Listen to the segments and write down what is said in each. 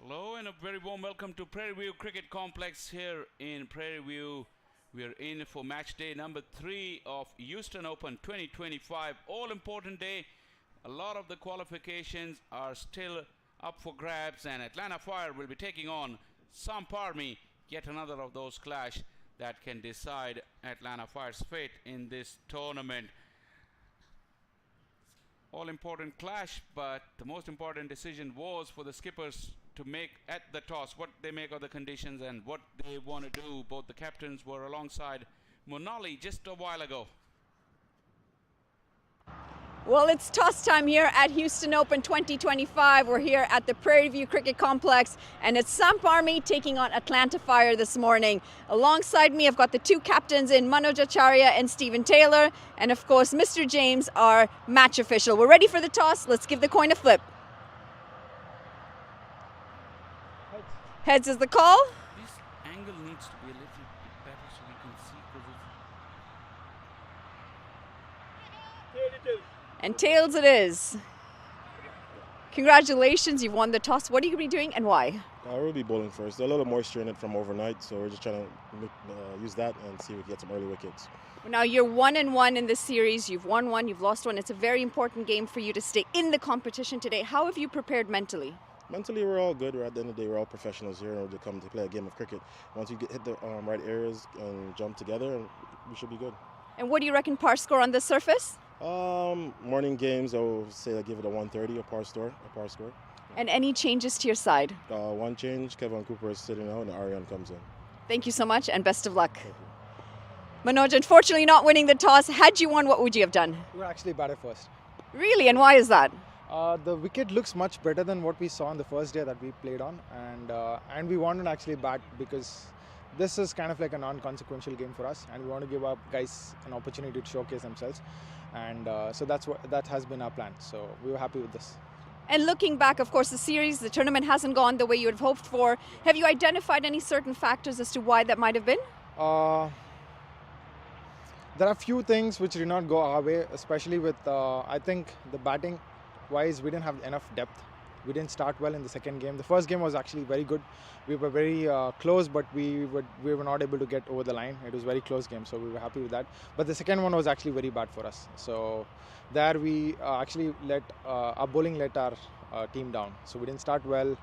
Hello and a very warm welcome to Prairie View Cricket Complex here in Prairie View. We are in for match day number 3 of Houston Open 2025. All important day. A lot of the qualifications are still up for grabs, and Atlanta Fire will be taking on Samp. Yet another of those clash that can decide Atlanta Fire's fate in this tournament. All important clash, but the most important decision was for the skippers to make at the toss what they make of the conditions and what they want to do. Both the captains were alongside Monali just a while ago. Well, it's toss time here at Houston Open 2025. We're here at the Prairie View Cricket Complex, and it's Samp taking on Atlanta Fire this morning. Alongside me, I've got the two captains in Manoj Acharya and Stephen Taylor, and of course, Mr. James, our match official. We're ready for the toss. Let's give the coin a flip. Heads is the call. This angle needs to be a little bit better so we can see, because And tails it is. Congratulations, you've won the toss. What are you going to be doing and why? We'll be bowling first. There's a little moisture in it from overnight, so we're just trying to use that and see if we can get some early wickets. Now you're 1-1 in this series. You've won one, you've lost one. It's a very important game for you to stay in the competition today. How have you prepared mentally? Mentally, we're all good. At the end of the day, we're all professionals here in order to come to play a game of cricket. Once we hit the right areas and jump together, we should be good. And what do you reckon par score on this surface? Morning games, I will say I give it a 130, a par score. And any changes to your side? One change, Kevin Cooper is sitting out and Arian comes in. Thank you so much and best of luck. Thank you. Manoj, unfortunately not winning the toss. Had you won, what would you have done? We were actually batted first. Really, and why is that? The wicket looks much better than what we saw on the first day that we played on, and we wanted to actually bat because this is kind of like a non-consequential game for us, and we want to give our guys an opportunity to showcase themselves, and so that has been our plan. So we were happy with this. And looking back, of course, the tournament hasn't gone the way you would have hoped for. Have you identified any certain factors as to why that might have been? There are few things which did not go our way, especially with I think the batting wise, we didn't have enough depth. We didn't start well in the second game. The first game was actually very good. We were very close, but we were not able to get over the line. It was a very close game, so we were happy with that. But the second one was actually very bad for us. So there we actually our bowling let our team down. So we didn't start well,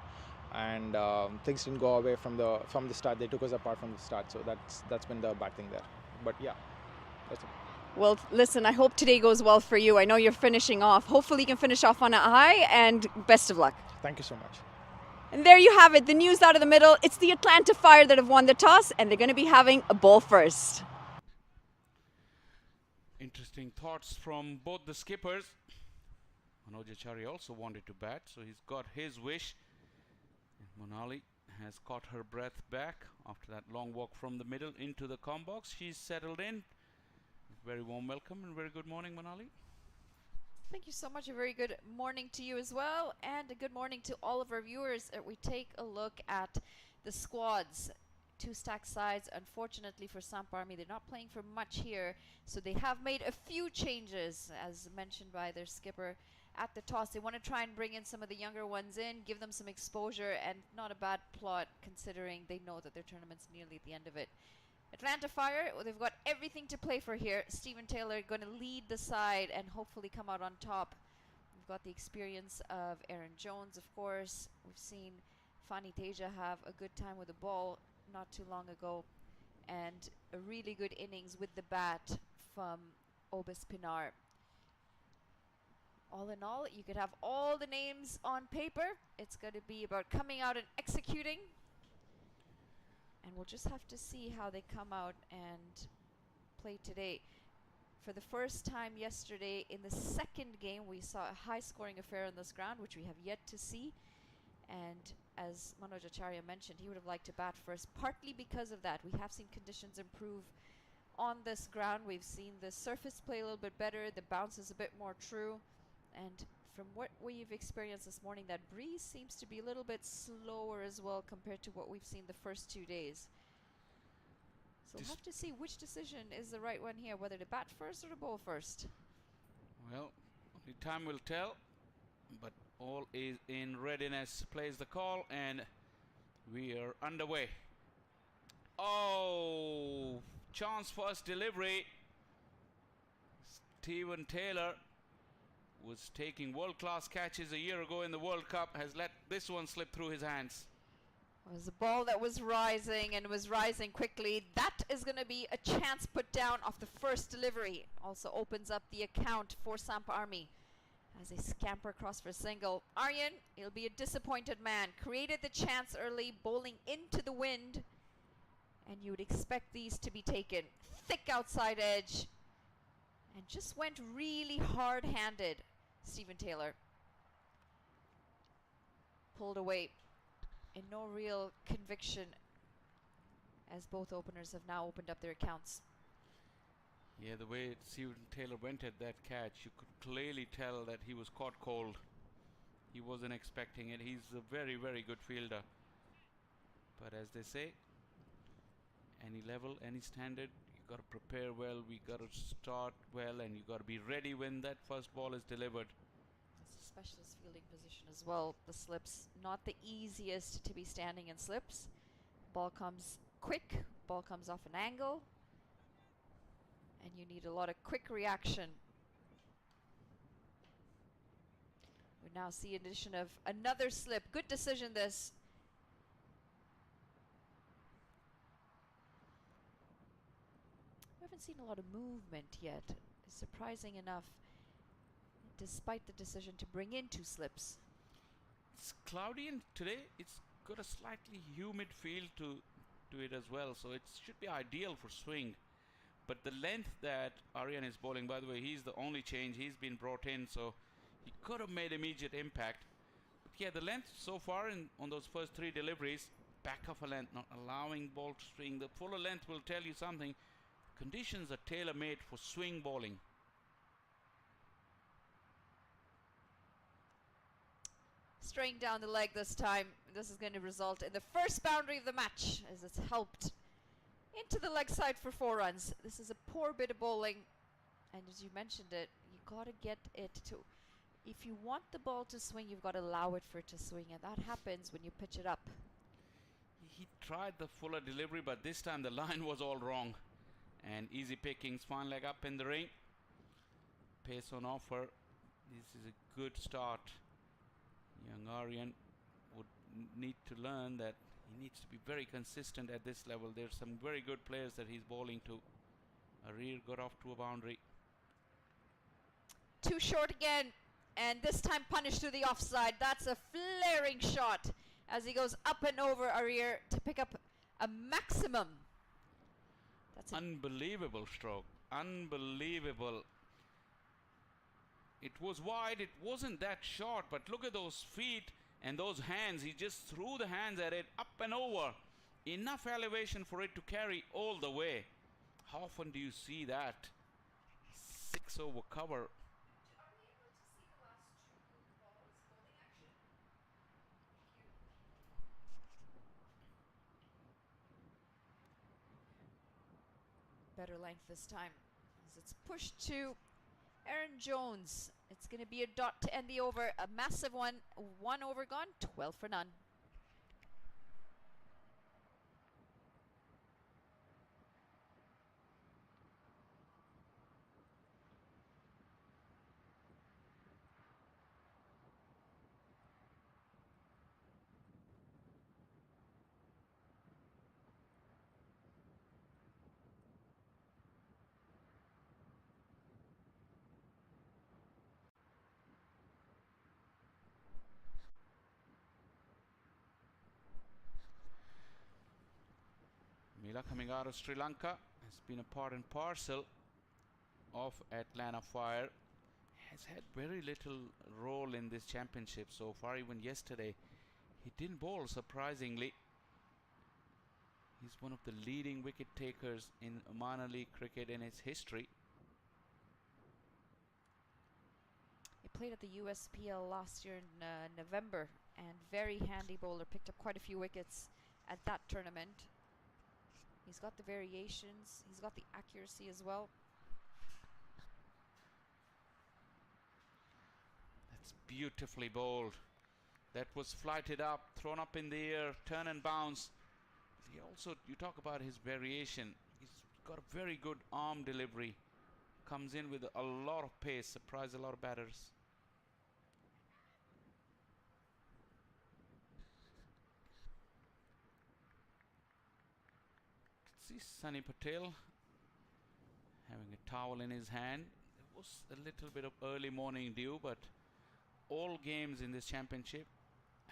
and things didn't go away from the start. They took us apart from the start. So that's been the bad thing there. But yeah, that's it. Well, listen, I hope today goes well for you. I know you're finishing off. Hopefully you can finish off on a high, and best of luck. Thank you so much. And there you have it, the news out of the middle. It's the Atlanta Fire that have won the toss, and they're going to be having a bowl first. interesting thoughts from both the skippers. Manoj Acharya also wanted to bat, so he's got his wish. Monali has caught her breath back after that long walk from the middle into the com box. She's settled in. Very warm welcome and very good morning, Monali. Thank you so much. A very good morning to you as well, and a good morning to all of our viewers. We take a look at the squads. Two stacked sides. Unfortunately for Samp, they're not playing for much here, so they have made a few changes, as mentioned by their skipper at the toss. They want to try and bring in some of the younger ones in, give them some exposure, and not a bad plot considering they know that their tournament's nearly at the end of it. Atlanta Fire, they've got everything to play for here. Stephen Taylor going to lead the side and hopefully come out on top. We've got the experience of Aaron Jones, of course. We've seen Fani Teja have a good time with the ball not too long ago, and a really good innings with the bat from Obis Pinar. All in all, you could have all the names on paper. It's going to be about coming out and executing. And we'll just have to see how they come out and play today. For the first time yesterday in the second game, we saw a high-scoring affair on this ground, which we have yet to see. And as Manoj Acharya mentioned, he would have liked to bat first, partly because of that. We have seen conditions improve on this ground. We've seen the surface play a little bit better. The bounce is a bit more true. And from what we've experienced this morning, that breeze seems to be a little bit slower as well compared to what we've seen the first 2 days. So we'll have to see which decision is the right one here, whether to bat first or to bowl first. Well, only time will tell, but All is in readiness. Plays the call and we are underway. Oh, chance first delivery. Steven Taylor was taking world-class catches a year ago in the World Cup, has let this one slip through his hands. It was a ball that was rising and was rising quickly. That is going to be a chance put down off the first delivery. Also opens up the account for Samp Army as they scamper across for a single. Aryan, he'll be a disappointed man. Created the chance early, bowling into the wind, and you would expect these to be taken. Thick outside edge, and just went really hard-handed. Steven Taylor pulled away in no real conviction, as both openers have now opened up their accounts. Yeah, the way Steven Taylor went at that catch, you could clearly tell that he was caught cold. He wasn't expecting it. He's a very, very good fielder. But as they say, any level, any standard, you got to prepare well, we got to start well, and you got to be ready when that first ball is delivered. It's a specialist fielding position as well. The slips, not the easiest to be standing in slips. Ball comes quick, ball comes off an angle, and you need a lot of quick reaction. We now see an addition of another slip. Good decision this. We haven't seen a lot of movement yet, surprising enough, despite the decision to bring in two slips. It's cloudy and today it's got a slightly humid feel to it as well, so it should be ideal for swing. But the length that Aryan is bowling, by the way, he's the only change. He's been brought in, so he could have made immediate impact. But yeah, the length so far on those first three deliveries, back of a length, not allowing ball to swing. The fuller length will tell you something. Conditions are tailor-made for swing bowling. Straying down the leg this time. This is going to result in the first boundary of the match, as it's helped into the leg side for 4 runs. This is a poor bit of bowling, and as you mentioned it, you got to get it to, if you want the ball to swing, you've got to allow it for it to swing, and that happens when you pitch it up. He tried the fuller delivery, but this time the line was all wrong. And easy pickings, fine leg up in the ring. Pace on offer. This is a good start. Young Aryan would need to learn that he needs to be very consistent at this level. There's some very good players that he's bowling to. Arir got off to a boundary. Too short again, and this time punished to the offside. That's a flaring shot as he goes up and over Arir to pick up a maximum. That's unbelievable stroke. Unbelievable. It was wide, it wasn't that short, but look at those feet and those hands. He just threw the hands at it, up and over. Enough elevation for it to carry all the way. How often do you see that? 6 over cover. Better length this time as it's pushed to Aaron Jones. It's going to be a dot to end the over. A massive one. 1 over gone, 12 for none. Mila coming out of Sri Lanka has been a part and parcel of Atlanta Fire. Has had very little role in this championship so far. Even yesterday he didn't bowl, surprisingly. He's one of the leading wicket takers in minor league cricket in its history. He played at the USPL last year in November, and very handy bowler. Picked up quite a few wickets at that tournament. He's got the variations, he's got the accuracy as well. That's beautifully bowled. That was flighted up, thrown up in the air, turn and bounce. He also, you talk about his variation. He's got a very good arm delivery. Comes in with a lot of pace, surprised a lot of batters. See Sunny Patel having a towel in his hand. It was a little bit of early morning dew, but all games in this championship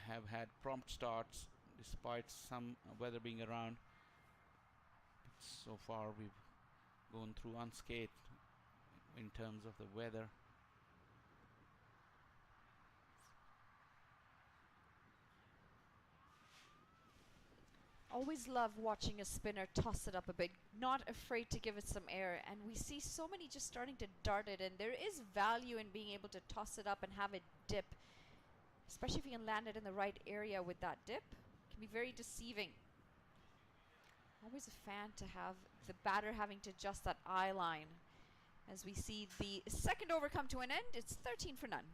have had prompt starts despite some weather being around. But so far we've gone through unscathed in terms of the weather. Always love watching a spinner toss it up a bit, not afraid to give it some air, and we see so many just starting to dart it in. There is value in being able to toss it up and have it dip, especially if you can land it in the right area with that dip. It can be very deceiving. Always a fan to have the batter having to adjust that eye line. As we see the second over come to an end, it's 13 for none.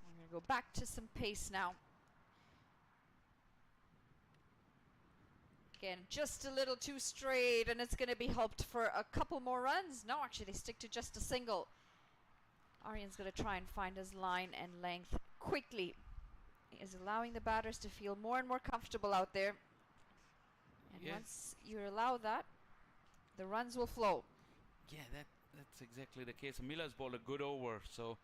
I'm going to go back to some pace now. Again, just a little too straight, and it's going to be helped for a couple more runs. No, actually, they stick to just a single. Aryan's going to try and find his line and length quickly. He is allowing the batters to feel more and more comfortable out there. And yes, once you allow that, the runs will flow. Yeah, that's exactly the case. Miller's bowled a good over, so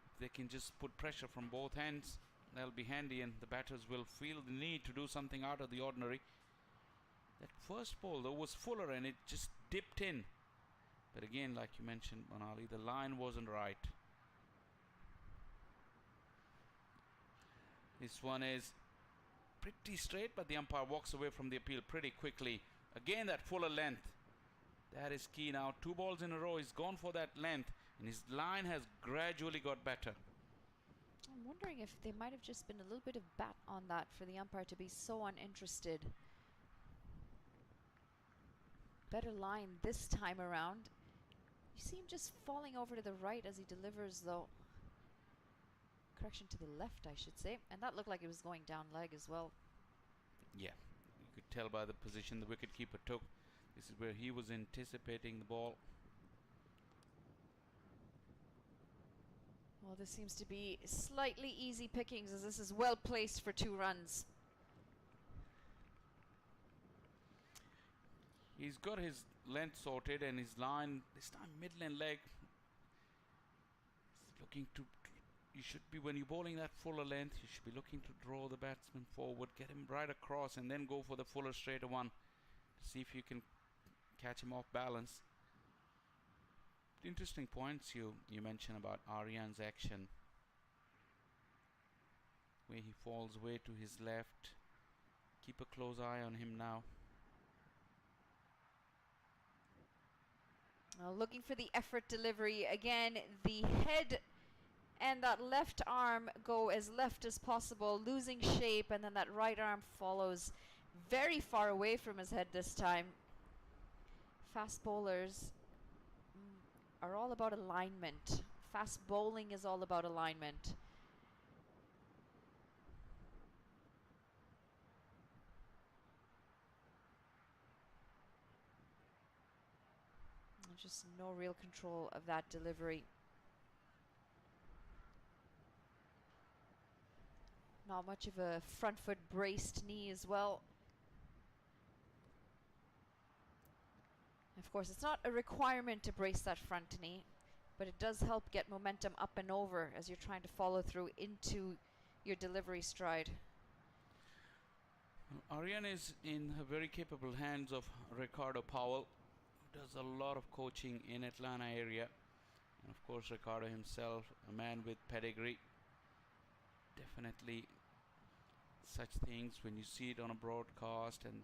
if they can just put pressure from both ends, that'll be handy, and the batters will feel the need to do something out of the ordinary. That first ball though was fuller and it just dipped in. But again, like you mentioned, Manali, the line wasn't right. This one is pretty straight, but the umpire walks away from the appeal pretty quickly. Again, that fuller length. That is key now. 2 balls in a row. He's gone for that length, and his line has gradually got better. I'm wondering if there might have just been a little bit of bat on that for the umpire to be so uninterested. Better line this time around. You see him just falling over to the right as he delivers, though. Correction, to the left, I should say. And that looked like it was going down leg as well. Yeah, you could tell by the position the wicketkeeper took. This is where he was anticipating the ball. Well, this seems to be slightly easy pickings, as this is well placed for 2 runs. He's got his length sorted and his line, this time middle and leg. He's looking to, you should be, when you're bowling that fuller length, you should be looking to draw the batsman forward, get him right across, and then go for the fuller straighter one. See if you can catch him off balance. Interesting points you mentioned about Aryan's action. Where he falls way to his left. Keep a close eye on him now. Looking for the effort delivery. Again, the head and that left arm go as left as possible, losing shape, and then that right arm follows very far away from his head this time. Fast bowlers are all about alignment. Fast bowling is all about alignment. Just no real control of that delivery. Not much of a front foot braced knee as well. Of course, it's not a requirement to brace that front knee, but it does help get momentum up and over as you're trying to follow through into your delivery stride. Aryan is in very capable hands of Ricardo Powell, who does a lot of coaching in Atlanta area. And of course Ricardo himself, a man with pedigree. Definitely such things when you see it on a broadcast, and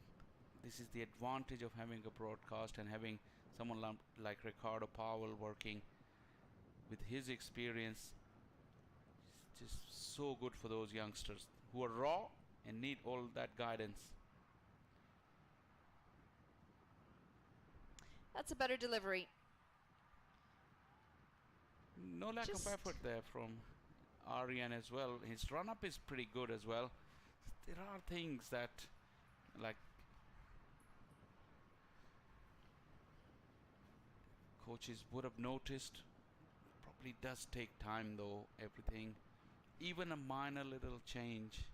this is the advantage of having a broadcast and having someone like Ricardo Powell working with his experience. It's just so good for those youngsters who are raw and need all that guidance. That's a better delivery. No lack of effort there from Aryan as well. His run up is pretty good as well. There are things that, like, coaches would have noticed. Probably does take time though, everything. Even a minor little change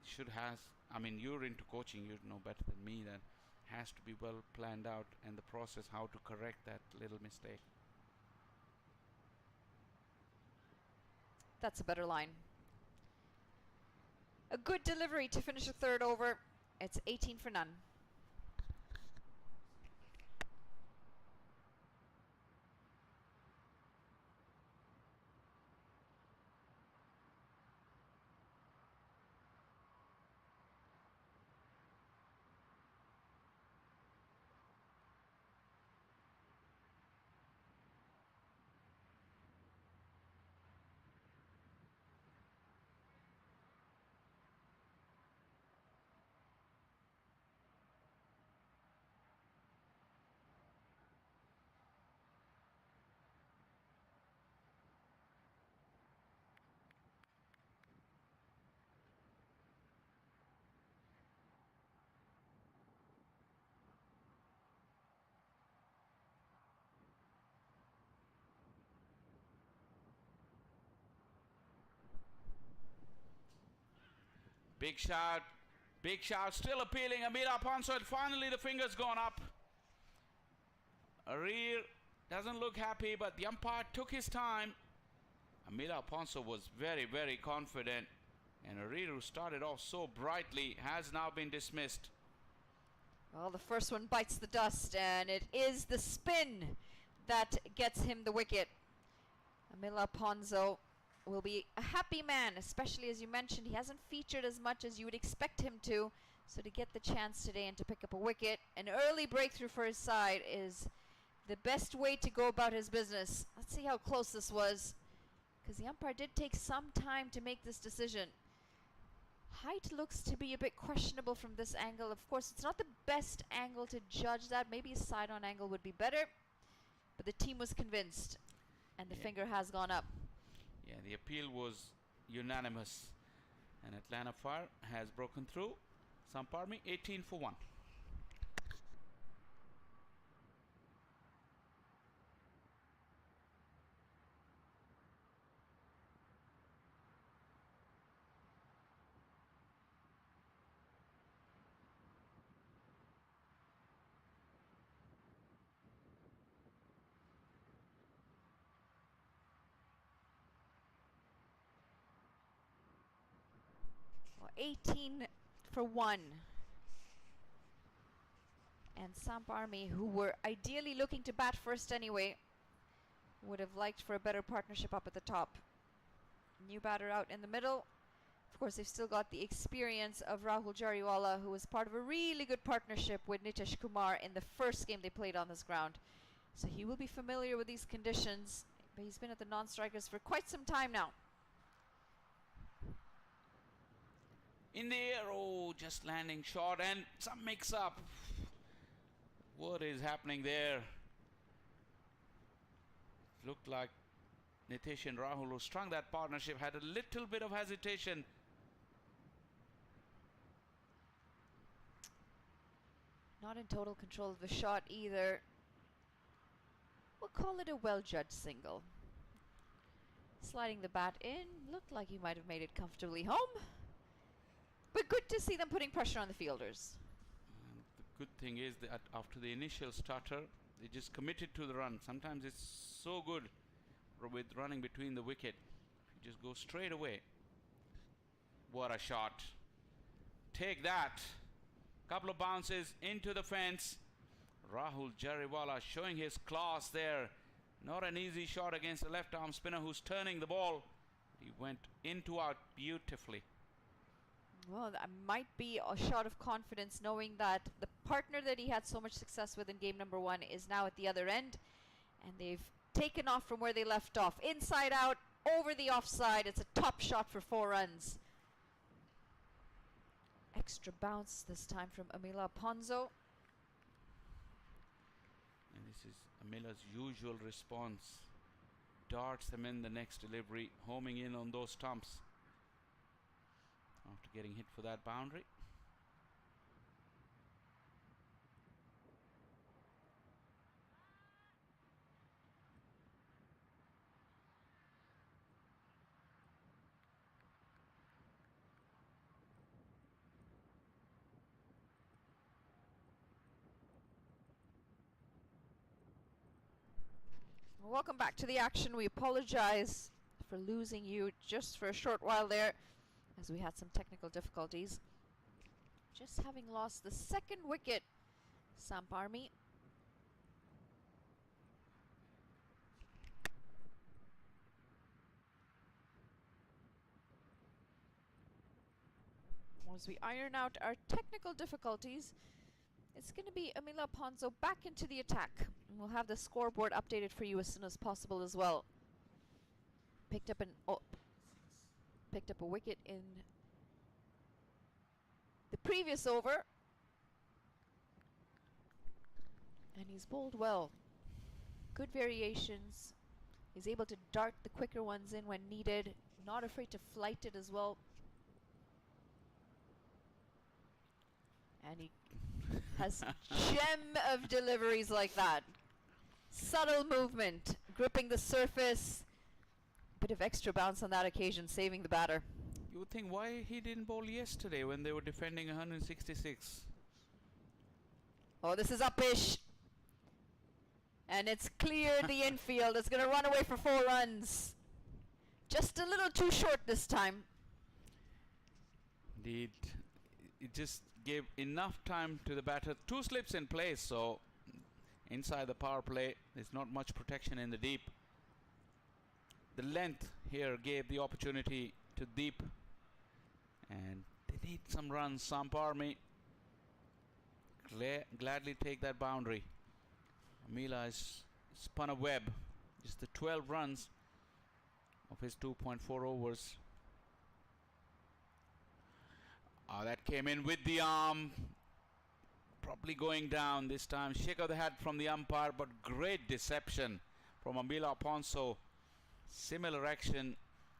should has, I mean, you're into coaching, you know better than me, that has to be well planned out, and the process how to correct that little mistake. That's a better line. A good delivery to finish the third over. It's 18 for none. Big shout, still appealing. Amira Ponso, finally the finger's gone up. Arir doesn't look happy, but the umpire took his time. Amira Ponso was very, very confident, and Arir, who started off so brightly, has now been dismissed. Well, the first one bites the dust, and it is the spin that gets him the wicket. Amila Ponzo will be a happy man, especially as you mentioned, he hasn't featured as much as you would expect him to. So to get the chance today and to pick up a wicket, an early breakthrough for his side is the best way to go about his business. Let's see how close this was, because the umpire did take some time to make this decision. Height looks to be a bit questionable from this angle. Of course, it's not the best angle to judge that. Maybe a side-on angle would be better, but the team was convinced, and the finger has gone up. Yeah, the appeal was unanimous, and Atlanta Fire has broken through. Samp, 18 for 1. Well, 18 for 1. And Samp Army, who were ideally looking to bat first anyway, would have liked for a better partnership up at the top. New batter out in the middle. Of course, they've still got the experience of Rahul Jariwala, who was part of a really good partnership with Nitish Kumar in the first game they played on this ground. So he will be familiar with these conditions, but he's been at the non-strikers for quite some time now. In the air, oh, just landing short, and some mix-up. What is happening there? Looked like Nitish and Rahul, who strung that partnership, had a little bit of hesitation. Not in total control of the shot either. We'll call it a well-judged single. Sliding the bat in, looked like he might have made it comfortably home. But good to see them putting pressure on the fielders. And the good thing is that after the initial stutter, they just committed to the run. Sometimes it's so good with running between the wicket. You just go straight away. What a shot. Take that. Couple of bounces into the fence. Rahul Jariwala showing his class there. Not an easy shot against the left arm spinner who's turning the ball. He went into out beautifully. Well, that might be a shot of confidence, knowing that the partner that he had so much success with in game number 1 is now at the other end, and they've taken off from where they left off. Inside out, over the offside. It's a top shot for 4 runs. Extra bounce this time from Amila Ponzo. And this is Amila's usual response. Darts them in the next delivery, homing in on those stumps after getting hit for that boundary. Welcome back to the action. We apologize for losing you just for a short while there, as we had some technical difficulties. Just having lost the second wicket, Samp Army. As we iron out our technical difficulties, it's going to be Amila Ponzo back into the attack. And we'll have the scoreboard updated for you as soon as possible as well. Picked up a wicket in the previous over. And he's bowled well. Good variations. He's able to dart the quicker ones in when needed. Not afraid to flight it as well. And he has gem of deliveries like that. Subtle movement, gripping the surface. Bit of extra bounce on that occasion, saving the batter. You would think why he didn't bowl yesterday when they were defending 166. Oh, this is upish. And it's cleared the infield. It's going to run away for 4 runs. Just a little too short this time. Indeed, it just gave enough time to the batter. 2 slips in place, so inside the power play, there's not much protection in the deep. The length here gave the opportunity to Deep, and they need some runs. Samp Army gladly take that boundary. Amila has spun a web. Just the 12 runs of his 2.4 overs. That came in with the arm, probably going down this time. Shake of the hat from the umpire, but great deception from Amila Ponzo. Similar action.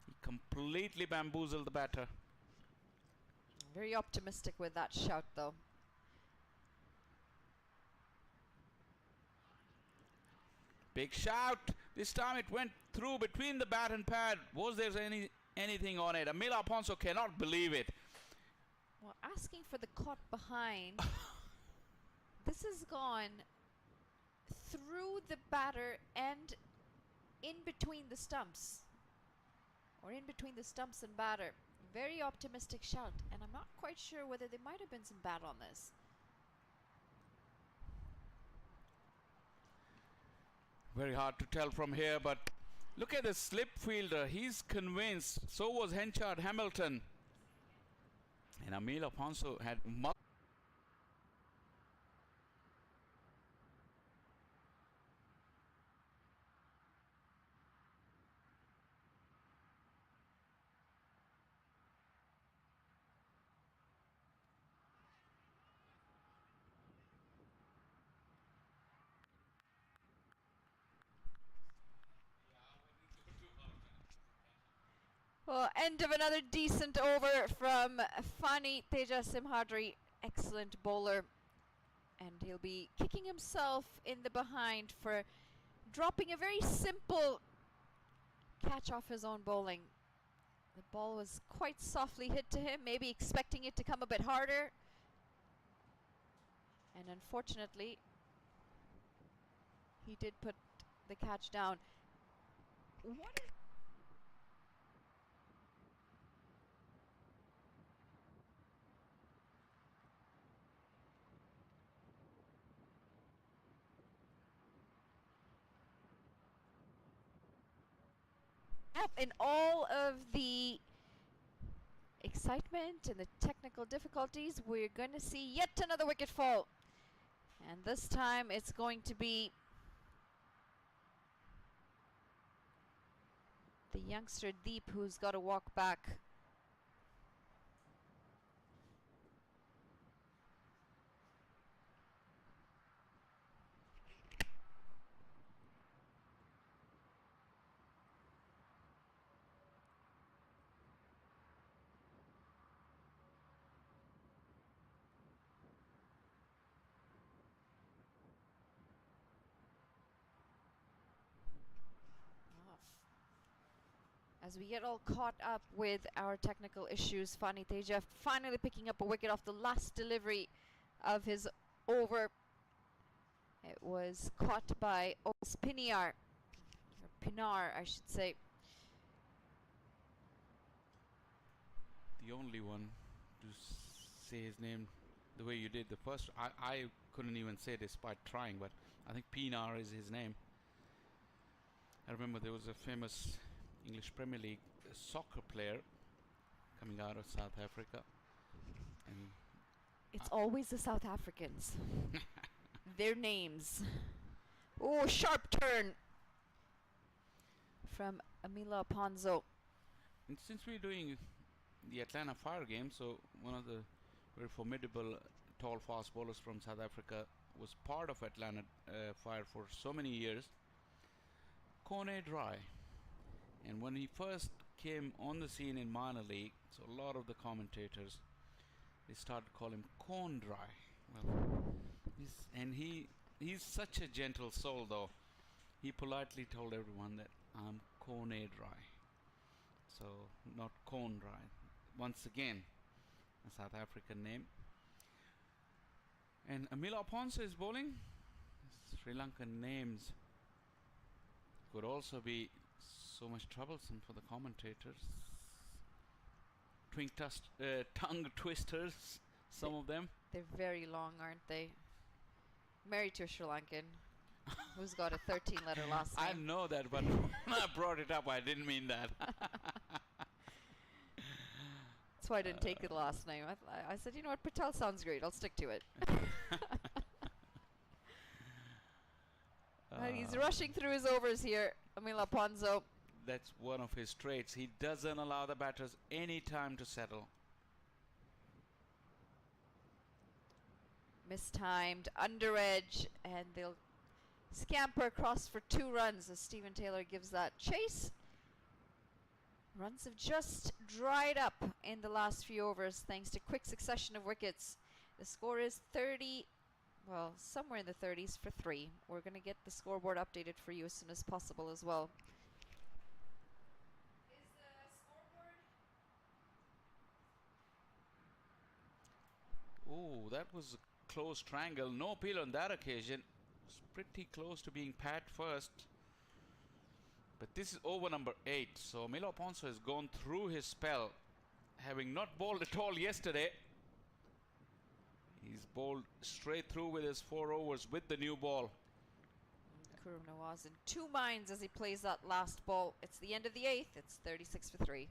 He completely bamboozled the batter. Very optimistic with that shout, though. Big shout. This time it went through between the bat and pad. Was there anything on it? Amila Ponzo cannot believe it. Well, asking for the caught behind. This has gone through the batter and in between the stumps. Or in between the stumps and batter. Very optimistic shout. And I'm not quite sure whether there might have been some bat on this. Very hard to tell from here, but look at the slip fielder. He's convinced. So was Henchard Hamilton. And Amila Ponzo had well, end of another decent over from Fani Teja Simhadri. Excellent bowler. And he'll be kicking himself in the behind for dropping a very simple catch off his own bowling. The ball was quite softly hit to him, maybe expecting it to come a bit harder. And unfortunately, he did put the catch down. What is Well, in all of the excitement and the technical difficulties, we're going to see yet another wicket fall. And this time it's going to be the youngster Deep who's got to walk back. As we get all caught up with our technical issues, Fani Teja finally picking up a wicket off the last delivery of his over. It was caught by Pinar, or Pinar, I should say. The only one to say his name the way you did the first. I couldn't even say despite trying, but I think Pinar is his name. I remember there was a famous English Premier League soccer player coming out of South Africa, and It's always the South Africans. Their names. Oh, sharp turn from Amila Ponzo. and since we're doing the Atlanta Fire game, so one of the very formidable tall fast bowlers from South Africa was part of Atlanta Fire for so many years, Kone Dry. And when he first came on the scene in minor league, so a lot of the commentators, they started to call him Cone Dry. Well, he's such a gentle soul, though. He politely told everyone that I'm Cone Dry, so not Cone Dry. Once again, a South African name. And Amila Ponce is bowling. Sri Lankan names could also be so much troublesome for the commentators. Tongue twisters, some of them. They're very long, aren't they? Married to a Sri Lankan who's got a 13-letter last name. I know that, but when I brought it up, I didn't mean that. That's why I didn't take the last name. I said, you know what, Patel sounds great. I'll stick to it. He's rushing through his overs here, Amila Ponzo. That's one of his traits. He doesn't allow the batters any time to settle. Mistimed, under edge, and they'll scamper across for 2 runs as Stephen Taylor gives that chase. Runs have just dried up in the last few overs thanks to quick succession of wickets. The score is 30, well, somewhere in the 30s for 3. We're going to get the scoreboard updated for you as soon as possible as well. Oh, that was a close triangle. No appeal on that occasion. It was pretty close to being pat first. But this is over number 8. So Milo Ponce has gone through his spell, having not bowled at all yesterday. He's bowled straight through with his 4 overs with the new ball. Kurum Nawaz in 2 minds as he plays that last ball. It's the end of the 8th. It's 36 for 3.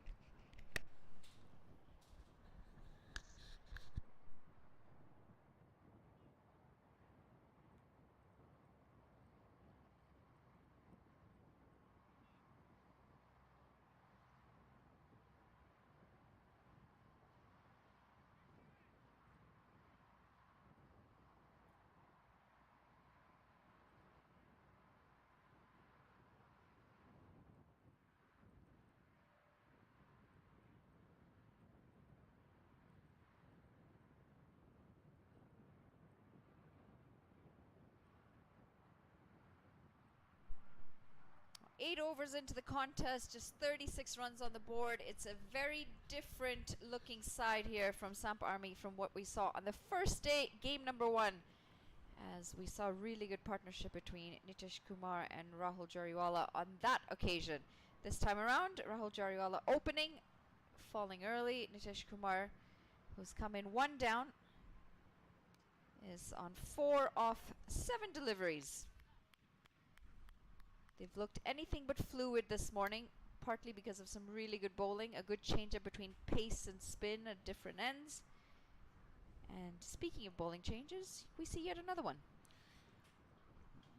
Eight overs into the contest, just 36 runs on the board. It's a very different looking side here from Samp Army from what we saw on the first day, game number 1, as we saw really good partnership between Nitish Kumar and Rahul Jariwala on that occasion. This time around, Rahul Jariwala opening, falling early. Nitish Kumar, who's come in 1 down, is on 4 off 7 deliveries. They've looked anything but fluid this morning. partly because of some really good bowling, a good change-up between pace and spin at different ends. And speaking of bowling changes, we see yet another one.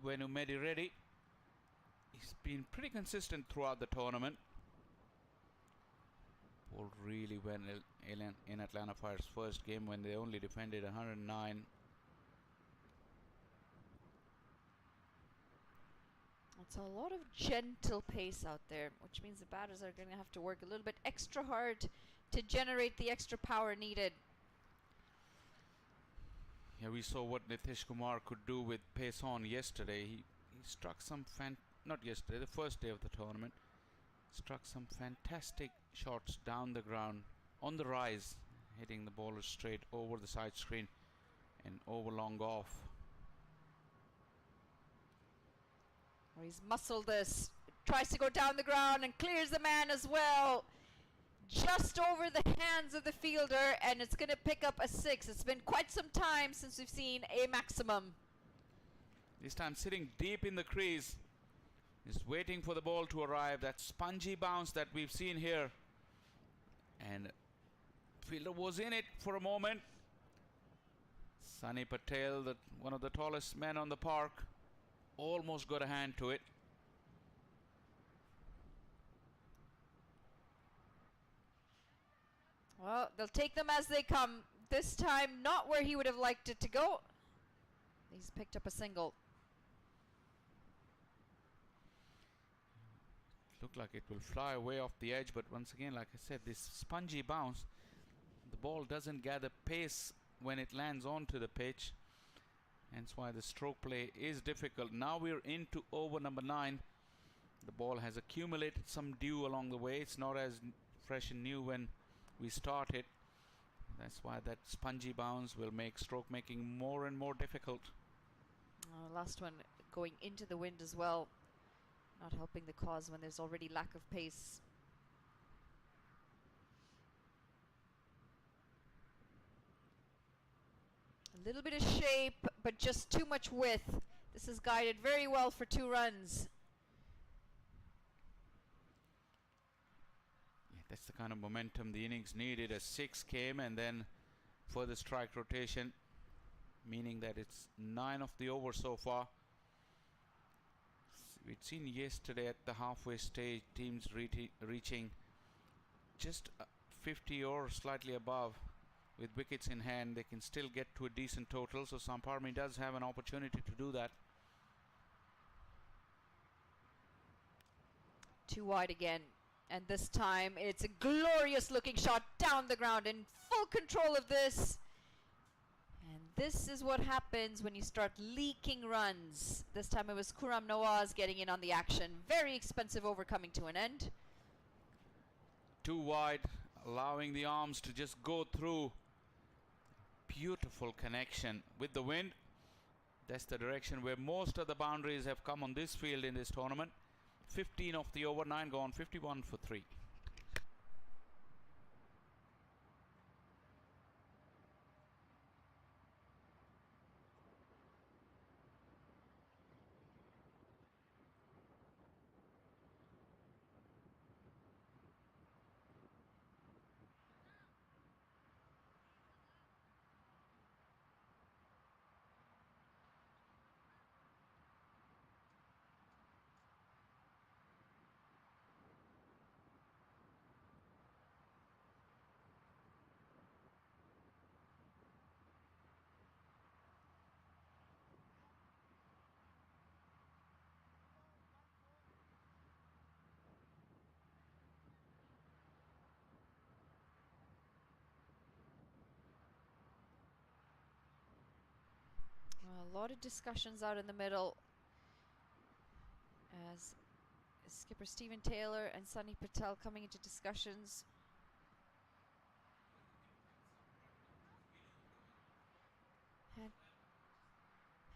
Venu Medi Reddy, he's been pretty consistent throughout the tournament. Bowled really well in Atlanta Fire's first game when they only defended 109. It's a lot of gentle pace out there, which means the batters are going to have to work a little bit extra hard to generate the extra power needed. Yeah, we saw what Nitish Kumar could do with pace on yesterday. He struck some not yesterday, the first day of the tournament. Struck some fantastic shots down the ground on the rise, hitting the bowler straight over the side screen and over long off. Oh, he's muscled this, tries to go down the ground and clears the man as well. Just over the hands of the fielder, and it's going to pick up a 6. It's been quite some time since we've seen a maximum. This time sitting deep in the crease, is waiting for the ball to arrive. That spongy bounce that we've seen here, and fielder was in it for a moment. Sunny Patel, one of the tallest men on the park, almost got a hand to it. Well, they'll take them as they come. This time, not where he would have liked it to go. He's picked up a single. Looked like it will fly away off the edge, but once again, like I said, this spongy bounce, the ball doesn't gather pace when it lands onto the pitch. Hence why the stroke play is difficult. Now we're into over number 9. The ball has accumulated some dew along the way. It's not as fresh and new when we started. That's why that spongy bounce will make stroke making more and more difficult. Last one going into the wind as well. Not helping the cause when there's already lack of pace. A little bit of shape, but just too much width. This is guided very well for 2 runs. Yeah, that's the kind of momentum the innings needed. A 6 came and then further strike rotation, meaning that it's 9 of the over so far. We'd seen yesterday at the halfway stage teams reaching just 50 or slightly above. With wickets in hand, they can still get to a decent total, so Samp does have an opportunity to do that. 2 wide again, and this time it's a glorious looking shot down the ground, in full control of this. And this is what happens when you start leaking runs. This time it was Khurram Nawaz getting in on the action. Very expensive over coming to an end. 2 wide, allowing the arms to just go through. Beautiful connection with the wind. That's the direction where most of the boundaries have come on this field in this tournament. 15 of the over, 9 gone, 51 for 3. A lot of discussions out in the middle as skipper Stephen Taylor and Sunny Patel coming into discussions.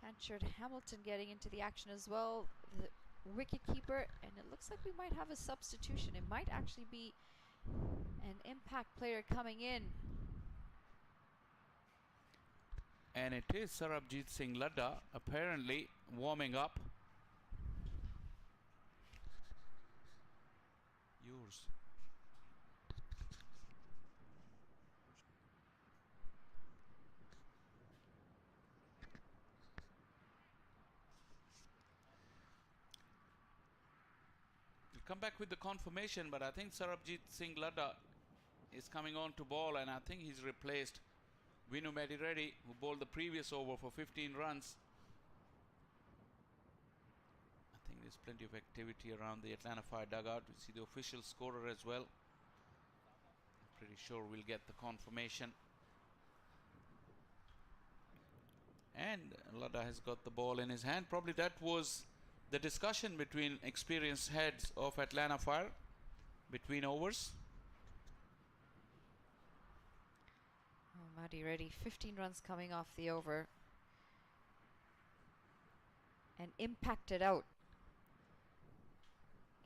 Hanchard Hamilton getting into the action as well, the wicket keeper, and it looks like we might have a substitution. It might actually be an impact player coming in. And it is Sarabjit Singh Ladda apparently warming up. scores. We'll come back with the confirmation, but I think Sarabjit Singh Ladda is coming on to ball, and I think he's replaced Vinu Reddy, who bowled the previous over for 15 runs. I think there's plenty of activity around the Atlanta Fire dugout. We see the official scorer as well. I'm pretty sure we'll get the confirmation. And Ladda has got the ball in his hand. Probably that was the discussion between experienced heads of Atlanta Fire between overs. Oh, Maddy Reddy, 15 runs coming off the over. And impacted out.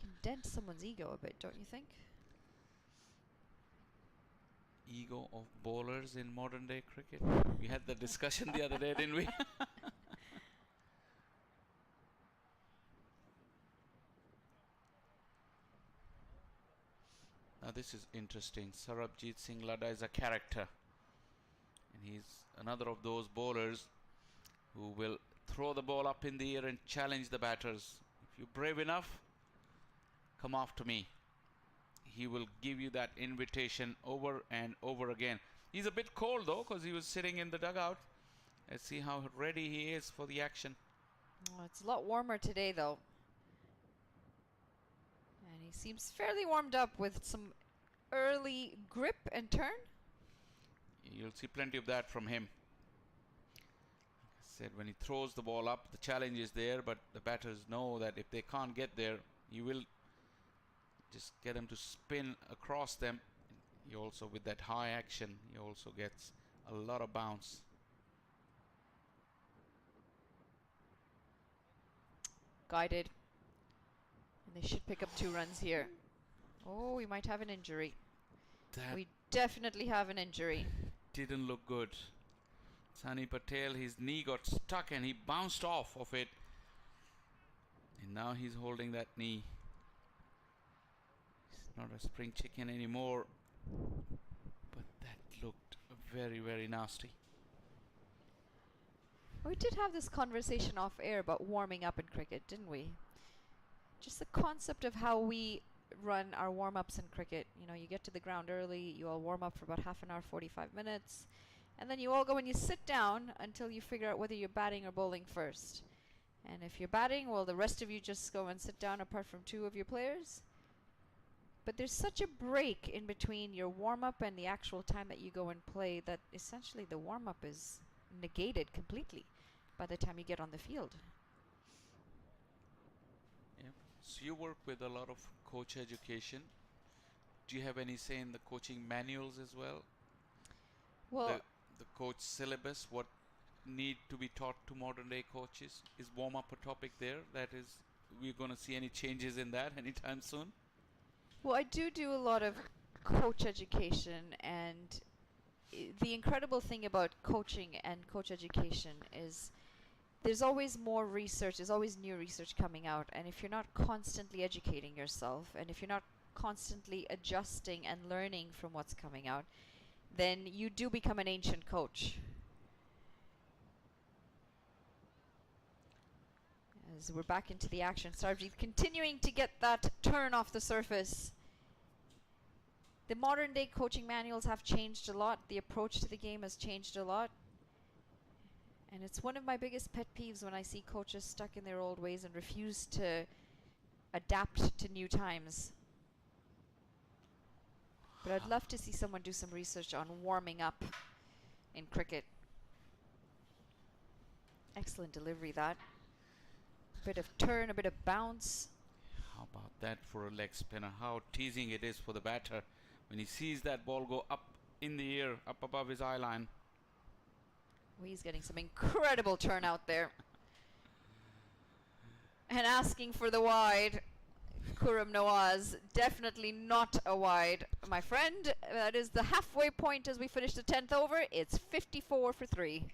Can dent someone's ego a bit, don't you think? Ego of bowlers in modern day cricket. We had the discussion the other day, didn't we? Now this is interesting. Sarabjit Singh Ladda is a character, and he's another of those bowlers who will throw the ball up in the air and challenge the batters. If you're brave enough, come after me. He will give you that invitation over and over again. He's a bit cold though, because he was sitting in the dugout. Let's see how ready he is for the action. Oh, it's a lot warmer today though. And he seems fairly warmed up with some early grip and turn. You'll see plenty of that from him. Like I said, when he throws the ball up, the challenge is there, but the batters know that if they can't get there, you will just get them to spin across them. He also, with that high action, he also gets a lot of bounce. Guided. And they should pick up 2 runs here. Oh, we might have an injury. That We definitely have an injury. didn't look good. Sunny Patel, his knee got stuck and he bounced off of it. And now he's holding that knee. He's not a spring chicken anymore. But that looked very, very nasty. We did have this conversation off air about warming up in cricket, didn't we? Just the concept of how we run our warm-ups in cricket. You know, you get to the ground early, you all warm up for about half an hour, 45 minutes, and then you all go and you sit down until you figure out whether you're batting or bowling first. And if you're batting, well, the rest of you just go and sit down apart from 2 of your players. But there's such a break in between your warm-up and the actual time that you go and play that essentially the warm-up is negated completely by the time you get on the field. Yeah. So you work with a lot of coach education. Do you have any say in the coaching manuals as well? Well, The coach syllabus, what need to be taught to modern day coaches? Is warm up a topic there? That is, we're going to see any changes in that anytime soon? well, I do a lot of coach education, and the incredible thing about coaching and coach education is there's always more research, there's always new research coming out, and if you're not constantly educating yourself, and if you're not constantly adjusting and learning from what's coming out, then you do become an ancient coach. As we're back into the action, Sarabjit continuing to get that turn off the surface. The modern day coaching manuals have changed a lot. The approach to the game has changed a lot. And it's one of my biggest pet peeves when I see coaches stuck in their old ways and refuse to adapt to new times. But I'd love to see someone do some research on warming up in cricket. Excellent delivery, that. A bit of turn, a bit of bounce. How about that for a leg spinner? How teasing it is for the batter when he sees that ball go up in the air, up above his eye line. Oh, he's getting some incredible turn out there. And asking for the wide. Khurram Nawaz, definitely not a wide, my friend. That is the halfway point as we finish the 10th over. It's 54 for 3.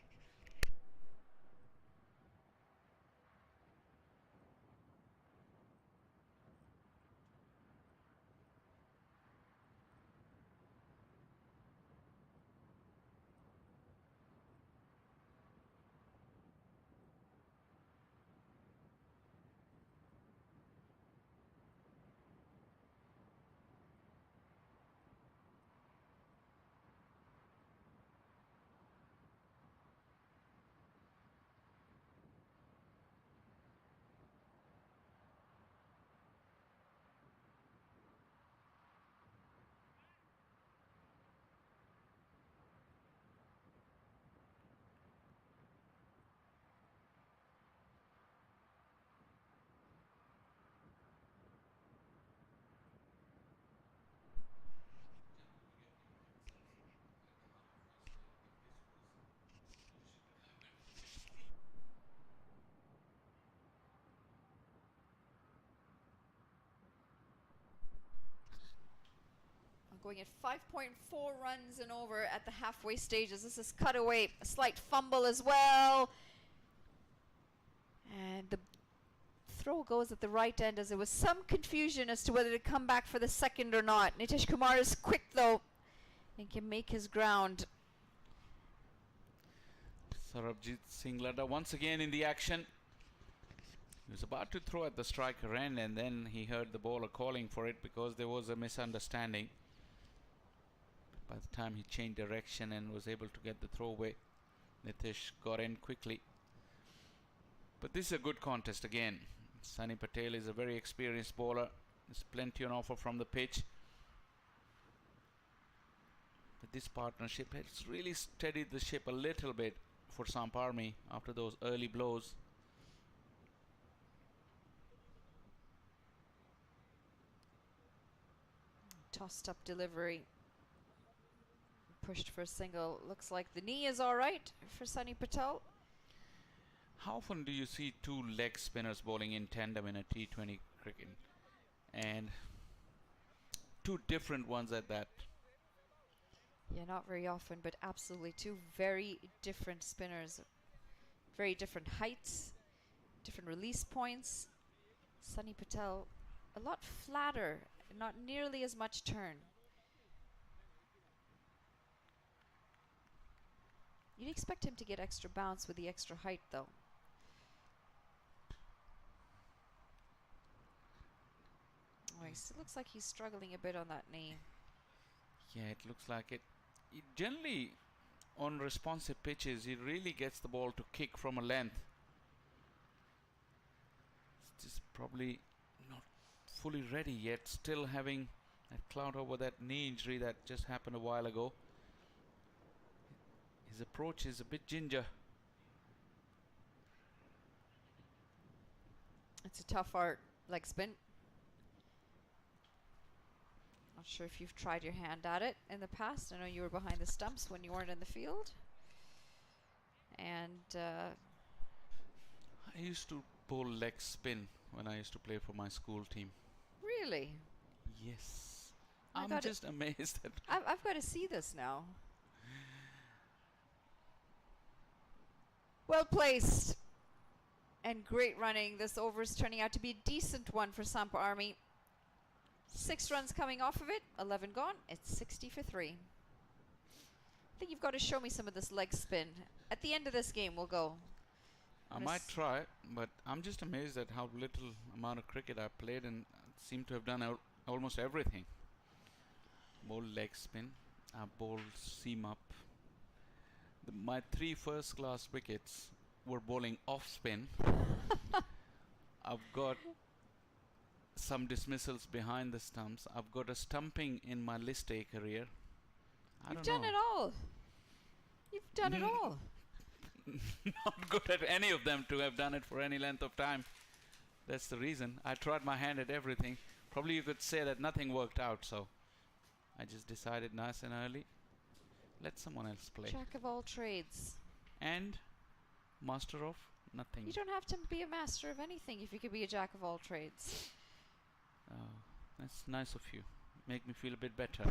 going at 5.4 runs and over at the halfway stages. This is cut away. A slight fumble as well. And the throw goes at the right end, as there was some confusion as to whether to come back for the second or not. Nitish Kumar is quick though and can make his ground. Sarabjit Singh Ladda once again in the action. He was about to throw at the striker end, and then he heard the bowler calling for it because there was a misunderstanding. By the time he changed direction and was able to get the throw away, Nitish got in quickly. But this is a good contest again. Sunny Patel is a very experienced bowler. There's plenty on offer from the pitch. But this partnership has really steadied the ship a little bit for Samp Army after those early blows. Tossed up delivery. Pushed for a single. Looks like the knee is all right for Sunny Patel. How often do you see two leg spinners bowling in tandem in a T20 cricket? And two different ones at that. Yeah, not very often, but absolutely two very different spinners. Very different heights, different release points. Sunny Patel a lot flatter, not nearly as much turn. You'd expect him to get extra bounce with the extra height though. Oh, it looks like he's struggling a bit on that knee. Yeah, it looks like it. Generally, on responsive pitches, he really gets the ball to kick from a length. It's just probably not fully ready yet, still having that cloud over that knee injury that just happened a while ago. His approach is a bit ginger. It's a tough art leg spin. Not sure if you've tried your hand at it in the past. I know you were behind the stumps when you weren't in the field. And I used to bowl leg spin when I used to play for my school team. really, Yes. I I'm got it. just amazed at I've got to see this now. Well placed and great running. This over is turning out to be a decent one for Samp Army. 6 runs coming off of it, 11 gone. It's 60 for 3. I think you've got to show me some of this leg spin. At the end of this game, we'll go. I might try, but I'm just amazed at how little amount of cricket I played and seem to have done almost everything. Bowled leg spin, I bowled seam up. My 3 first-class wickets were bowling off spin. I've got some dismissals behind the stumps. I've got a stumping in my list A career. You've done it all. You've done it all. Not good at any of them to have done it for any length of time. That's the reason. I tried my hand at everything. Probably you could say that nothing worked out, so I just decided nice and early, let someone else play. Jack of all trades. And master of nothing. You don't have to be a master of anything if you could be a jack of all trades. Oh, that's nice of you. Make me feel a bit better.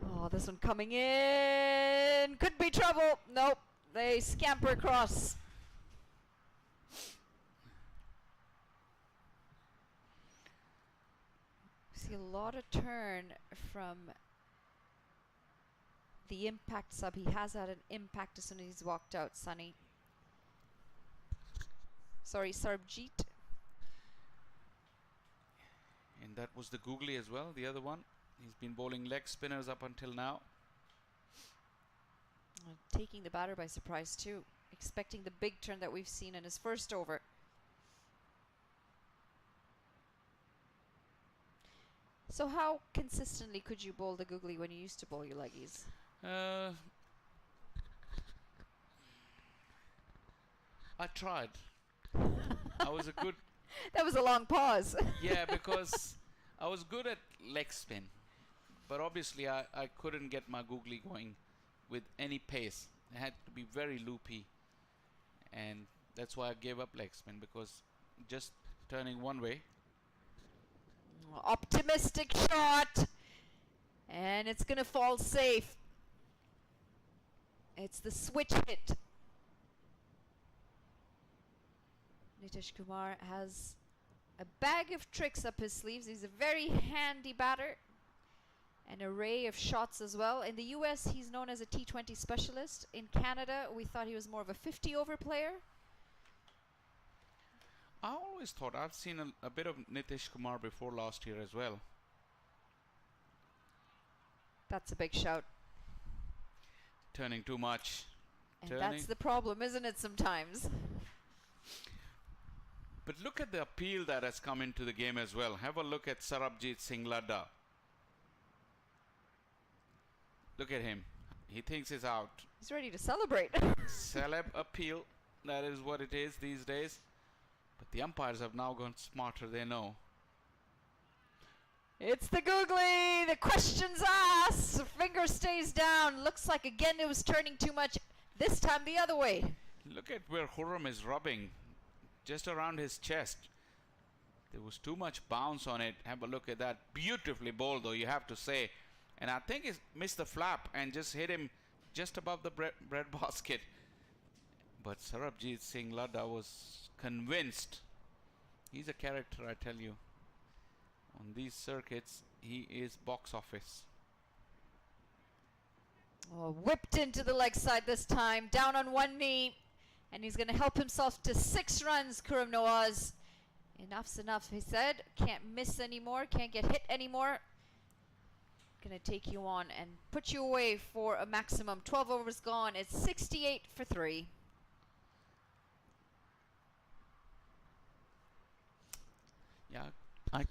Oh, this one coming in. Could be trouble. Nope. They scamper across. See a lot of turn from the impact sub. He has had an impact as soon as he's walked out, Sunny. Sorry, Sarbjeet. And that was the googly as well, the other one. He's been bowling leg spinners up until now. Taking the batter by surprise too. Expecting the big turn that we've seen in his first over. So how consistently could you bowl the googly when you used to bowl your leggies? I tried. I was a good... That was a long pause. Yeah, because I was good at leg spin. But obviously I couldn't get my googly going with any pace. It had to be very loopy. And that's why I gave up leg spin, because just turning one way Optimistic shot. And it's going to fall safe. It's the switch hit. Nitish Kumar has a bag of tricks up his sleeves. He's a very handy batter. An array of shots as well. In the US, he's known as a T20 specialist. In Canada, we thought he was more of a 50-over player. I always thought I've seen a bit of Nitish Kumar before last year as well. That's a big shout. Turning too much. And that's the problem, isn't it, sometimes? But look at the appeal that has come into the game as well. Have a look at Sarabjit Singh Ladda. Look at him. He thinks he's out. He's ready to celebrate. Celeb appeal. That is what it is these days. But the umpires have now gone smarter. They know. It's the googly. The question's asked. Finger stays down. Looks like again it was turning too much. This time the other way. Look at where Khurram is rubbing. Just around his chest. There was too much bounce on it. Have a look at that. Beautifully bowled though, you have to say. And I think he missed the flap and just hit him just above the bread basket. But Sarabjit Singh Ladda was convinced. He's a character, I tell you. On these circuits, he is box office. Oh, whipped into the leg side this time. Down on one knee. And he's going to help himself to 6 runs, Khurram Nawaz. Enough's enough, he said. Can't miss anymore. Can't get hit anymore. Going to take you on and put you away for a maximum. 12 overs gone. It's 68 for 3. Yeah, I could.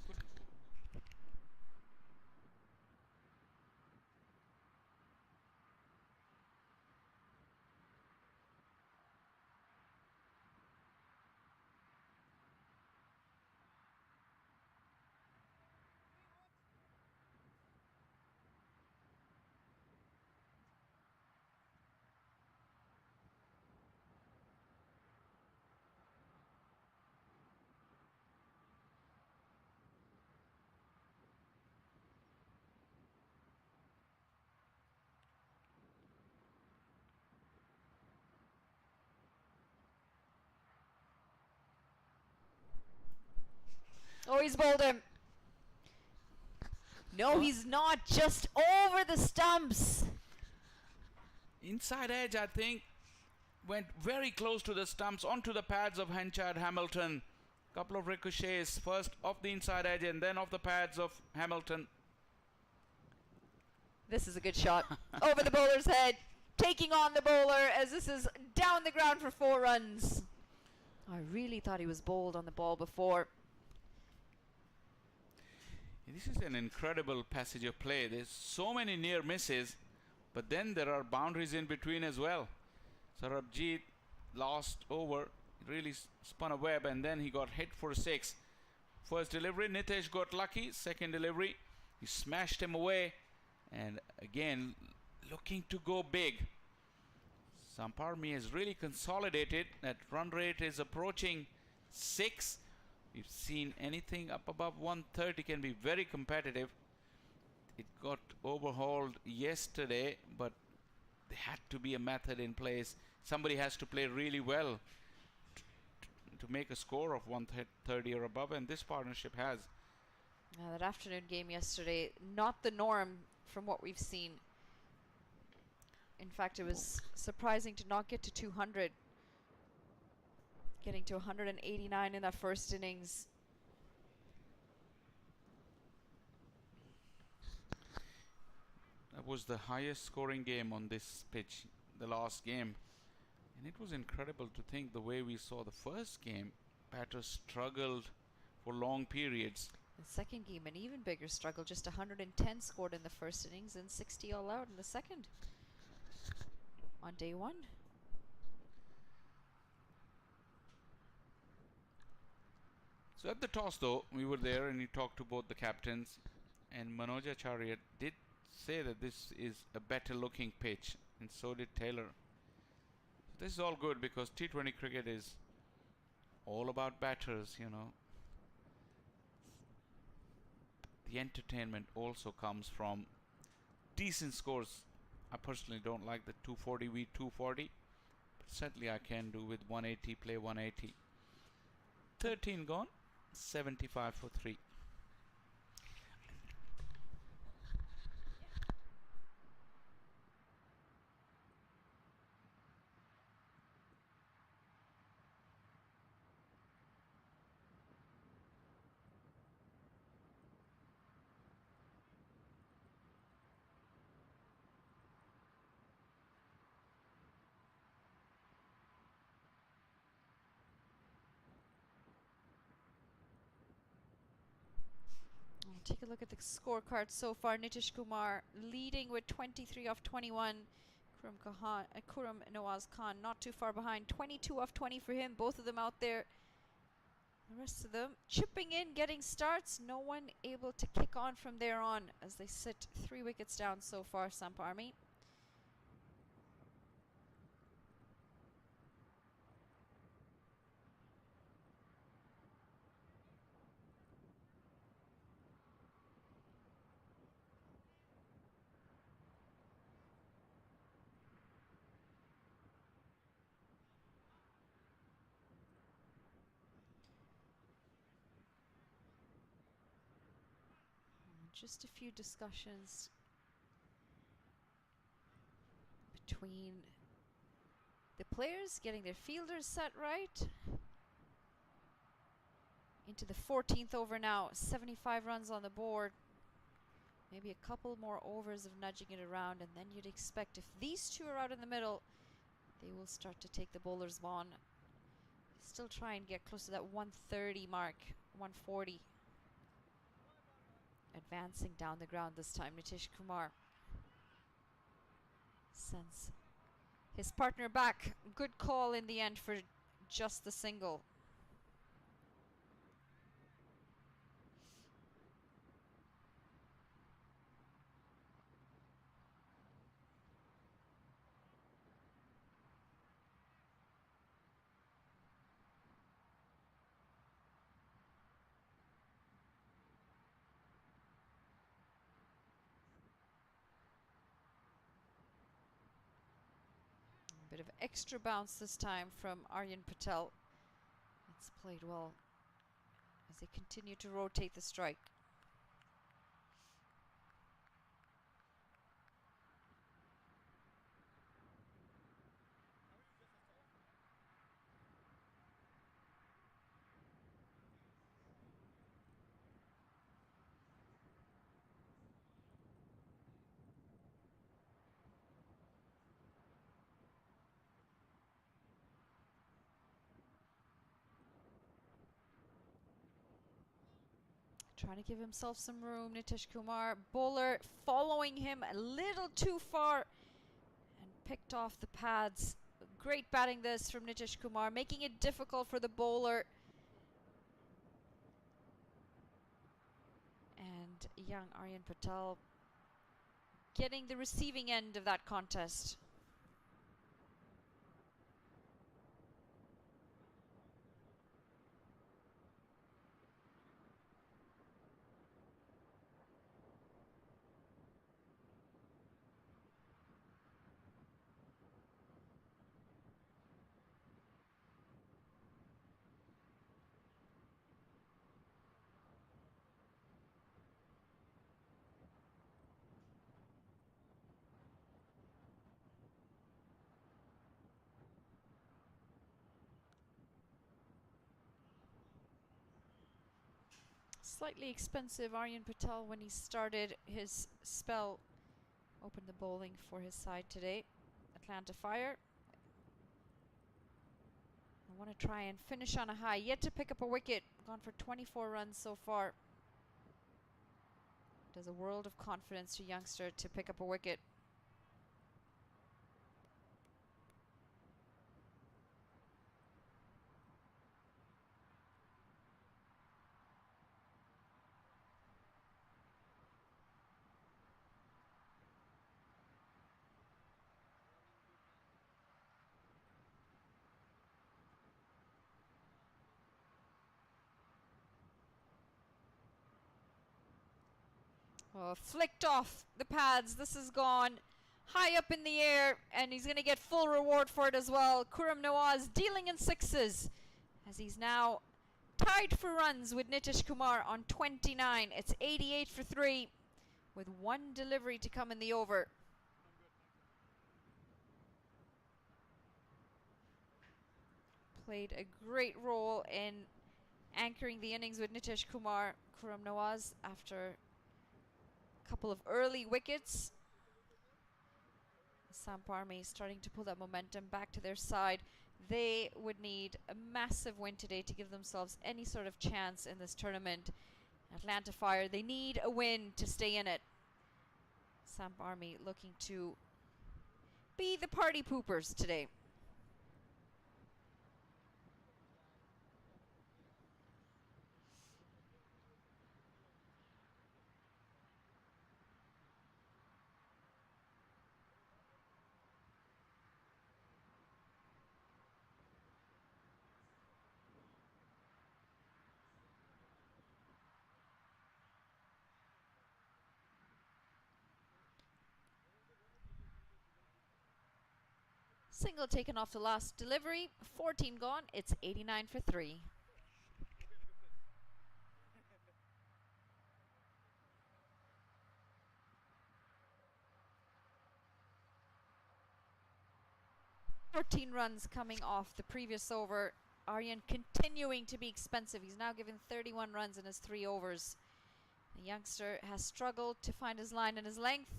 Oh, he's bowled him. No, he's not. Just over the stumps. Inside edge, I think, went very close to the stumps, onto the pads of Henchard Hamilton. Couple of ricochets, first off the inside edge and then off the pads of Hamilton. This is a good shot. Over the bowler's head. Taking on the bowler as this is down the ground for 4 runs. I really thought he was bowled on the ball before. This is an incredible passage of play. There's so many near misses, but then there are boundaries in between as well. Sarabjit last over, really spun a web, and then he got hit for 6. First delivery, Nitish got lucky. Second delivery, he smashed him away, and again looking to go big. Samp has really consolidated. That run rate is approaching 6. We've seen anything up above 130 can be very competitive. It got overhauled yesterday, but there had to be a method in place. Somebody has to play really well to make a score of 130 or above, and this partnership has. That afternoon game yesterday, not the norm from what we've seen. In fact, it was surprising to not get to 200. Getting to 189 in that first innings. That was the highest scoring game on this pitch, the last game. And it was incredible to think the way we saw the first game, batters struggled for long periods. The second game, an even bigger struggle. Just 110 scored in the first innings and 60 all out in the second. On day 1. So at the toss though, we were there and we talked to both the captains, and Manoj Acharya did say that this is a better looking pitch, and so did Taylor. This is all good because T20 cricket is all about batters, you know. the entertainment also comes from decent scores. I personally don't like the 240 v 240, but certainly I can do with 180, play 180. 13 gone, 75 for 3. Take a look at the scorecard so far. Nitish Kumar leading with 23 off 21. Kuram Nawaz Khan not too far behind. 22 off 20 for him. Both of them out there. The rest of them chipping in, getting starts. No one able to kick on from there on as they sit 3 wickets down so far, Samp Army. Just a few discussions between the players, getting their fielders set right. Into the 14th over now, 75 runs on the board. Maybe a couple more overs of nudging it around, and then you'd expect if these two are out in the middle, they will start to take the bowlers on. Still try and get close to that 130 mark, 140. Advancing down the ground this time, Nitish Kumar sends his partner back. Good call in the end for just the single. Bit of extra bounce this time from Aryan Patel. It's played well as they continue to rotate the strike. Trying to give himself some room, Nitish Kumar. Bowler following him a little too far and picked off the pads. Great batting this from Nitish Kumar, making it difficult for the bowler. And young Aryan Patel getting the receiving end of that contest. Slightly expensive Aryan Patel when he started his spell. Opened the bowling for his side today. Atlanta Fire. I want to try and finish on a high. Yet to pick up a wicket. Gone for 24 runs so far. Does a world of confidence to youngster to pick up a wicket. Oh, flicked off the pads. This is gone high up in the air, and he's going to get full reward for it as well. Khurram Nawaz dealing in sixes as he's now tied for runs with Nitish Kumar on 29. It's 88 for 3 with one delivery to come in the over. Played a great role in anchoring the innings with Nitish Kumar, Khurram Nawaz, after a couple of early wickets. The Samp Army starting to pull that momentum back to their side. They would need a massive win today to give themselves any sort of chance in this tournament. Atlanta Fire, they need a win to stay in it. Samp Army looking to be the party poopers today. Single taken off the last delivery, 14 gone, it's 89 for 3. Runs coming off the previous over. Aryan continuing to be expensive. He's now given 31 runs in his 3 overs. The youngster has struggled to find his line and his length.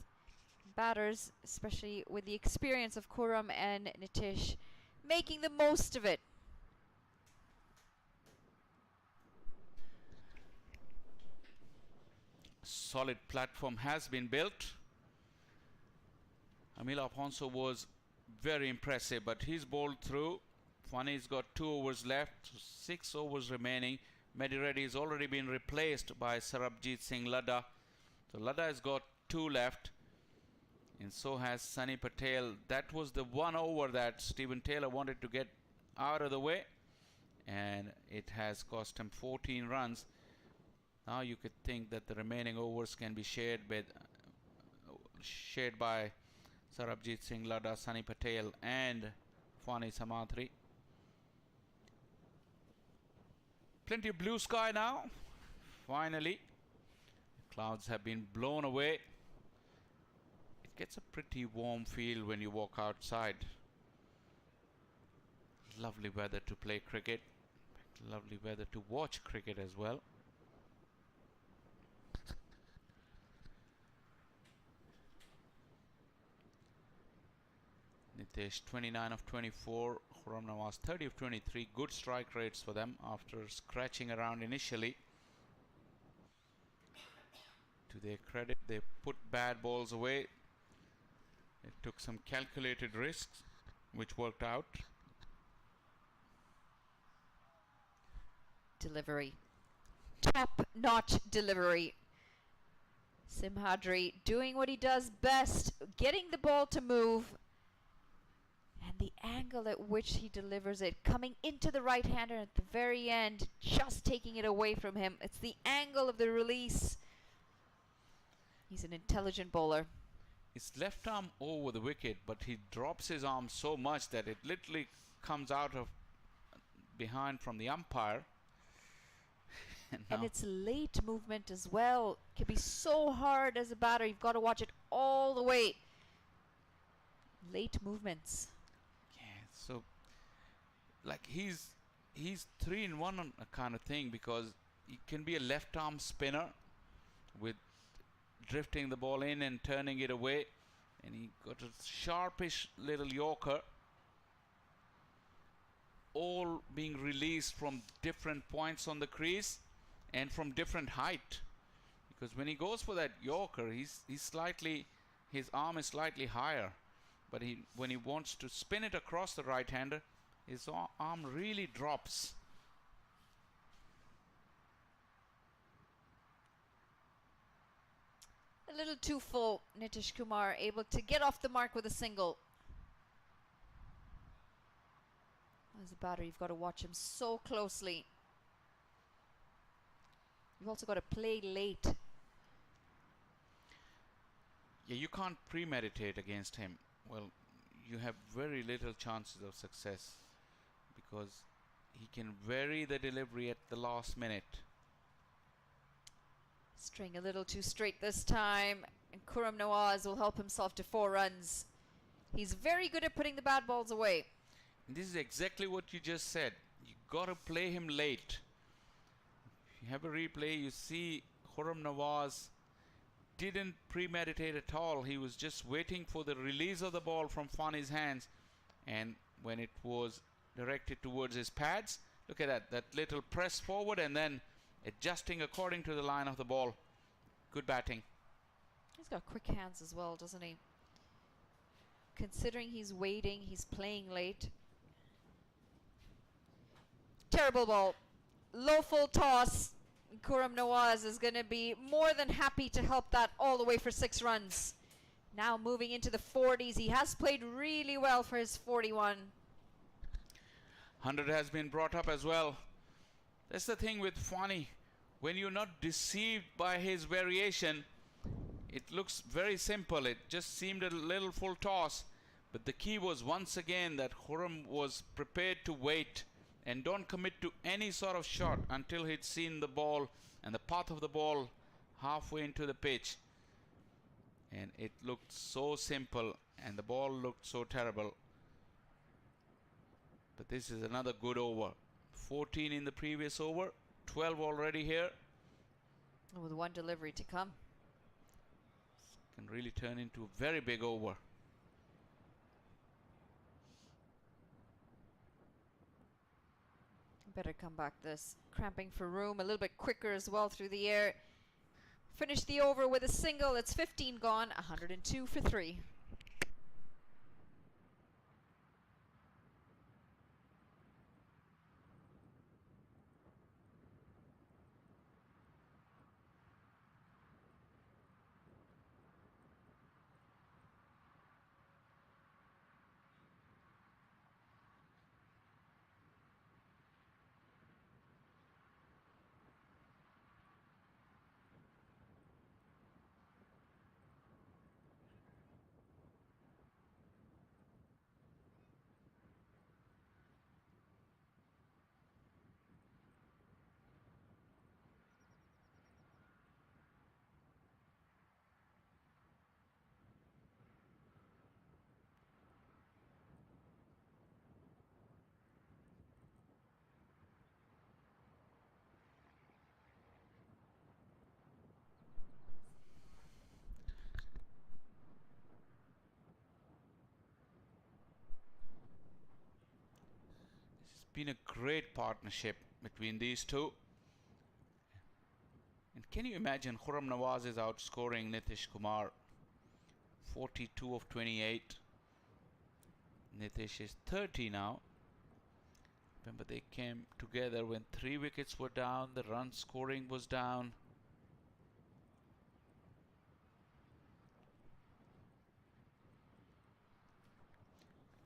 Batters, especially with the experience of Khurram and Nitish, making the most of it. Solid platform has been built. Amila Afonso was very impressive, but he's bowled through. Fani's got 2 overs left, 6 overs remaining. Mehdi Reddy has already been replaced by Sarabjit Singh Ladda. So Ladda has got 2 left. And so has Sunny Patel. That was the 1 over that Stephen Taylor wanted to get out of the way, and it has cost him 14 runs. Now you could think that the remaining overs can be shared by Sarabjit Singh Ladda, Sunny Patel and Fani Samathri. Plenty of blue sky now. Finally, the clouds have been blown away. Gets a pretty warm feel when you walk outside. Lovely weather to play cricket. Lovely weather to watch cricket as well. Nitish 29 of 24. Khurram Nawaz 30 of 23. Good strike rates for them after scratching around initially. To their credit, they put bad balls away. It took some calculated risks, which worked out. Delivery. Top-notch delivery. Simhadri doing what he does best, getting the ball to move. And the angle at which he delivers it, coming into the right-hander at the very end, just taking it away from him. It's the angle of the release. He's an intelligent bowler. His left arm over the wicket, but he drops his arm so much that it literally comes out of behind from the umpire. And it's late movement as well. Can be so hard as a batter. You've got to watch it all the way. Late movements. Yeah, so like he's 3-in-1 on a kind of thing, because he can be a left arm spinner with drifting the ball in and turning it away, and he got a sharpish little yorker, all being released from different points on the crease and from different height, because when he goes for that yorker, his arm is slightly higher, but when he wants to spin it across the right hander, his arm really drops. A little too full. Nitish Kumar able to get off the mark with a single. As a batter, you've got to watch him so closely. You've also got to play late. Yeah, you can't premeditate against him. Well, you have very little chances of success because he can vary the delivery at the last minute. String a little too straight this time, and Khurram Nawaz will help himself to 4 runs. He's very good at putting the bad balls away. And this is exactly what you just said. You gotta play him late. If you have a replay, you see Khurram Nawaz didn't premeditate at all. He was just waiting for the release of the ball from Fani's hands, and when it was directed towards his pads, look at that little press forward and then adjusting according to the line of the ball. Good batting. He's got quick hands as well, doesn't he? Considering he's waiting, he's playing late. Terrible ball. Low full toss. Khurram Nawaz is going to be more than happy to help that all the way for 6 runs. Now moving into the 40s. He has played really well for his 41. 100 has been brought up as well. That's the thing with Fani. When you're not deceived by his variation, it looks very simple. It just seemed a little full toss. But the key was once again that Khurram was prepared to wait and don't commit to any sort of shot until he'd seen the ball and the path of the ball halfway into the pitch. And it looked so simple and the ball looked so terrible. But this is another good over. 14 in the previous over, 12 already here. With 1 delivery to come. Can really turn into a very big over. Better come back this. Cramping for room, a little bit quicker as well through the air. Finish the over with a single. It's 15 gone, 102 for 3. Been a great partnership between these two. And can you imagine Khurram Nawaz is outscoring Nitish Kumar 42 of 28. Nitish is 30 now. Remember, they came together when 3 wickets were down, the run scoring was down.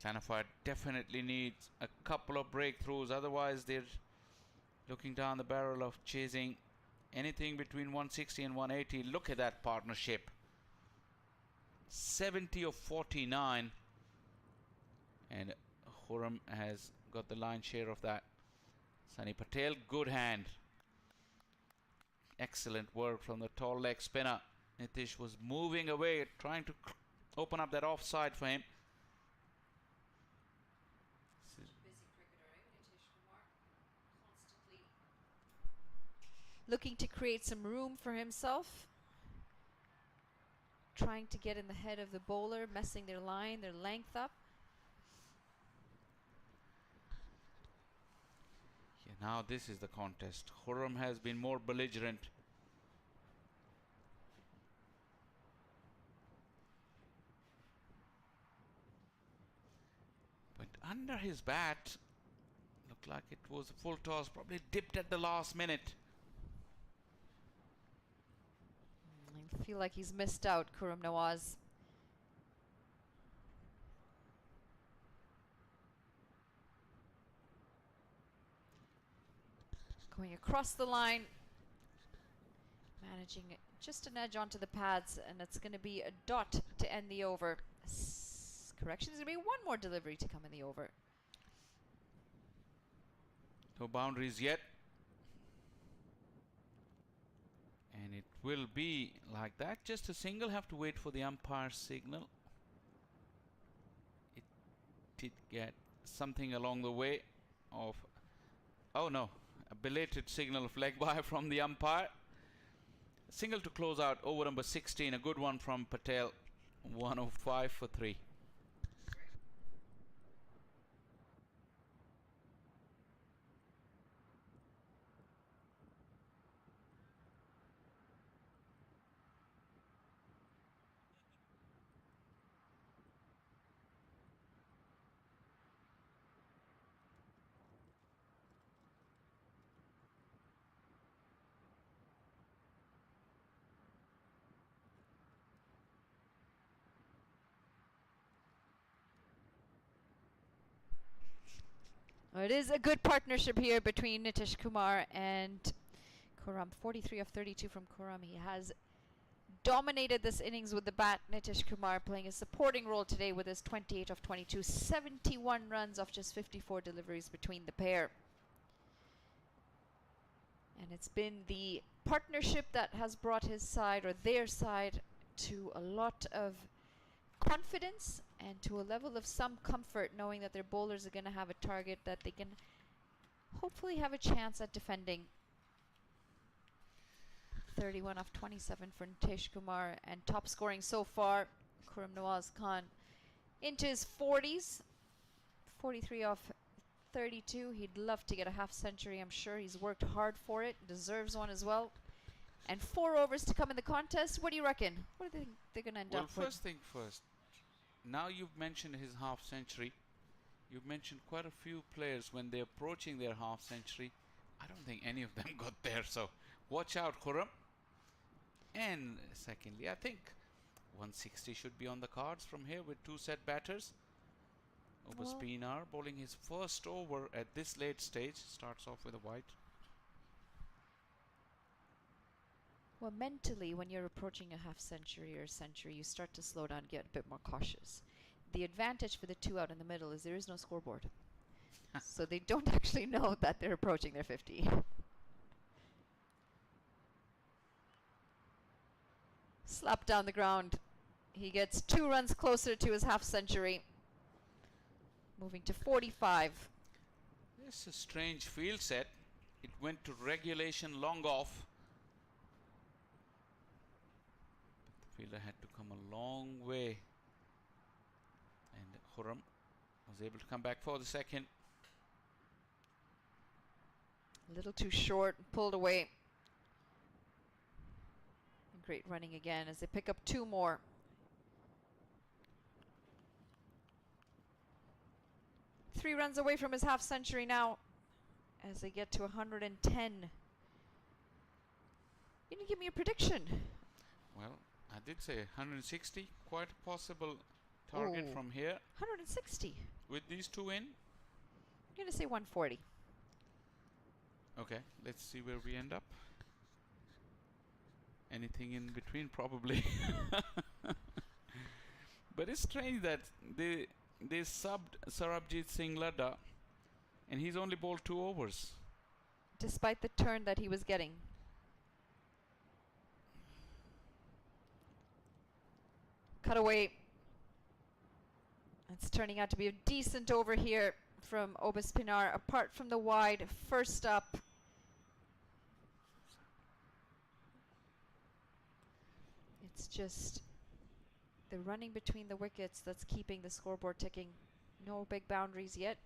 Clanify definitely needs a couple of breakthroughs, otherwise they're looking down the barrel of chasing anything between 160 and 180. Look at that partnership. 70 of 49. And Khurram has got the lion's share of that. Sunny Patel, good hand. Excellent work from the tall leg spinner. Nitish was moving away, trying to open up that offside for him. Looking to create some room for himself. Trying to get in the head of the bowler, messing their line, their length up. Yeah, now this is the contest. Khurram has been more belligerent. But under his bat, looked like it was a full toss, probably dipped at the last minute. I feel like he's missed out, Khurram Nawaz. Going across the line. Managing just an edge onto the pads, and it's going to be a dot to end the over. Correction, there's going to be one more delivery to come in the over. No boundaries yet. And it will be like that. Just a single. Have to wait for the umpire's signal. It did get something along the way of... Oh no. A belated signal of leg by from the umpire. Single to close out over number 16. A good one from Patel. 105 for 3. It is a good partnership here between Nitish Kumar and Khurram. 43 of 32 from Khurram. He has dominated this innings with the bat. Nitish Kumar playing a supporting role today with his 28 of 22. 71 runs off just 54 deliveries between the pair. And it's been the partnership that has brought his side, or their side, to a lot of confidence and to a level of some comfort, knowing that their bowlers are going to have a target that they can hopefully have a chance at defending. 31 of 27 for Nitish Kumar, and top scoring so far, Khurram Nawaz Khan into his 40s. 43 off 32. He'd love to get a half century. I'm sure he's worked hard for it, deserves one as well. And 4 overs to come in the contest. What do you reckon? What do they think they're going to end up with? Well, first thing first. Now you've mentioned his half century. You've mentioned quite a few players when they're approaching their half century. I don't think any of them got there, so watch out, Khurram. And secondly, I think 160 should be on the cards from here with 2 set batters. Obas Pinar bowling his first over at this late stage. Starts off with a white. Well, mentally, when you're approaching a half century or a century, you start to slow down, get a bit more cautious. The advantage for the 2 out in the middle is there is no scoreboard. So they don't actually know that they're approaching their 50. Slap down the ground. He gets 2 runs closer to his half century. Moving to 45. It's a strange field set. It went to regulation long off. But the fielder had to come a long way. And Khurram was able to come back for the second. A little too short, pulled away. Great running again as they pick up 2 more. Three runs away from his half century now as they get to 110. You didn't give me a prediction. Well, I did say 160. Quite a possible target from here. 160. With these 2 in. I'm going to say 140. Okay, let's see where we end up. Anything in between, probably. But it's strange that they subbed Sarabjit Singh Ladda and he's only bowled 2 overs. Despite the turn that he was getting. Cut away. It's turning out to be a decent over here from Obas Pinar, apart from the wide. First up. It's just the running between the wickets that's keeping the scoreboard ticking. No big boundaries yet.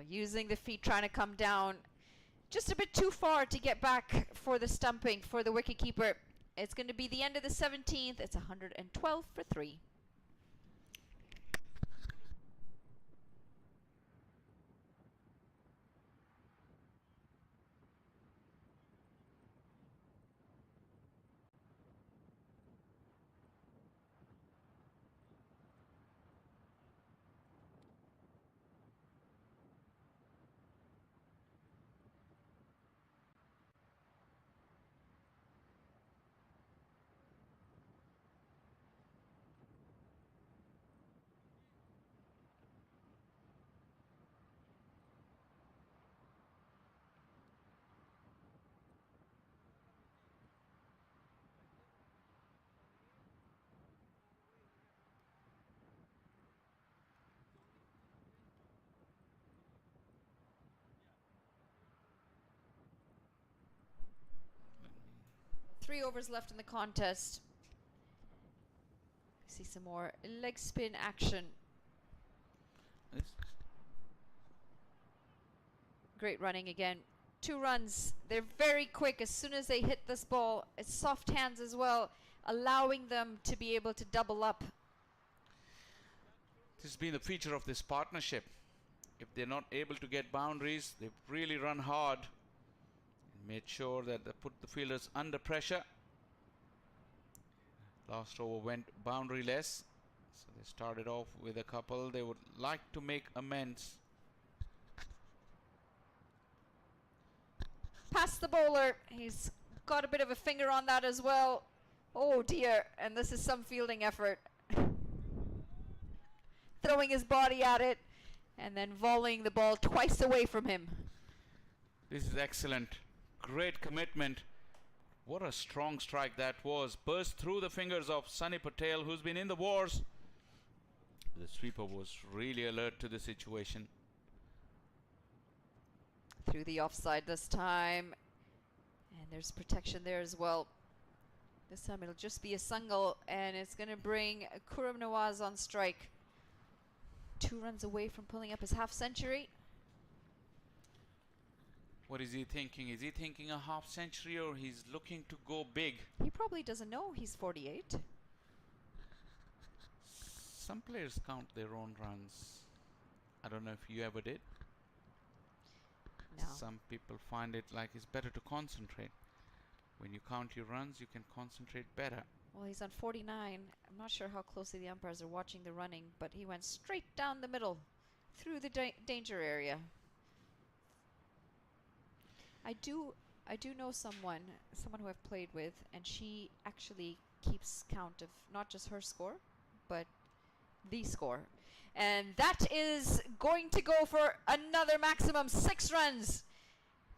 Using the feet, trying to come down. Just a bit too far to get back for the stumping for the wicketkeeper. It's going to be the end of the 17th. It's 112 for 3. 3 overs left in the contest. See some more leg spin action. Great running again. 2 runs. They're very quick as soon as they hit this ball. It's soft hands as well, allowing them to be able to double up. This has been the feature of this partnership. If they're not able to get boundaries, they've really run hard and made sure that they put the fielders under pressure. Last over went boundaryless, so they started off with a couple. They would like to make amends. Past the bowler. He's got a bit of a finger on that as well. Oh dear, and this is some fielding effort. Throwing his body at it and then volleying the ball twice away from him. This is excellent. Great commitment. What a strong strike that was. Burst through the fingers of Sunny Patel, who's been in the wars. The sweeper was really alert to the situation. Through the offside this time. And there's protection there as well. This time it'll just be a single, and it's going to bring Khurram Nawaz on strike. 2 runs away from pulling up his half century. What is he thinking? Is he thinking a half century, or he's looking to go big? He probably doesn't know he's 48. Some players count their own runs. I don't know if you ever did. No. Some people find it like it's better to concentrate. When you count your runs, you can concentrate better. Well, he's on 49. I'm not sure how closely the umpires are watching the running, but he went straight down the middle through the danger area. I do know someone who I've played with, and she actually keeps count of not just her score, but the score. And that is going to go for another maximum 6 runs.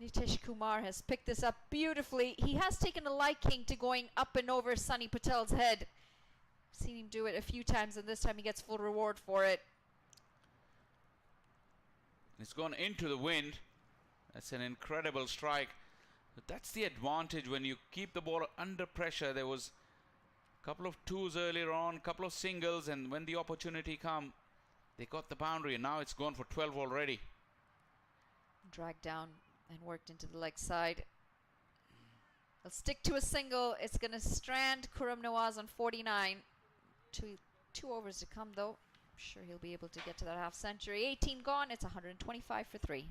Nitish Kumar has picked this up beautifully. He has taken a liking to going up and over Sunny Patel's head. Seen him do it a few times, and this time he gets full reward for it. It's gone into the wind. That's an incredible strike. But that's the advantage when you keep the ball under pressure. There was a couple of 2s earlier on, a couple of singles, and when the opportunity come, they got the boundary, and now it's gone for 12 already. Dragged down and worked into the leg side. They'll stick to a single. It's going to strand Khurram Nawaz on 49. 2 overs to come, though. I'm sure he'll be able to get to that half century. 18 gone. It's 125 for 3.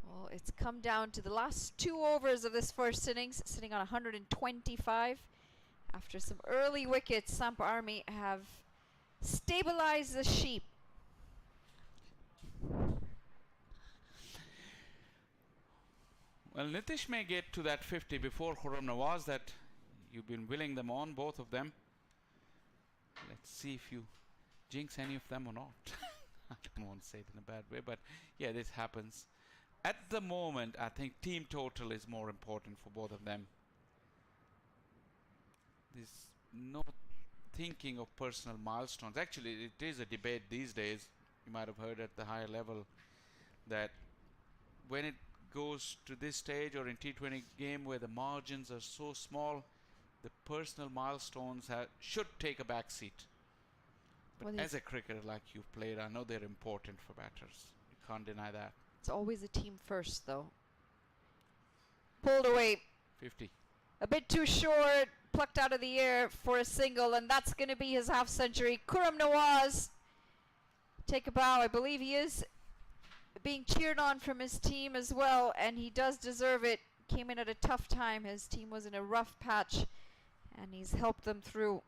Well, it's come down to the last 2 overs of this first innings, sitting on 125. After some early wickets, Samp Army have stabilized the sheep. Well, Nitish may get to that 50 before Khurram Nawaz, that you've been willing them on, both of them. Let's see if you jinx any of them or not. I don't want to say it in a bad way, but yeah, this happens. At the moment, I think team total is more important for both of them. There's no thinking of personal milestones. Actually, it is a debate these days. You might have heard at the higher level that when it goes to this stage or in T20 game where the margins are so small, the personal milestones should take a back seat. But as a cricketer like you've played, I know they're important for batters. You can't deny that. It's always a team first, though. Pulled away. 50. A bit too short. plucked out of the air for a single, and that's going to be his half century. Khurram Nawaz, take a bow. I believe he is being cheered on from his team as well, and he does deserve it. Came in at a tough time. His team was in a rough patch, and he's helped them through.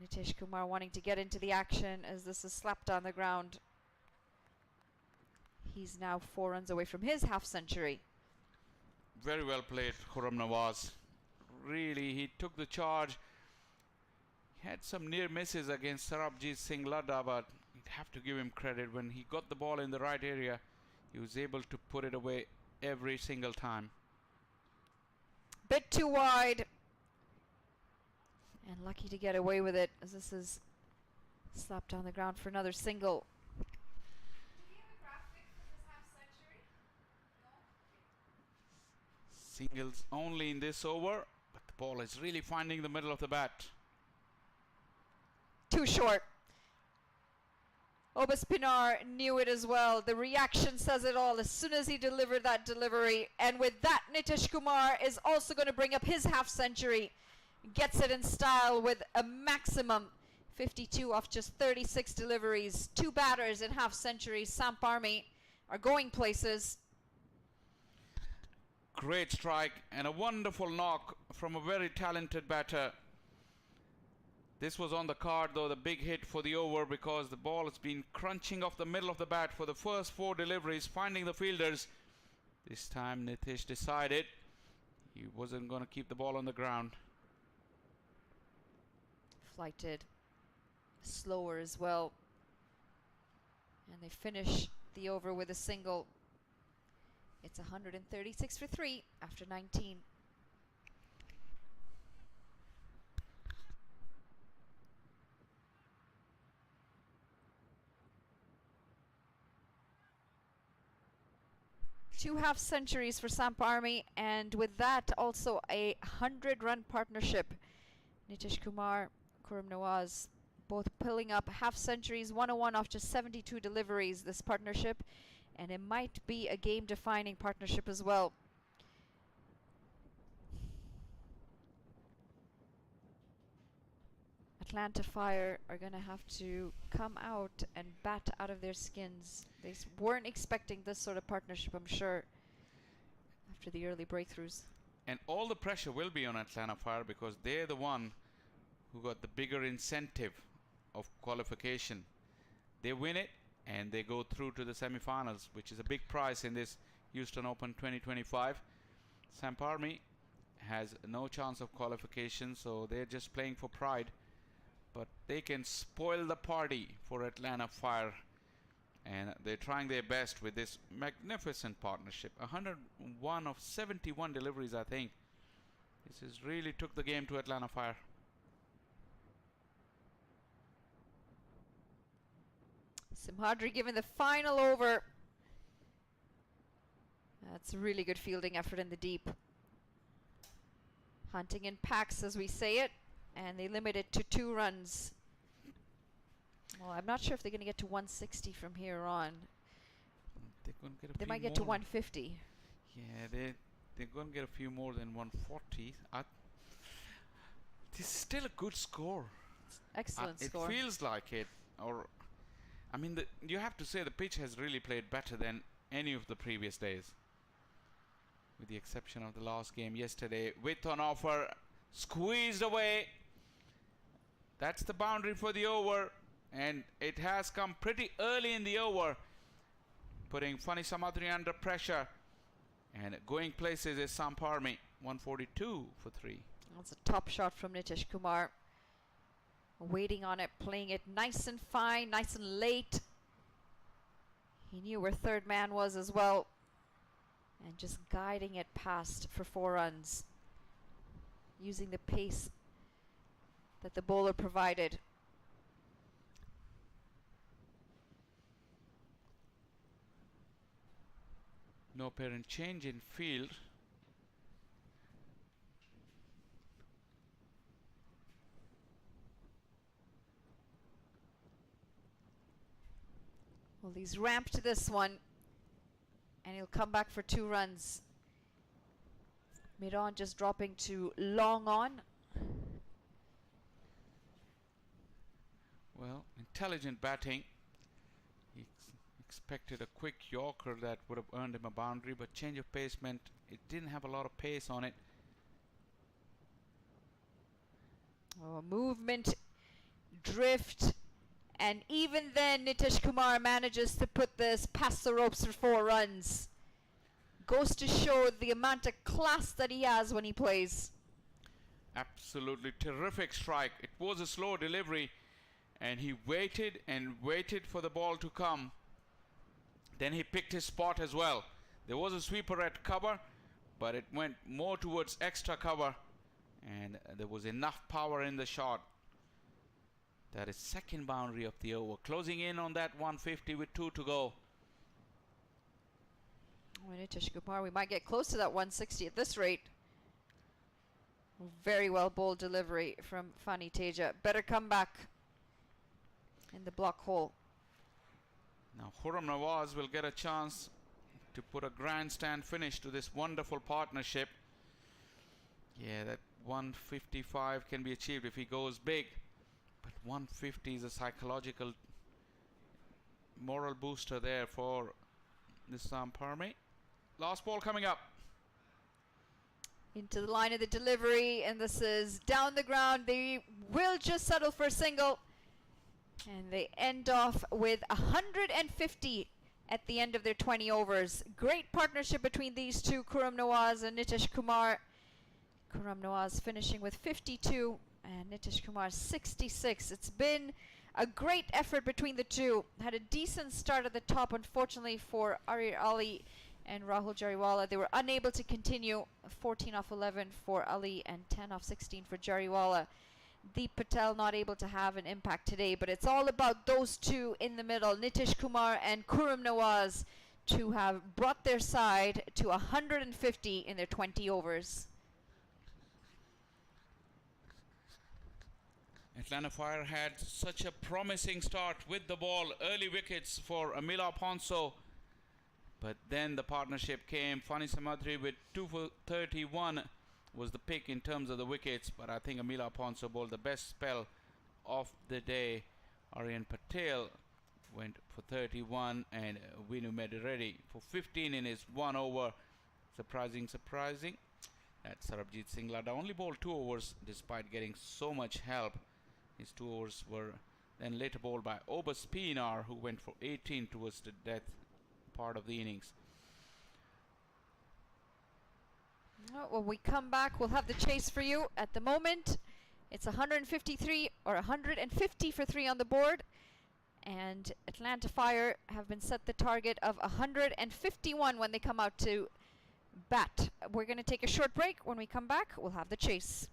Nitish Kumar wanting to get into the action as this is slapped on the ground. He's now 4 runs away from his half century. Very well played, Khurram Nawaz. Really, he took the charge. He had some near misses against Sarabjit Singh Ladda, but you'd have to give him credit. When he got the ball in the right area, he was able to put it away every single time. Bit too wide. And lucky to get away with it as this is slapped on the ground for another single. Singles only in this over, but the ball is really finding the middle of the bat. Too short. Obas Pinar knew it as well. The reaction says it all as soon as he delivered that delivery. And with that, Nitish Kumar is also going to bring up his half century. Gets it in style with a maximum 52 off just 36 deliveries. 2 batters in half centuries. Samp Army are going places. Great strike and a wonderful knock from a very talented batter. This was on the card though, the big hit for the over, because the ball has been crunching off the middle of the bat for the first 4 deliveries, finding the fielders. This time Nitish decided he wasn't going to keep the ball on the ground. Flighted slower as well. And they finish the over with a single. It's 136 for 3 after 19. Two half centuries for Samp Army, and with that also a 100-run partnership. Nitish Kumar, Khurram Nawaz, both pulling up half centuries, 101 off just 72 deliveries, this partnership, and it might be a game-defining partnership as well. Atlanta Fire are going to have to come out and bat out of their skins. They weren't expecting this sort of partnership, I'm sure, after the early breakthroughs. And all the pressure will be on Atlanta Fire because they're the one who got the bigger incentive of qualification. They win it and they go through to the semi-finals, which is a big prize in this Houston Open 2025. Samp Army has no chance of qualification, so they're just playing for pride. But they can spoil the party for Atlanta Fire, and they're trying their best with this magnificent partnership. 101 of 71 deliveries, I think. This has really took the game to Atlanta Fire. Simhadri given the final over. That's a really good fielding effort in the deep. Hunting in packs, as we say it, and they limit it to 2 runs. Well, I'm not sure if they're going to get to 160 from here on. They might get to 150. Yeah, they're going to get a few more than 140. This is still a good score. Excellent score. It feels like it. Or, I mean, you have to say the pitch has really played better than any of the previous days, with the exception of the last game yesterday. Width on offer, squeezed away. That's the boundary for the over, and it has come pretty early in the over, putting Fani Samadri under pressure. And going places is Samp Army, 142 for 3. That's a top shot from Nitish Kumar. Waiting on it, playing it nice and fine, nice and late. He knew where third man was as well, and just guiding it past for 4 runs, using the pace that the bowler provided. No apparent change in field. Well, he's ramped this one, and he'll come back for 2 runs. Miran just dropping to long on. Well, intelligent batting. He expected a quick Yorker that would have earned him a boundary, but change of pace meant it didn't have a lot of pace on it. Oh, movement, drift, and even then Nitish Kumar manages to put this past the ropes for 4 runs. Goes to show the amount of class that he has when he plays. Absolutely terrific strike. It was a slow delivery, and he waited and waited for the ball to come. Then he picked his spot as well. There was a sweeper at cover, but it went more towards extra cover, and there was enough power in the shot. That is second boundary of the over. Closing in on that 150 with 2 to go. Oh, Nitish Kumar, we might get close to that 160 at this rate. Very well bowled delivery from Fani Teja. Better come back in the block hole. Now Khurram Nawaz will get a chance to put a grandstand finish to this wonderful partnership. Yeah, that 155 can be achieved if he goes big, but 150 is a psychological moral booster there for the Samp. Last ball coming up. Into the line of the delivery, and this is down the ground. They will just settle for a single, and they end off with 150 at the end of their 20 overs. Great partnership between these two, Khurram Nawaz and Nitish Kumar. Khurram Nawaz finishing with 52 and Nitish Kumar 66. It's been a great effort between the two. Had a decent start at the top, unfortunately for Arir Ali and Rahul Jariwala. They were unable to continue. 14 off 11 for Ali and 10 off 16 for Jariwala. Deep Patel not able to have an impact today, but it's all about those two in the middle, Nitish Kumar and Khurram Nawaz, to have brought their side to 150 in their 20 overs. Atlanta Fire had such a promising start with the ball. Early wickets for Amila Ponso. But then the partnership came. Fani Samadri with 2 for 31 was the pick in terms of the wickets. But I think Amila Ponso bowled the best spell of the day. Aryan Patel went for 31 and Vinu Medireddy for 15 in his 1 over. Surprising. That Sarabjit Singh Ladda only bowled 2 overs despite getting so much help. His 2 overs were then later bowled by Obas Pinar, who went for 18 towards the death part of the innings. When we come back, we'll have the chase for you. At the moment, it's 153 or 150 for 3 on the board. And Atlanta Fire have been set the target of 151 when they come out to bat. We're going to take a short break. When we come back, we'll have the chase.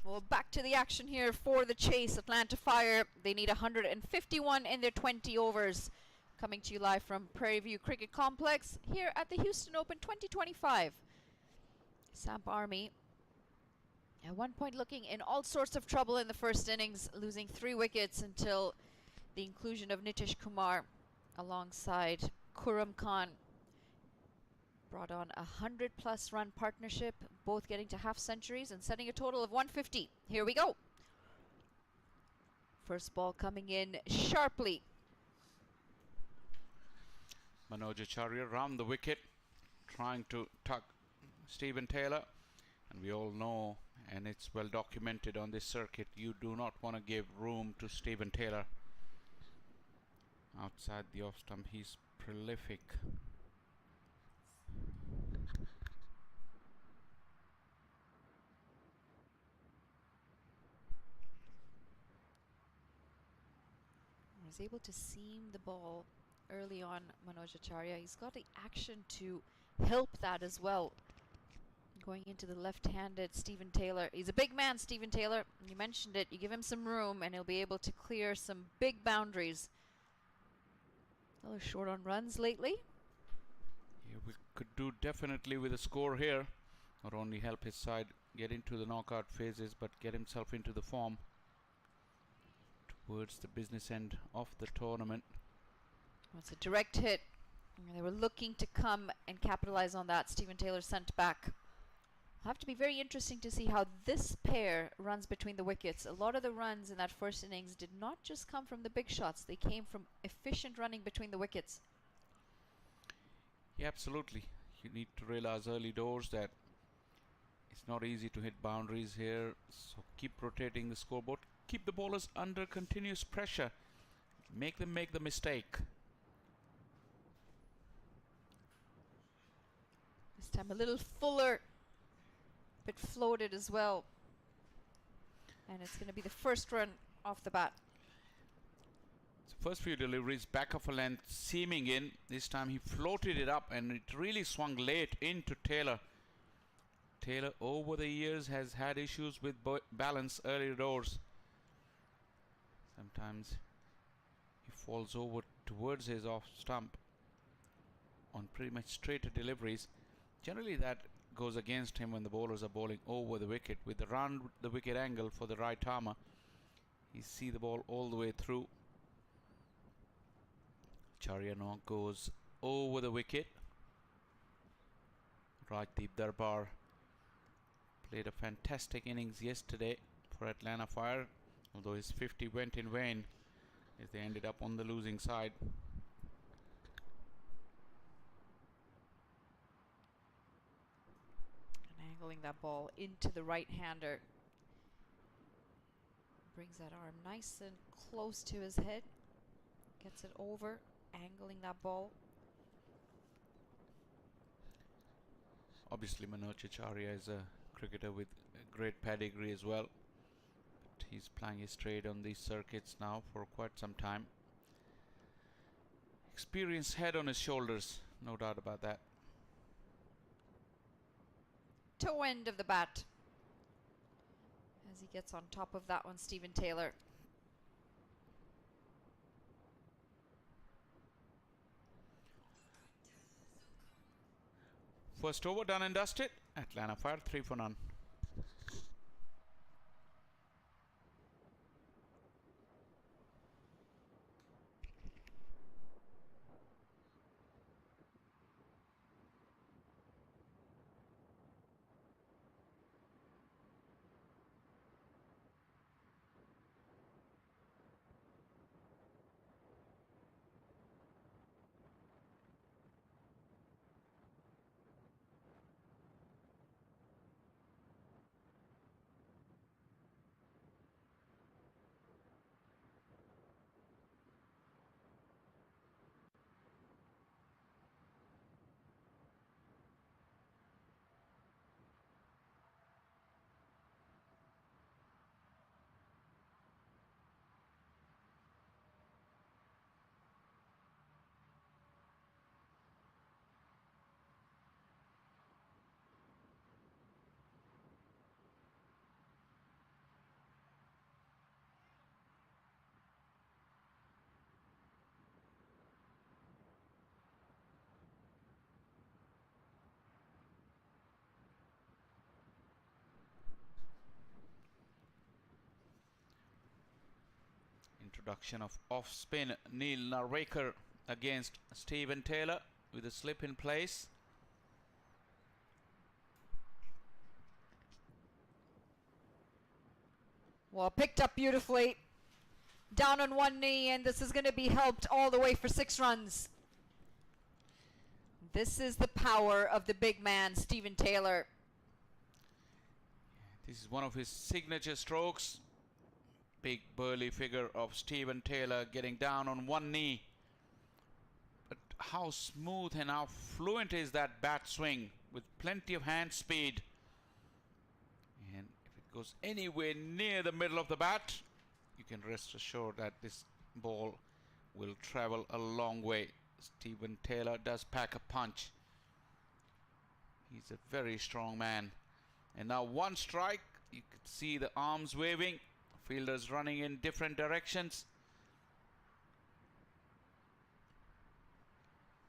Well, back to the action here for the chase. Atlanta Fire, they need 151 in their 20 overs. Coming to you live from Prairie View Cricket Complex here at the Houston Open 2025. Samp Army at one point looking in all sorts of trouble in the first innings, losing 3 wickets until the inclusion of Nitish Kumar alongside Khurram Khan brought on a 100+ run partnership, both getting to half centuries and setting a total of 150. Here we go. First ball coming in sharply. Manoj Acharya round the wicket, trying to tuck Stephen Taylor. And we all know, and it's well documented on this circuit, you do not want to give room to Stephen Taylor. Outside the off stump, he's prolific. Was able to seam the ball early on, Manoj Acharya. He's got the action to help that as well. Going into the left-handed Stephen Taylor. He's a big man, Stephen Taylor. You mentioned it. You give him some room and he'll be able to clear some big boundaries. A little short on runs lately. Yeah, we could do definitely with a score here. Not only help his side get into the knockout phases, but get himself into the form towards the business end of the tournament. Well, it's a direct hit. And they were looking to come and capitalize on that. Stephen Taylor sent back. It'll have to be very interesting to see how this pair runs between the wickets. A lot of the runs in that first innings did not just come from the big shots. They came from efficient running between the wickets. Yeah, absolutely. You need to realize early doors that it's not easy to hit boundaries here. So keep rotating the scoreboard. Keep the bowlers under continuous pressure. Make them make the mistake. This time a little fuller, bit floated as well. And it's going to be the first run off the bat. So first few deliveries, back of a length, seaming in. This time he floated it up and it really swung late into Taylor. Taylor over the years has had issues with balance early doors. Sometimes he falls over towards his off stump on pretty much straighter deliveries. Generally that goes against him when the bowlers are bowling over the wicket. With the round the wicket angle for the right armour, you see the ball all the way through. Acharya now goes over the wicket. Rajdeep Darbar played a fantastic innings yesterday for Atlanta Fire, although his 50 went in vain as they ended up on the losing side. And angling that ball into the right-hander. Brings that arm nice and close to his head. Gets it over, angling that ball. Obviously Manoj Acharya is a cricketer with a great pedigree as well. But he's playing his trade on these circuits now for quite some time. Experienced head on his shoulders, no doubt about that. Toe end of the bat. As he gets on top of that one, Stephen Taylor. First over done and dusted. Atlanta Fire 3 for none. Introduction of off-spin Neil Narwekar against Stephen Taylor with a slip in place. Well, picked up beautifully. Down on one knee, and this is going to be helped all the way for 6 runs. This is the power of the big man, Stephen Taylor. This is one of his signature strokes. Big burly figure of Stephen Taylor getting down on one knee. But how smooth and how fluent is that bat swing with plenty of hand speed. And if it goes anywhere near the middle of the bat, you can rest assured that this ball will travel a long way. Stephen Taylor does pack a punch. He's a very strong man. And now one strike, you could see the arms waving, fielders running in different directions.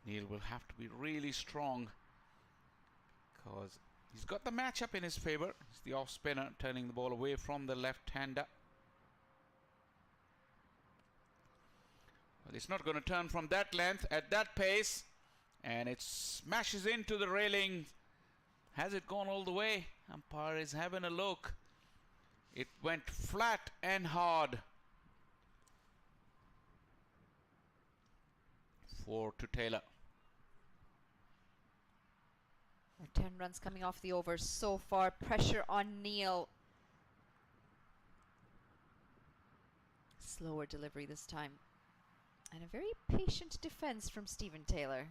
Neil will have to be really strong because he's got the matchup in his favor. He's the off spinner, turning the ball away from the left-hander. Well, it's not going to turn from that length at that pace, and it smashes into the railing. Has it gone all the way? Umpire is having a look. It went flat and hard. 4 to Taylor. 10 runs coming off the over so far. Pressure on Neil. Slower delivery this time. And a very patient defense from Stephen Taylor.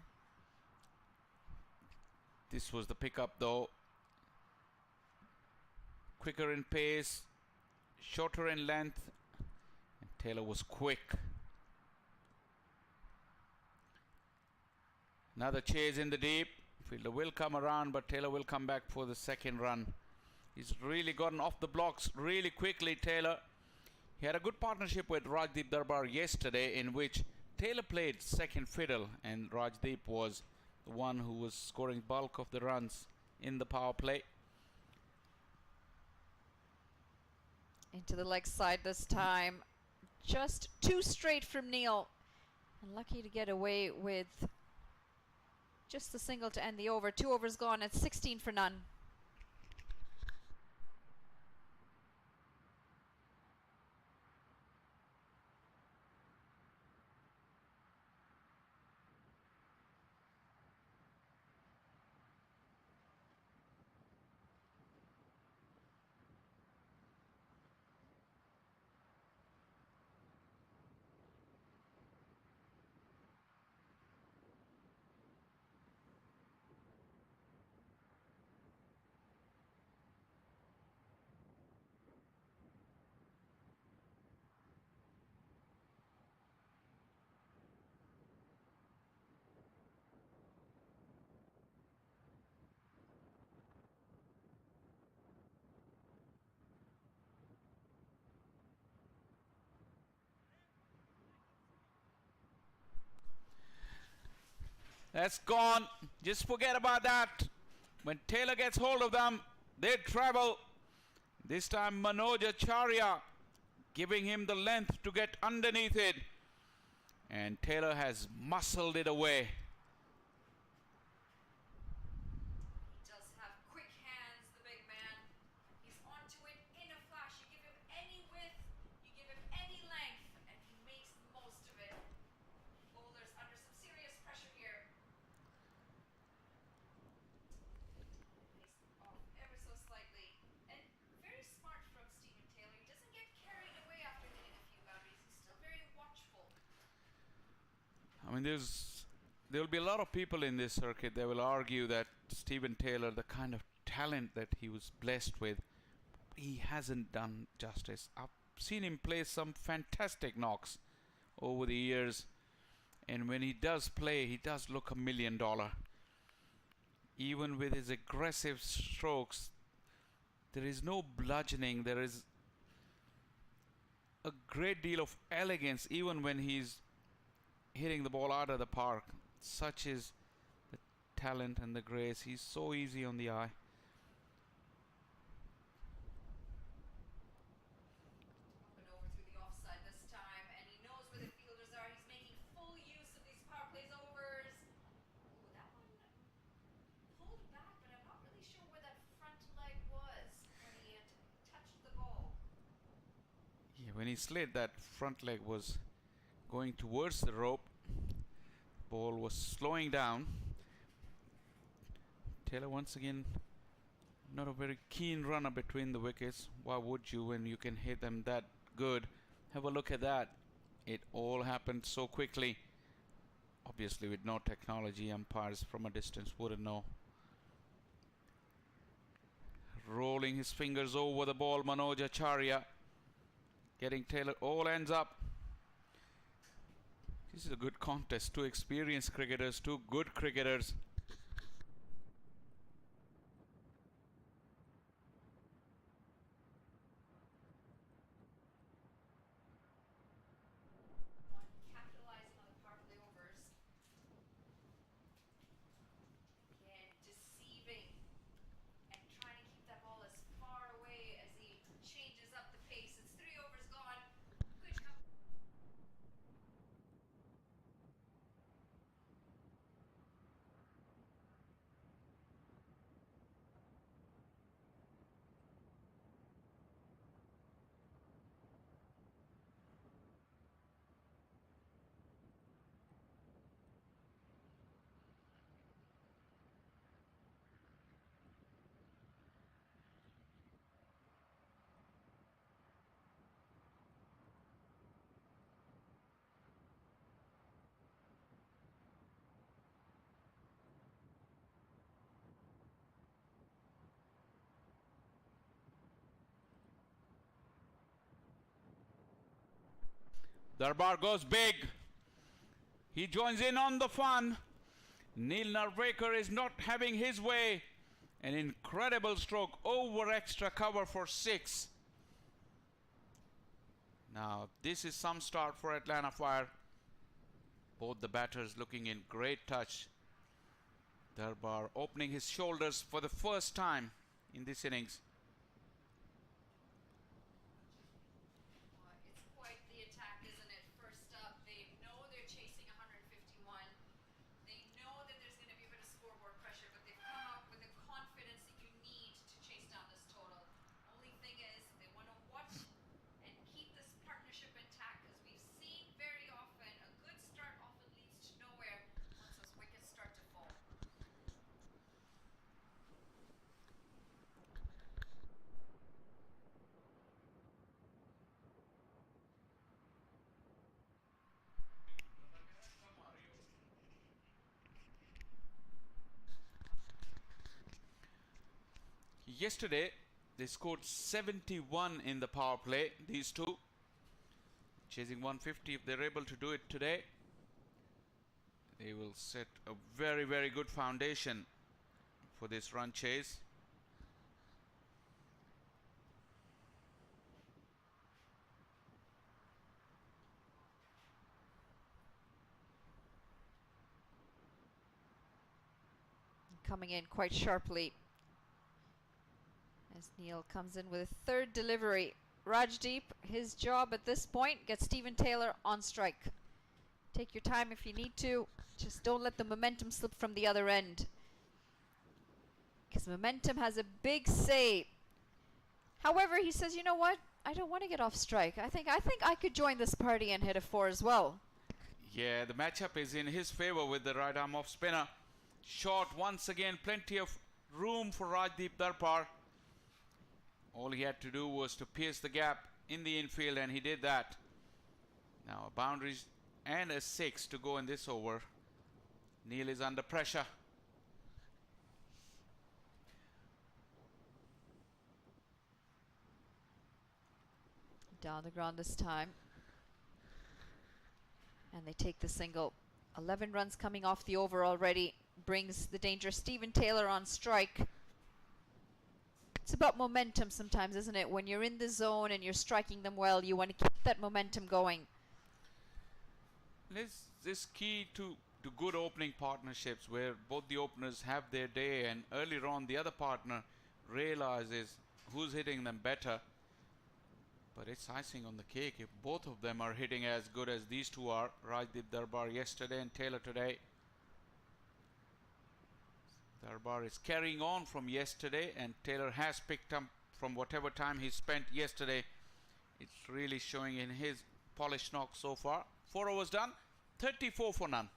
This was the pickup though. Quicker in pace, shorter in length, and Taylor was quick. Another chase in the deep. Fielder will come around, but Taylor will come back for the second run. He's really gotten off the blocks really quickly, Taylor. He had a good partnership with Rajdeep Darbar yesterday, in which Taylor played second fiddle and Rajdeep was the one who was scoring bulk of the runs in the power play. Into the leg side this time. Just 2 straight from Neil. And lucky to get away with just the single to end the over. 2 overs gone at 16 for none. That's gone. Just forget about that. When Taylor gets hold of them, they travel. This time Manoj Acharya giving him the length to get underneath it. And Taylor has muscled it away. He does have quick hands, the big man. He's onto it in a flash. You give him any width, you give him any length, and he makes the most of it. Bowlers under some serious pressure here. He's off ever so slightly. And very smart from Stephen Taylor. He doesn't get carried away after hitting a few boundaries. He's still very watchful. I mean, there'll be a lot of people in this circuit that will argue that Stephen Taylor, the kind of talent that he was blessed with, he hasn't done justice. I've seen him play some fantastic knocks over the years, and when he does play, he does look $1 million. Even with his aggressive strokes, there is no bludgeoning. There is a great deal of elegance even when he's hitting the ball out of the park. Such is the talent and the grace. He's so easy on the eye. Up and over through the offside this time, and he When he slid, that front leg was going towards the rope. Ball was slowing down. Taylor once again not a very keen runner between the wickets. Why would you when you can hit them that good? Have a look at that. It all happened so quickly. Obviously with no technology, umpires from a distance wouldn't know. Rolling his fingers over the ball, Manoj Acharya getting Taylor all ends up. This is a good contest. Two experienced cricketers, two good cricketers. Capitalizing on the power play overs. Again, deceiving and trying to keep that ball as far away as he changes up the pace. It's 3 overs gone. Good cover. Darbar goes big. He joins in on the fun. Neil Narvekar is not having his way. An incredible stroke over extra cover for 6. Now this is some start for Atlanta Fire. Both the batters looking in great touch. Darbar opening his shoulders for the first time in this innings. It's quite the attack, isn't it? First up, they know they're chasing 151. They know that there's going to be a bit of scoreboard pressure, but they've come out with the confidence that you need to chase down this total. Only thing is, they want to watch and keep this partnership intact, because we've seen very often a good start often leads to nowhere once those wickets start to fall. Yesterday they scored 71 in the power play, these two, chasing 150. If they're able to do it today, they will set a very, very good foundation for this run chase. Coming in quite sharply as Neil comes in with a third delivery. Rajdeep, his job at this point, get Stephen Taylor on strike. Take your time if you need to. Just don't let the momentum slip from the other end, because momentum has a big say. However, he says, you know what? I don't want to get off strike. I think I could join this party and hit a 4 as well. Yeah, the matchup is in his favor with the right arm off spinner. Short once again, plenty of room for Rajdeep Darbar. All he had to do was to pierce the gap in the infield, and he did that. Now a boundary and a 6 to go in this over. Neil is under pressure. Down the ground this time, and they take the single. 11 runs coming off the over already brings the dangerous Stephen Taylor on strike. It's about momentum sometimes, isn't it? When you're in the zone and you're striking them well, you want to keep that momentum going. This is key to good opening partnerships, where both the openers have their day, and earlier on the other partner realizes who's hitting them better. But it's icing on the cake if both of them are hitting as good as these two are. Rajdeep Darbar yesterday and Taylor today. Darbar is carrying on from yesterday, and Taylor has picked up from whatever time he spent yesterday It's really showing in his polished knock so far. 4 overs done, 34 for none.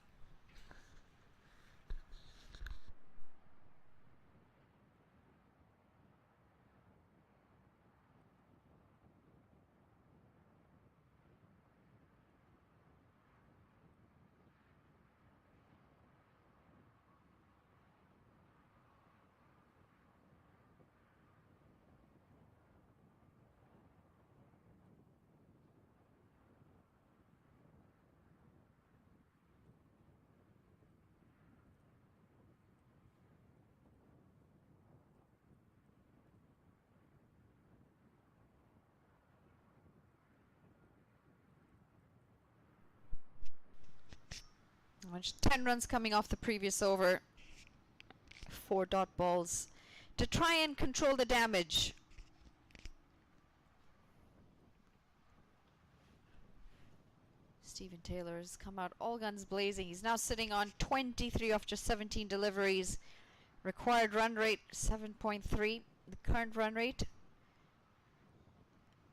Much 10 runs coming off the previous over. 4 dot balls to try and control the damage. Stephen Taylor has come out all guns blazing. He's now sitting on 23 off just 17 deliveries. Required run rate 7.3. The current run rate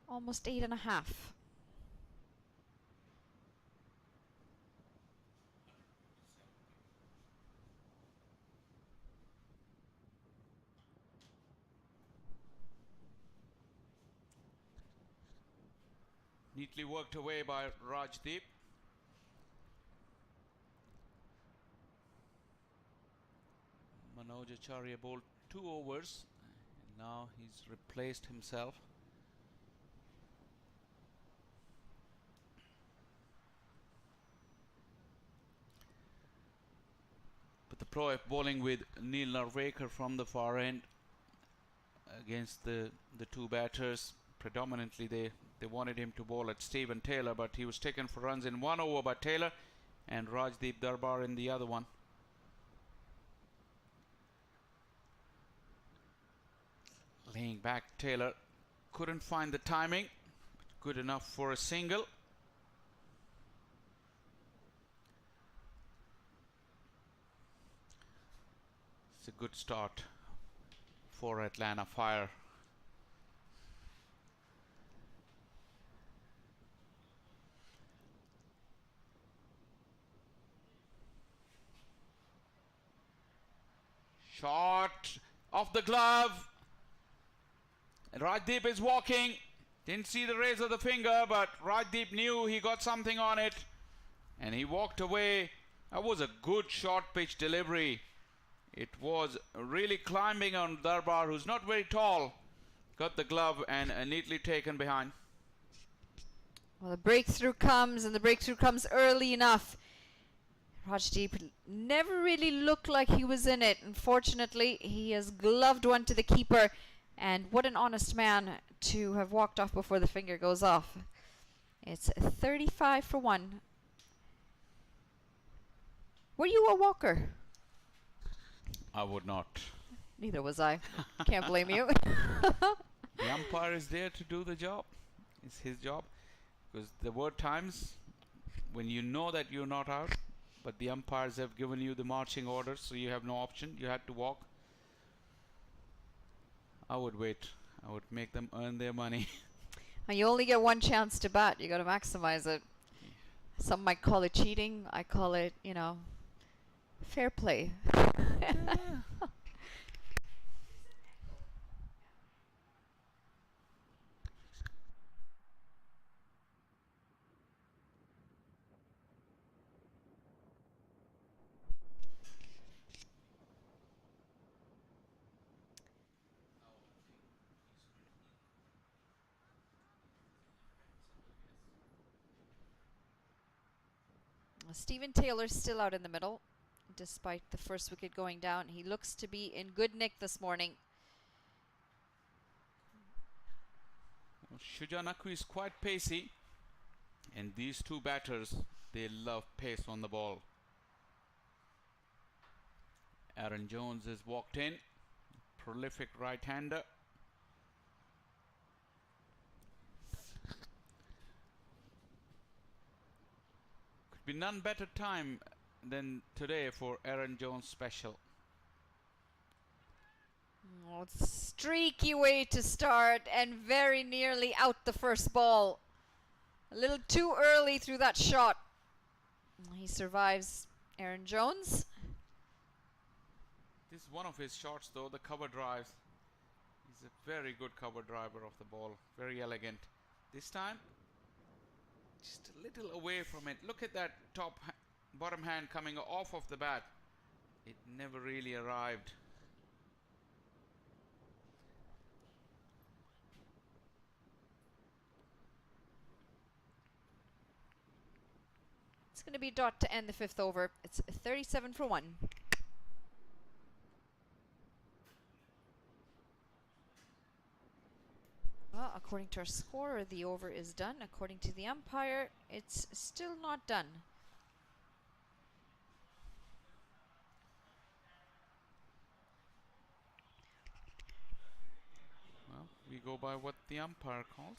almost 8.5. Neatly worked away by Rajdeep. Manoj Acharya bowled 2 overs and now he's replaced himself. But the pro bowling with Neil Narvekar from the far end against the 2 batters. Predominantly they wanted him to bowl at Stephen Taylor, but he was taken for runs in 1 over by Taylor and Rajdeep Darbar in the other one. Laying back, Taylor couldn't find the timing, good enough for a single. It's a good start for Atlanta Fire. Shot off the glove. And Rajdeep is walking. Didn't see the raise of the finger, but Rajdeep knew he got something on it. And he walked away. That was a good short pitch delivery. It was really climbing on Darbar, who's not very tall. Got the glove and neatly taken behind. Well, the breakthrough comes, and the breakthrough comes early enough. Rajdeep never really looked like he was in it. Unfortunately, he has gloved one to the keeper. And what an honest man to have walked off before the finger goes off. It's 35 for 1. Were you a walker? I would not. Neither was I. Can't blame you. The umpire is there to do the job. It's his job. Because there were times when you know that you're not out, but the umpires have given you the marching orders, so you have no option. You had to walk. I would wait. I would make them earn their money. And you only get one chance to bat. You got to maximize it. Some might call it cheating. I call it, you know, fair play. Stephen Taylor's still out in the middle, despite the first wicket going down. He looks to be in good nick this morning. Well, Shujan Akwi is quite pacey, and these 2 batters, they love pace on the ball. Aaron Jones has walked in, prolific right-hander. Be none better time than today for Aaron Jones special. Oh, streaky way to start and very nearly out the first ball. A little too early through that shot. He survives Aaron Jones. This is one of his shots though, the cover drives. He's a very good cover driver of the ball. Very elegant. This time, just a little away from it. Look at that bottom hand coming off of the bat. It never really arrived. It's going to be dot to end the 5th over. It's 37 for 1. Well, according to our scorer, the over is done. According to the umpire, it's still not done. Well, we go by what the umpire calls.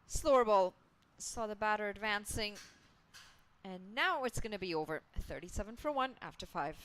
Slower ball. Saw the batter advancing. And now it's going to be over. 37 for 1 after 5.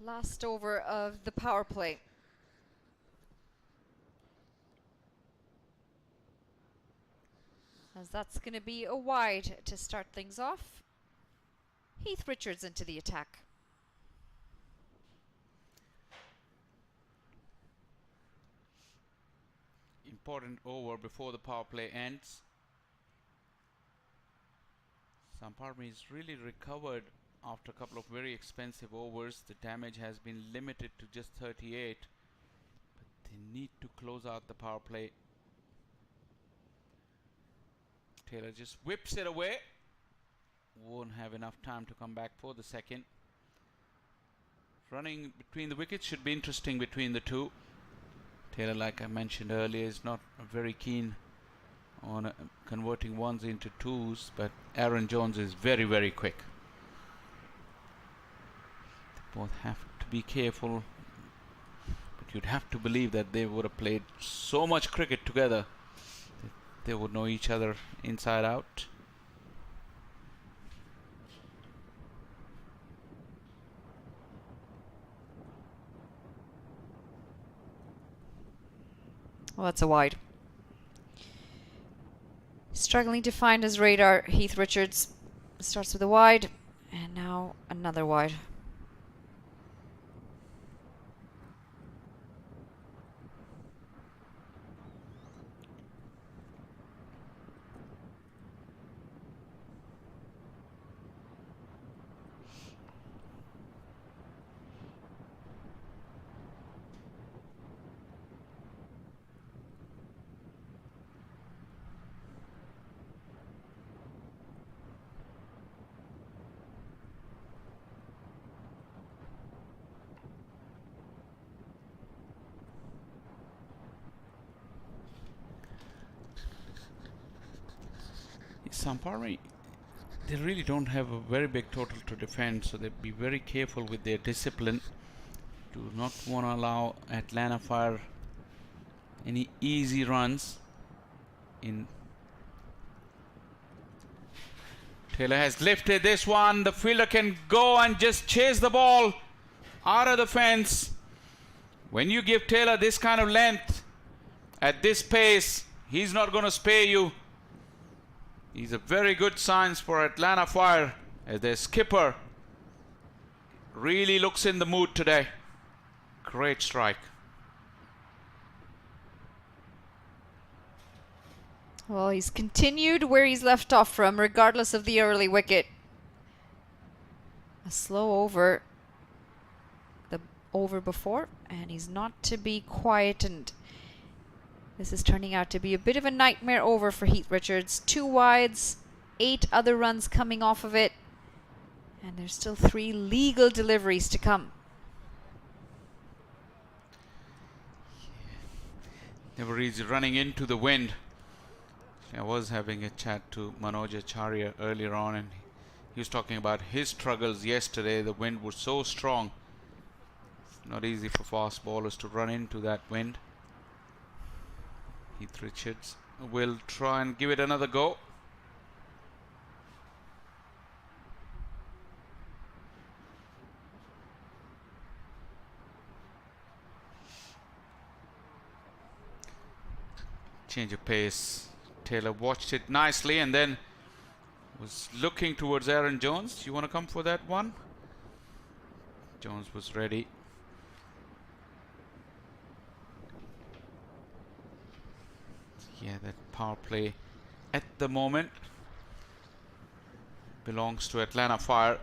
Last over of the power play. As that's going to be a wide to start things off. Heath Richards into the attack. Important over before the power play ends. Samp has really recovered after a couple of very expensive overs. The damage has been limited to just 38. But they need to close out the power play. Taylor just whips it away. Won't have enough time to come back for the second. Running between the wickets should be interesting between the two. Taylor, like I mentioned earlier, is not very keen on converting ones into twos, but Aaron Jones is very, very quick. They both have to be careful, but you'd have to believe that they would have played so much cricket together that they would know each other inside out. Well, that's a wide. Struggling to find his radar. Heath Richards starts with a wide, and now another wide. Samp Army, they really don't have a very big total to defend, so they'd be very careful with their discipline. Do not want to allow Atlanta Fire any easy runs in. Taylor has lifted this one. The fielder can go and just chase the ball out of the fence. When you give Taylor this kind of length at this pace, he's not going to spare you. He's a very good sign for Atlanta Fire as their skipper really looks in the mood today. Great strike. Well, he's continued where he's left off from, regardless of the early wicket. A slow over the over before, and he's not to be quietened. This is turning out to be a bit of a nightmare over for Heath Richards. 2 wides, 8 other runs coming off of it, and there's still 3 legal deliveries to come. Never easy running into the wind. I was having a chat to Manoj Acharya earlier on, and he was talking about his struggles yesterday. The wind was so strong. It's not easy for fast bowlers to run into that wind. Heath Richards will try and give it another go. Change of pace. Taylor watched it nicely and then was looking towards Aaron Jones. You want to come for that one? Jones was ready. Yeah, that power play at the moment belongs to Atlanta Fire.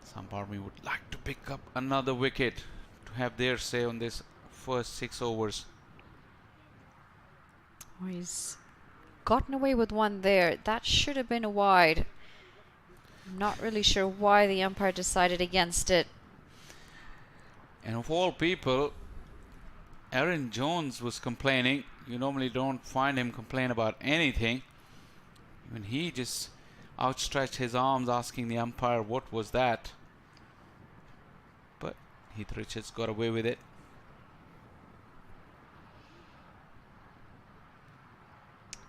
Samp Army would like to pick up another wicket to have their say on this first 6 overs. Oh, he's gotten away with one there. That should have been a wide. I'm not really sure why the umpire decided against it. And of all people, Aaron Jones was complaining. You normally don't find him complain about anything. When he just outstretched his arms asking the umpire what was that. But Heath Richards got away with it.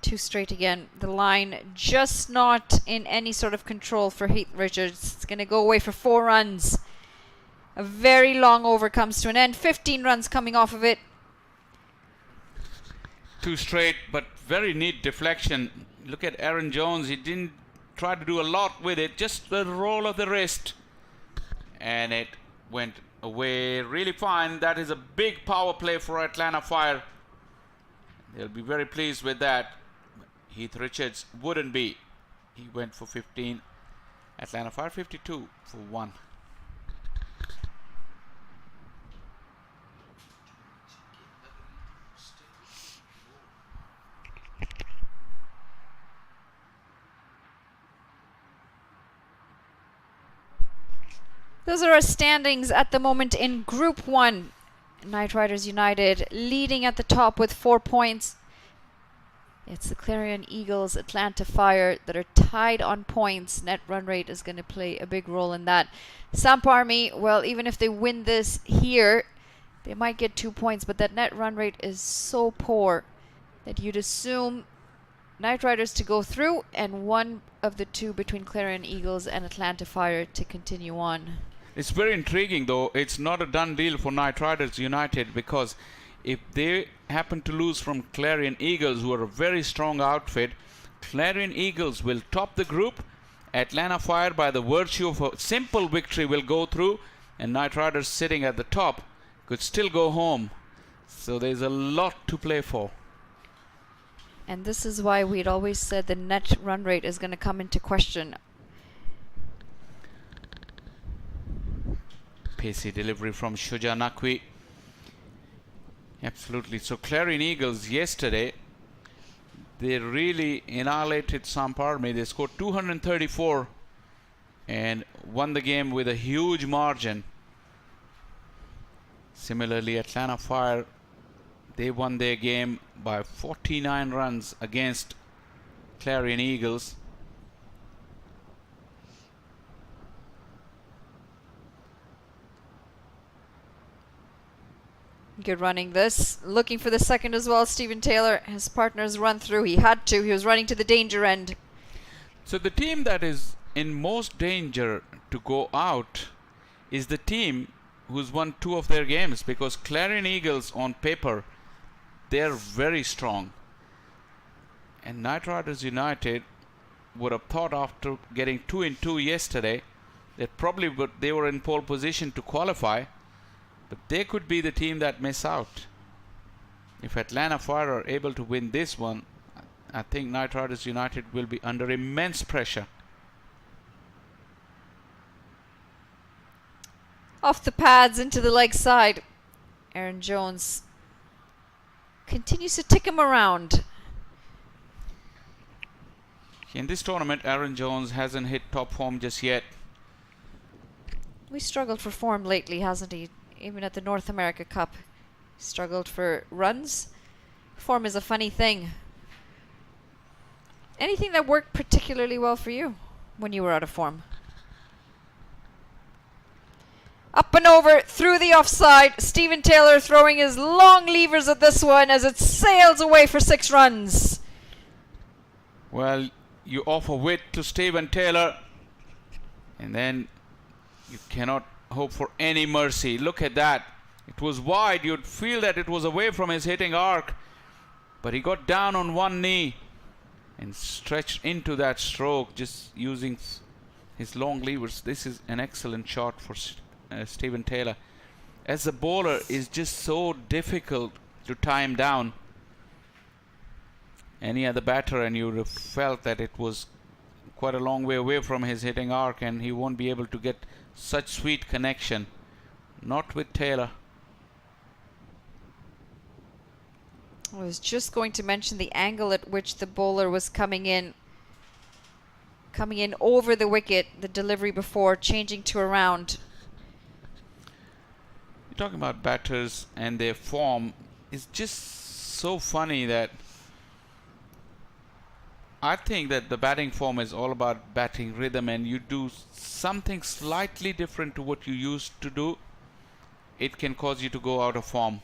Two straight again. The line just not in any sort of control for Heath Richards. It's going to go away for 4 runs. A very long over comes to an end. 15 runs coming off of it. 2 straight, but very neat deflection. Look at Aaron Jones. He didn't try to do a lot with it. Just the roll of the wrist. And it went away really fine. That is a big power play for Atlanta Fire. They'll be very pleased with that. Heath Richards wouldn't be. He went for 15. Atlanta Fire 52 for 1. Those are our standings at the moment in Group 1. Knight Riders United leading at the top with 4 points. It's the Clarion Eagles, Atlanta Fire that are tied on points. Net run rate is going to play a big role in that. Samp Army, well, even if they win this here, they might get 2 points, but that net run rate is so poor that you'd assume Knight Riders to go through and one of the two between Clarion Eagles and Atlanta Fire to continue on. It's very intriguing, though. It's not a done deal for Knight Riders United, because if they happen to lose from Clarion Eagles, who are a very strong outfit, Clarion Eagles will top the group. Atlanta Fire, by the virtue of a simple victory, will go through, and Knight Riders sitting at the top could still go home. So there's a lot to play for. And this is why we'd always said the net run rate is going to come into question. Pacey delivery from Shuja Naqvi. Absolutely. So Clarion Eagles yesterday, they really annihilated Samp Army. They scored 234 and won the game with a huge margin. Similarly, Atlanta Fire They won their game by 49 runs against Clarion Eagles. Good running this. Looking for the second as well. Stephen Taylor, his partner's run through. He had to. He was running to the danger end. So the team that is in most danger to go out is the team who's won 2 of their games, because Clarion Eagles on paper, they're very strong. And Knight Riders United would have thought after getting 2 in 2 yesterday that probably they were in pole position to qualify. But they could be the team that miss out. If Atlanta Fire are able to win this one, I think Knight Riders United will be under immense pressure. Off the pads into the leg side. Aaron Jones continues to tick him around. In this tournament, Aaron Jones hasn't hit top form just yet. We struggled for form lately, hasn't he? Even at the North America Cup. Struggled for runs. Form is a funny thing. Anything that worked particularly well for you when you were out of form? Up and over, through the offside. Stephen Taylor throwing his long levers at this one as it sails away for 6 runs. Well, you offer wit to Stephen Taylor, and then you cannot hope for any mercy. Look at that. It was wide. You'd feel that it was away from his hitting arc, but he got down on one knee and stretched into that stroke just using his long levers. This is an excellent shot for Stephen Taylor. As a bowler, is just so difficult to tie him down. Any other batter and you would have felt that it was quite a long way away from his hitting arc and he won't be able to get such sweet connection. Not with Taylor. I was just going to mention the angle at which the bowler was coming in over the wicket, the delivery before changing to around. You're talking about batters and their form. It's just so funny that I think that the batting form is all about batting rhythm, and you do something slightly different to what you used to do, it can cause you to go out of form.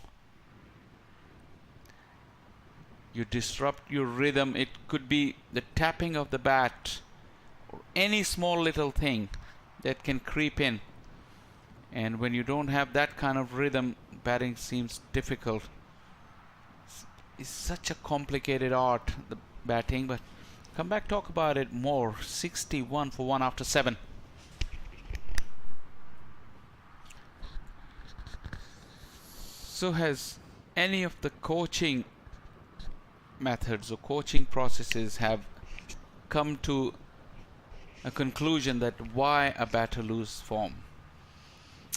You disrupt your rhythm. It could be the tapping of the bat or any small little thing that can creep in. And when you don't have that kind of rhythm, batting seems difficult. It's such a complicated art, the batting, but come back, talk about it more. 61 for 1 after 7. So has any of the coaching methods or coaching processes have come to a conclusion that why a batter lose form?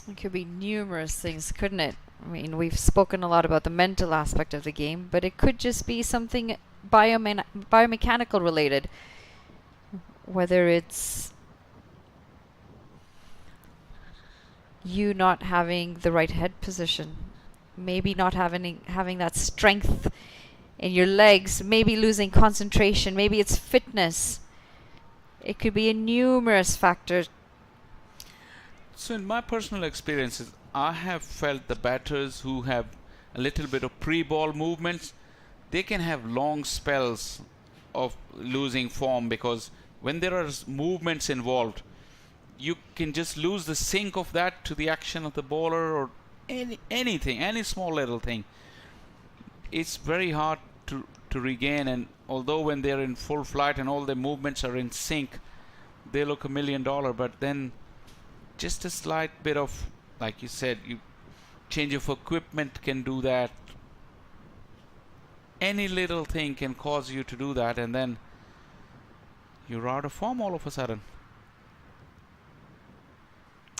It could be numerous things, couldn't it? I mean, we've spoken a lot about the mental aspect of the game, but it could just be something biomechanical related. Whether it's you not having the right head position, maybe not having that strength in your legs, maybe losing concentration, maybe it's fitness. It could be a numerous factor. So in my personal experiences, I have felt the batters who have a little bit of pre-ball movements, they can have long spells of losing form, because when there are movements involved, you can just lose the sync of that to the action of the bowler or anything, any small little thing. It's very hard to regain, and although when they're in full flight and all their movements are in sync, they look $1 million, but then just a slight bit of, like you said, you change of equipment can do that. Any little thing can cause you to do that, and then you're out of form all of a sudden.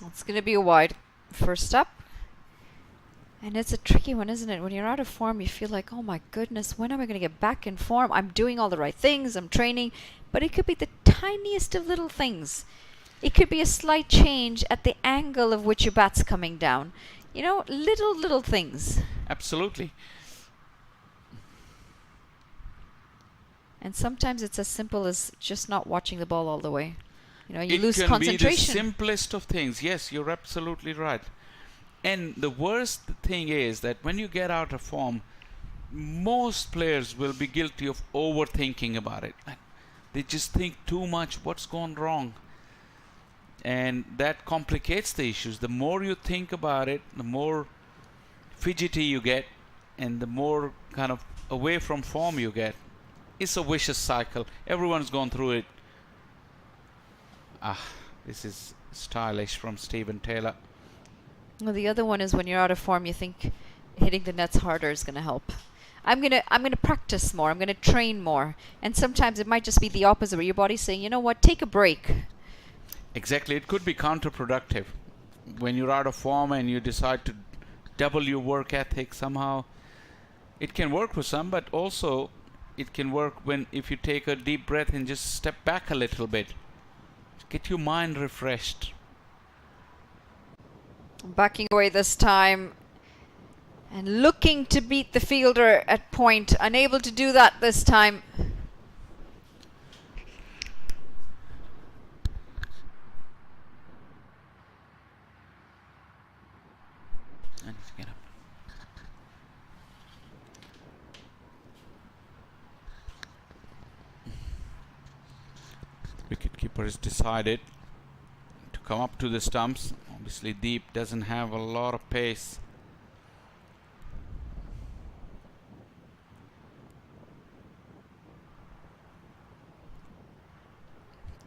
It's going to be a wide first up. And it's a tricky one, isn't it? When you're out of form, you feel like, oh my goodness, when am I going to get back in form? I'm doing all the right things, I'm training, but it could be the tiniest of little things. It could be a slight change at the angle of which your bat's coming down. You know, little things. Absolutely. And sometimes it's as simple as just not watching the ball all the way. You know, you lose It can be the concentration. simplest of things. Yes, you're absolutely right. And the worst thing is that when you get out of form, most players will be guilty of overthinking about it. They just think too much, what's gone wrong? And that complicates the issues. The more you think about it, the more fidgety you get, and the more kind of away from form you get. It's a vicious cycle. Everyone's gone through it. This is stylish from Steven Taylor. Well, the other one is when you're out of form, you think hitting the nets harder is going to help. I'm gonna practice more. I'm gonna train more. And sometimes it might just be the opposite, where your body's saying, you know what, take a break. Exactly. It could be counterproductive. When you're out of form and you decide to double your work ethic somehow, it can work for some, but also it can work if you take a deep breath and just step back a little bit. Get your mind refreshed. Backing away this time and looking to beat the fielder at point. Unable to do that this time. And get up. Wicketkeeper has decided to come up to the stumps. Obviously Deep doesn't have a lot of pace.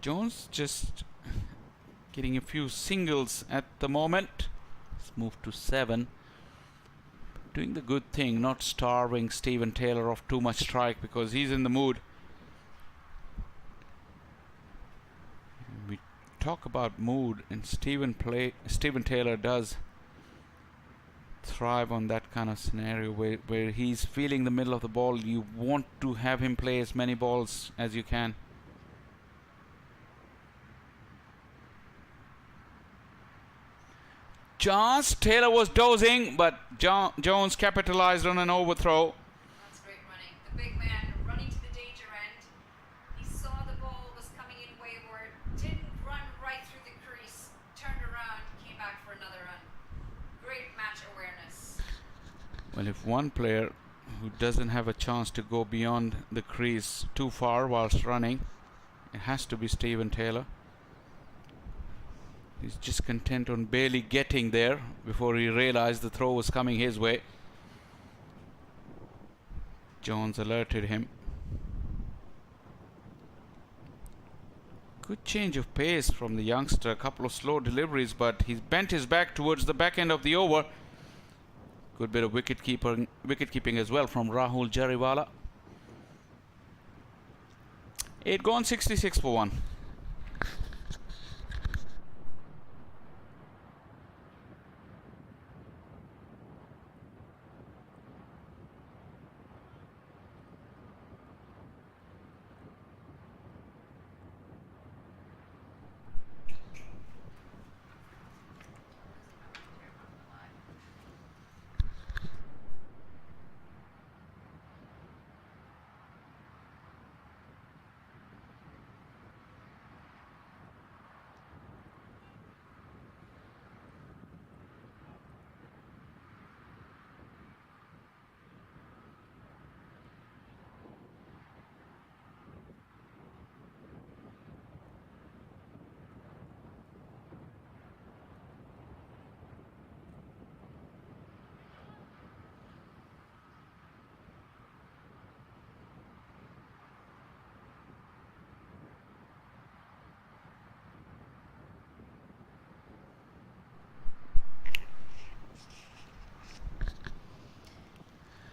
Jones just getting a few singles at the moment. Let's move to 7. Doing the good thing, not starving Steven Taylor of too much strike, because he's in the mood. We talk about mood, and Steven Taylor does thrive on that kind of scenario where he's feeling the middle of the ball. You want to have him play as many balls as you can. Chance. Taylor was dozing, but Jones capitalized on an overthrow. That's great running. The big man running to the danger end. He saw the ball was coming in wayward, didn't run right through the crease, turned around, came back for another run. Great match awareness. Well, if one player who doesn't have a chance to go beyond the crease too far whilst running, it has to be Steven Taylor. He's just content on barely getting there before he realized the throw was coming his way. Jones alerted him. Good change of pace from the youngster. A couple of slow deliveries, but he's bent his back towards the back end of the over. Good bit of wicket keeping as well from Rahul Jariwala. 8 gone, 66 for 1.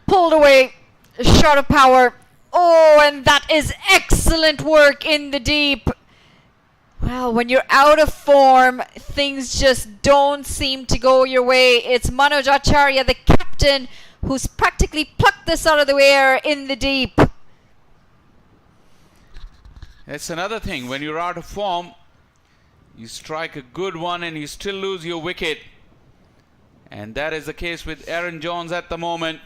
Pulled away, a shot of power. Oh, and that is excellent work in the deep. Well, when you're out of form, things just don't seem to go your way. It's Manoj Acharya, the captain, who's practically plucked this out of the air in the deep. That's another thing. When you're out of form, you strike a good one and you still lose your wicket. And that is the case with Aaron Jones at the moment.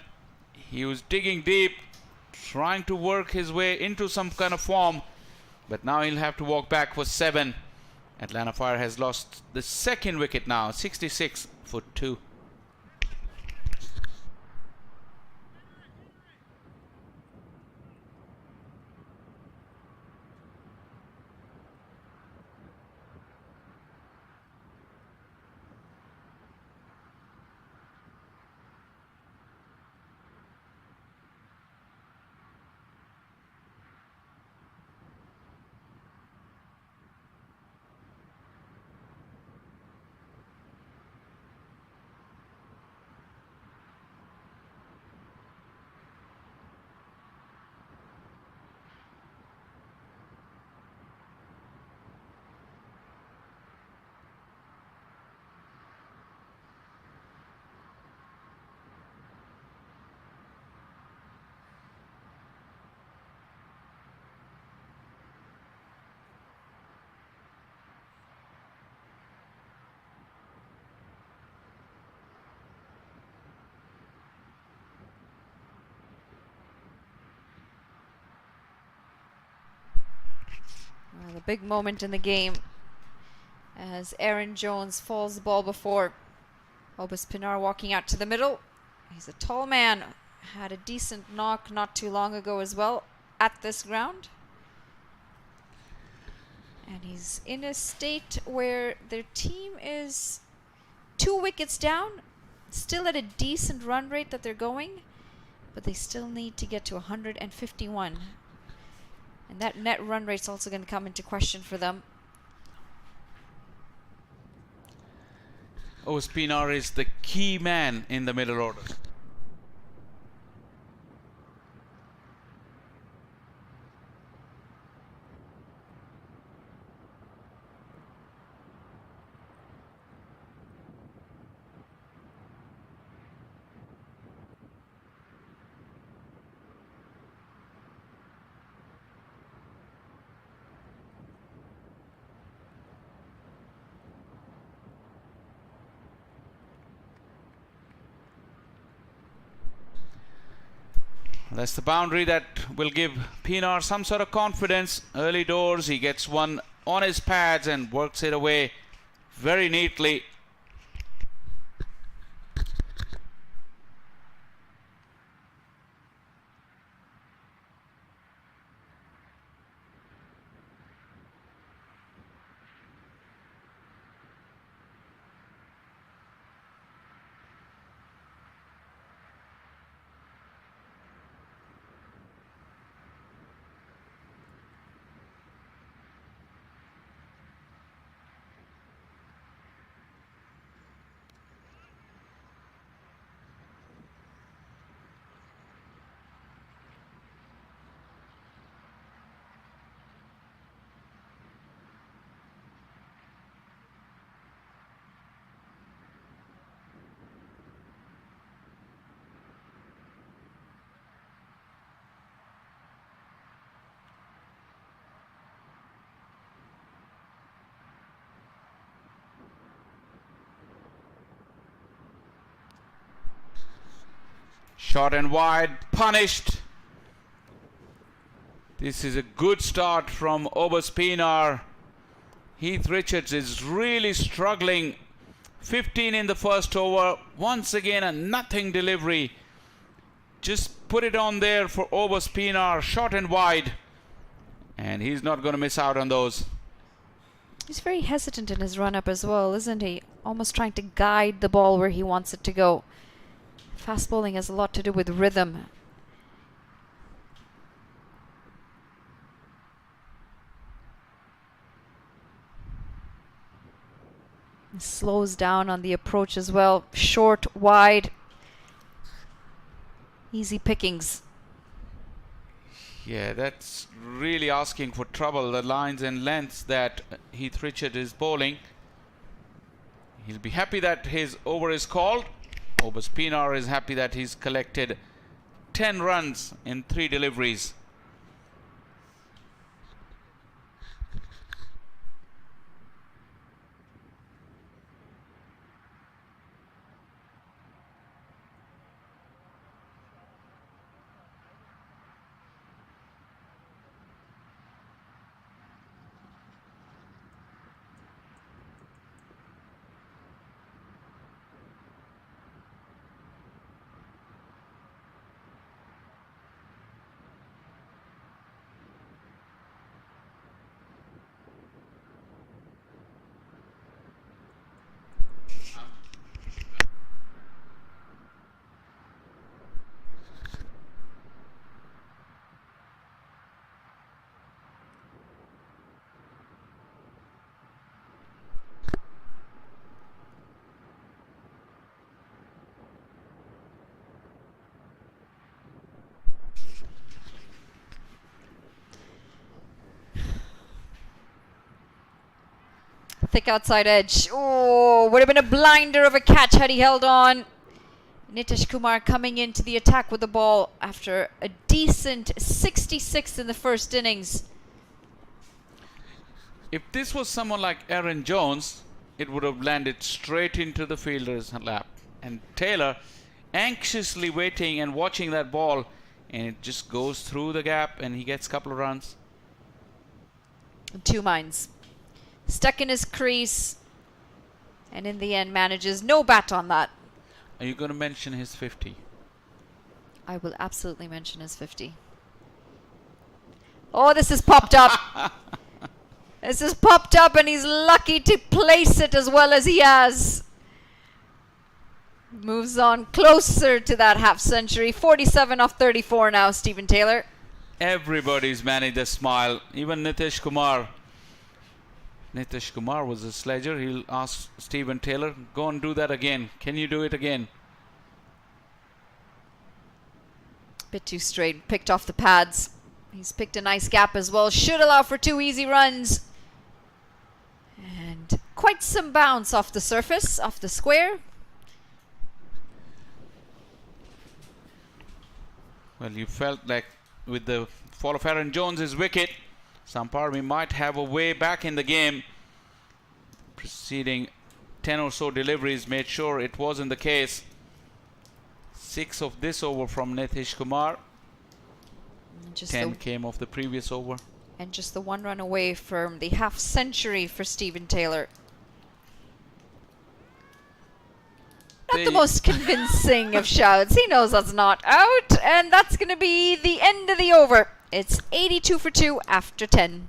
He was digging deep, trying to work his way into some kind of form, but now he'll have to walk back for 7. Atlanta Fire has lost the second wicket now, 66 for 2. The big moment in the game as Aaron Jones falls the ball before. Obus Pinar walking out to the middle. He's a tall man, had a decent knock not too long ago as well at this ground. And he's in a state where their team is 2 wickets down, still at a decent run rate that they're going, but they still need to get to 151. And that net run rate's also going to come into question for them. Pinar is the key man in the middle order. That's the boundary that will give Pinar some sort of confidence. Early doors, he gets one on his pads and works it away very neatly. Short and wide, punished. This is a good start from Obus Pinar. Heath Richards is really struggling. 15 in the first over. Once again a nothing delivery. Just put it on there for Obus Pinar, short and wide. And he's not going to miss out on those. He's very hesitant in his run-up as well, isn't he? Almost trying to guide the ball where he wants it to go. Fast bowling has a lot to do with rhythm. He slows down on the approach as well. Short, wide. Easy pickings. Yeah, that's really asking for trouble. The lines and lengths that Heath Richards is bowling. He'll be happy that his over is called. Obus Pinar is happy that he's collected 10 runs in 3 deliveries. thick outside edge. Oh, would have been a blinder of a catch had he held on. Nitish Kumar coming into the attack with the ball after a decent 66 in the first innings. If this was someone like Aaron Jones, it would have landed straight into the fielder's lap. And Taylor anxiously waiting and watching that ball, and it just goes through the gap and he gets a couple of runs. In two minds. Stuck in his crease, and in the end manages no bat on that. Are you going to mention his 50? I will absolutely mention his 50. Oh, this has popped up. This has popped up, and he's lucky to place it as well as he has. Moves on closer to that half century. 47 off 34 now, Stephen Taylor. Everybody's managed a smile, even Nitish Kumar. Nitish Kumar was a sledger. He'll ask Stephen Taylor, go and do that again. Can you do it again? Bit too straight, picked off the pads. He's picked a nice gap as well. Should allow for 2 easy runs. And quite some bounce off the surface, off the square. Well, you felt like with the fall of Aaron Jones' wicket, Samp might have a way back in the game. Preceding 10 or so deliveries made sure it wasn't the case. 6 of this over from Nitish Kumar. 10 came off the previous over. And just the 1 run away from the half century for Stephen Taylor. Not the most convincing of shouts. He knows that's not out, and that's going to be the end of the over. It's 82 for 2 after 10.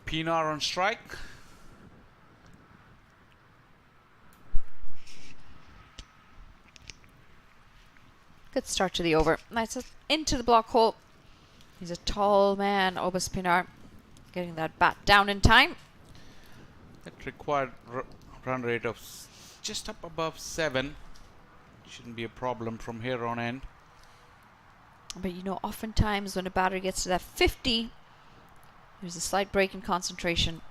Pinar on strike. Good start to the over. Nice into the block hole. He's a tall man, Obas Pinar. Getting that bat down in time. That required run rate of just up above 7. Shouldn't be a problem from here on end. But you know, oftentimes when a batter gets to that 50, there's a slight break in concentration.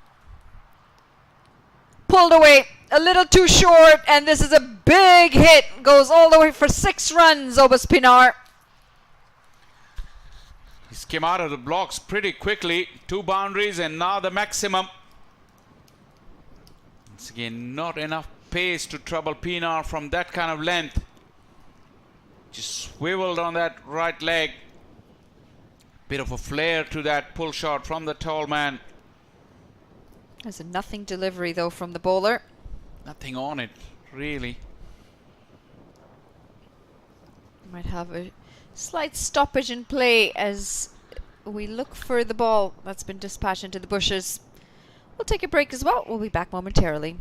Pulled away, a little too short, and this is a big hit. Goes all the way for 6 runs, Obas Pinar. He's came out of the blocks pretty quickly. 2 boundaries and now the maximum. Once again, not enough pace to trouble Pinar from that kind of length. Just swiveled on that right leg. Bit of a flare to that pull shot from the tall man. There's a nothing delivery though from the bowler. Nothing on it, really. Might have a slight stoppage in play as we look for the ball that's been dispatched into the bushes. We'll take a break as well. We'll be back momentarily.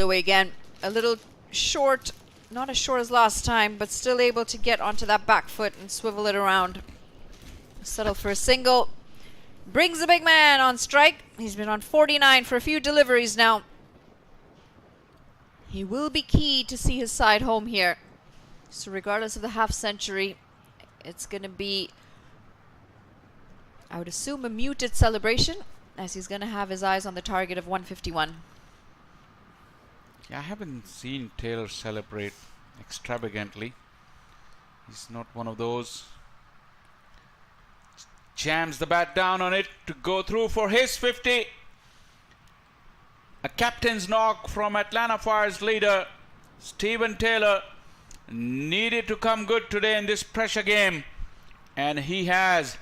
away again. A little short, not as short as last time, but still able to get onto that back foot and swivel it around. Settle for a single. Brings the big man on strike. He's been on 49 for a few deliveries now. He will be key to see his side home here. So regardless of the half century, it's going to be, I would assume, a muted celebration, as he's going to have his eyes on the target of 151. Yeah, I haven't seen Taylor celebrate extravagantly. He's not one of those. Jams the bat down on it to go through for his 50. A captain's knock from Atlanta Fire's leader, Stephen Taylor. Needed to come good today in this pressure game. And he has.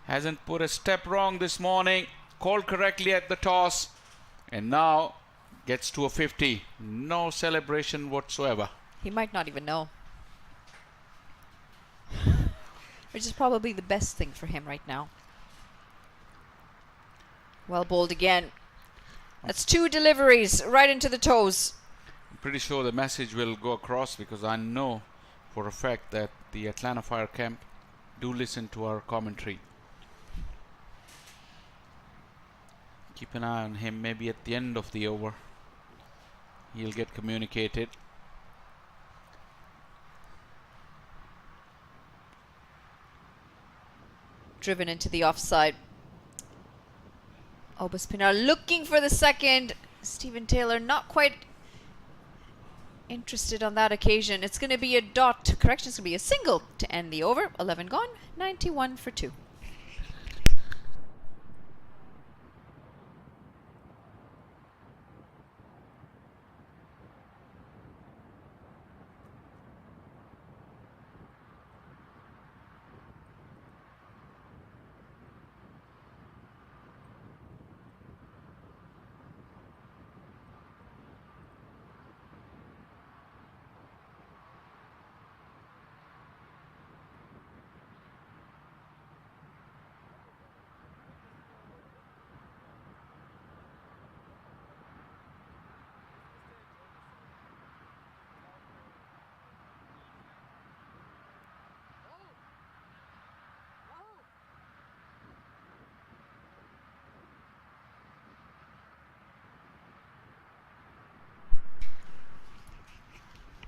Hasn't put a step wrong this morning. Called correctly at the toss. And now gets to a 50. No celebration whatsoever. He might not even know. Which is probably the best thing for him right now. Well bowled again. That's 2 deliveries right into the toes. I'm pretty sure the message will go across, because I know for a fact that the Atlanta Fire camp do listen to our commentary. Keep an eye on him. Maybe at the end of the over he'll get communicated. Driven into the offside. Obaspinar looking for the second. Stephen Taylor not quite interested on that occasion. It's going to be a dot. Correction, it's going to be a single to end the over. 11 gone, 91 for 2.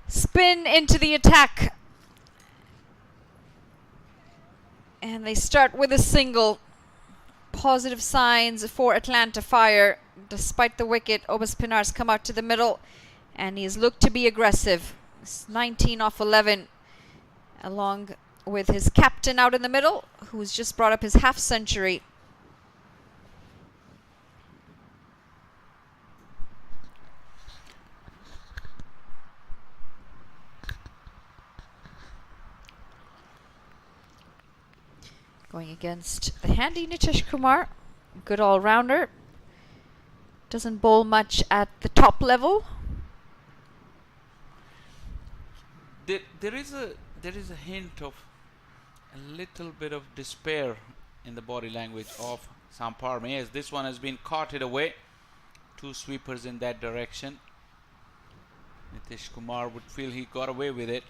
Spin into the attack. And they start with a single. Positive signs for Atlanta Fire. Despite the wicket, Obaspinar's come out to the middle and he's looked to be aggressive. It's 19 off 11, along with his captain out in the middle, who's just brought up his half century. Going against the handy Nitish Kumar. Good all-rounder. Doesn't bowl much at the top level. There is a hint of a little bit of despair in the body language of Samp, as this one has been carted away. 2 sweepers in that direction. Nitish Kumar would feel he got away with it.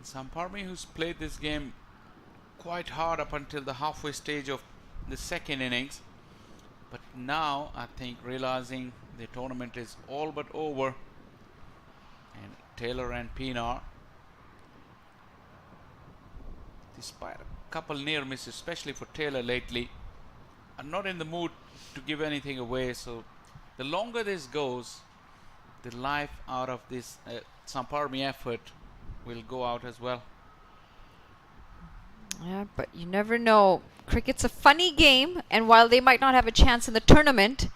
Samp, who's played this game quite hard up until the halfway stage of the second innings, but now I think realizing the tournament is all but over, and Taylor and Pinar, despite a couple near misses, especially for Taylor lately, are not in the mood to give anything away. So the longer this goes, the life out of this Samp effort will go out as well. Yeah, but you never know. Cricket's a funny game, and while they might not have a chance in the tournament,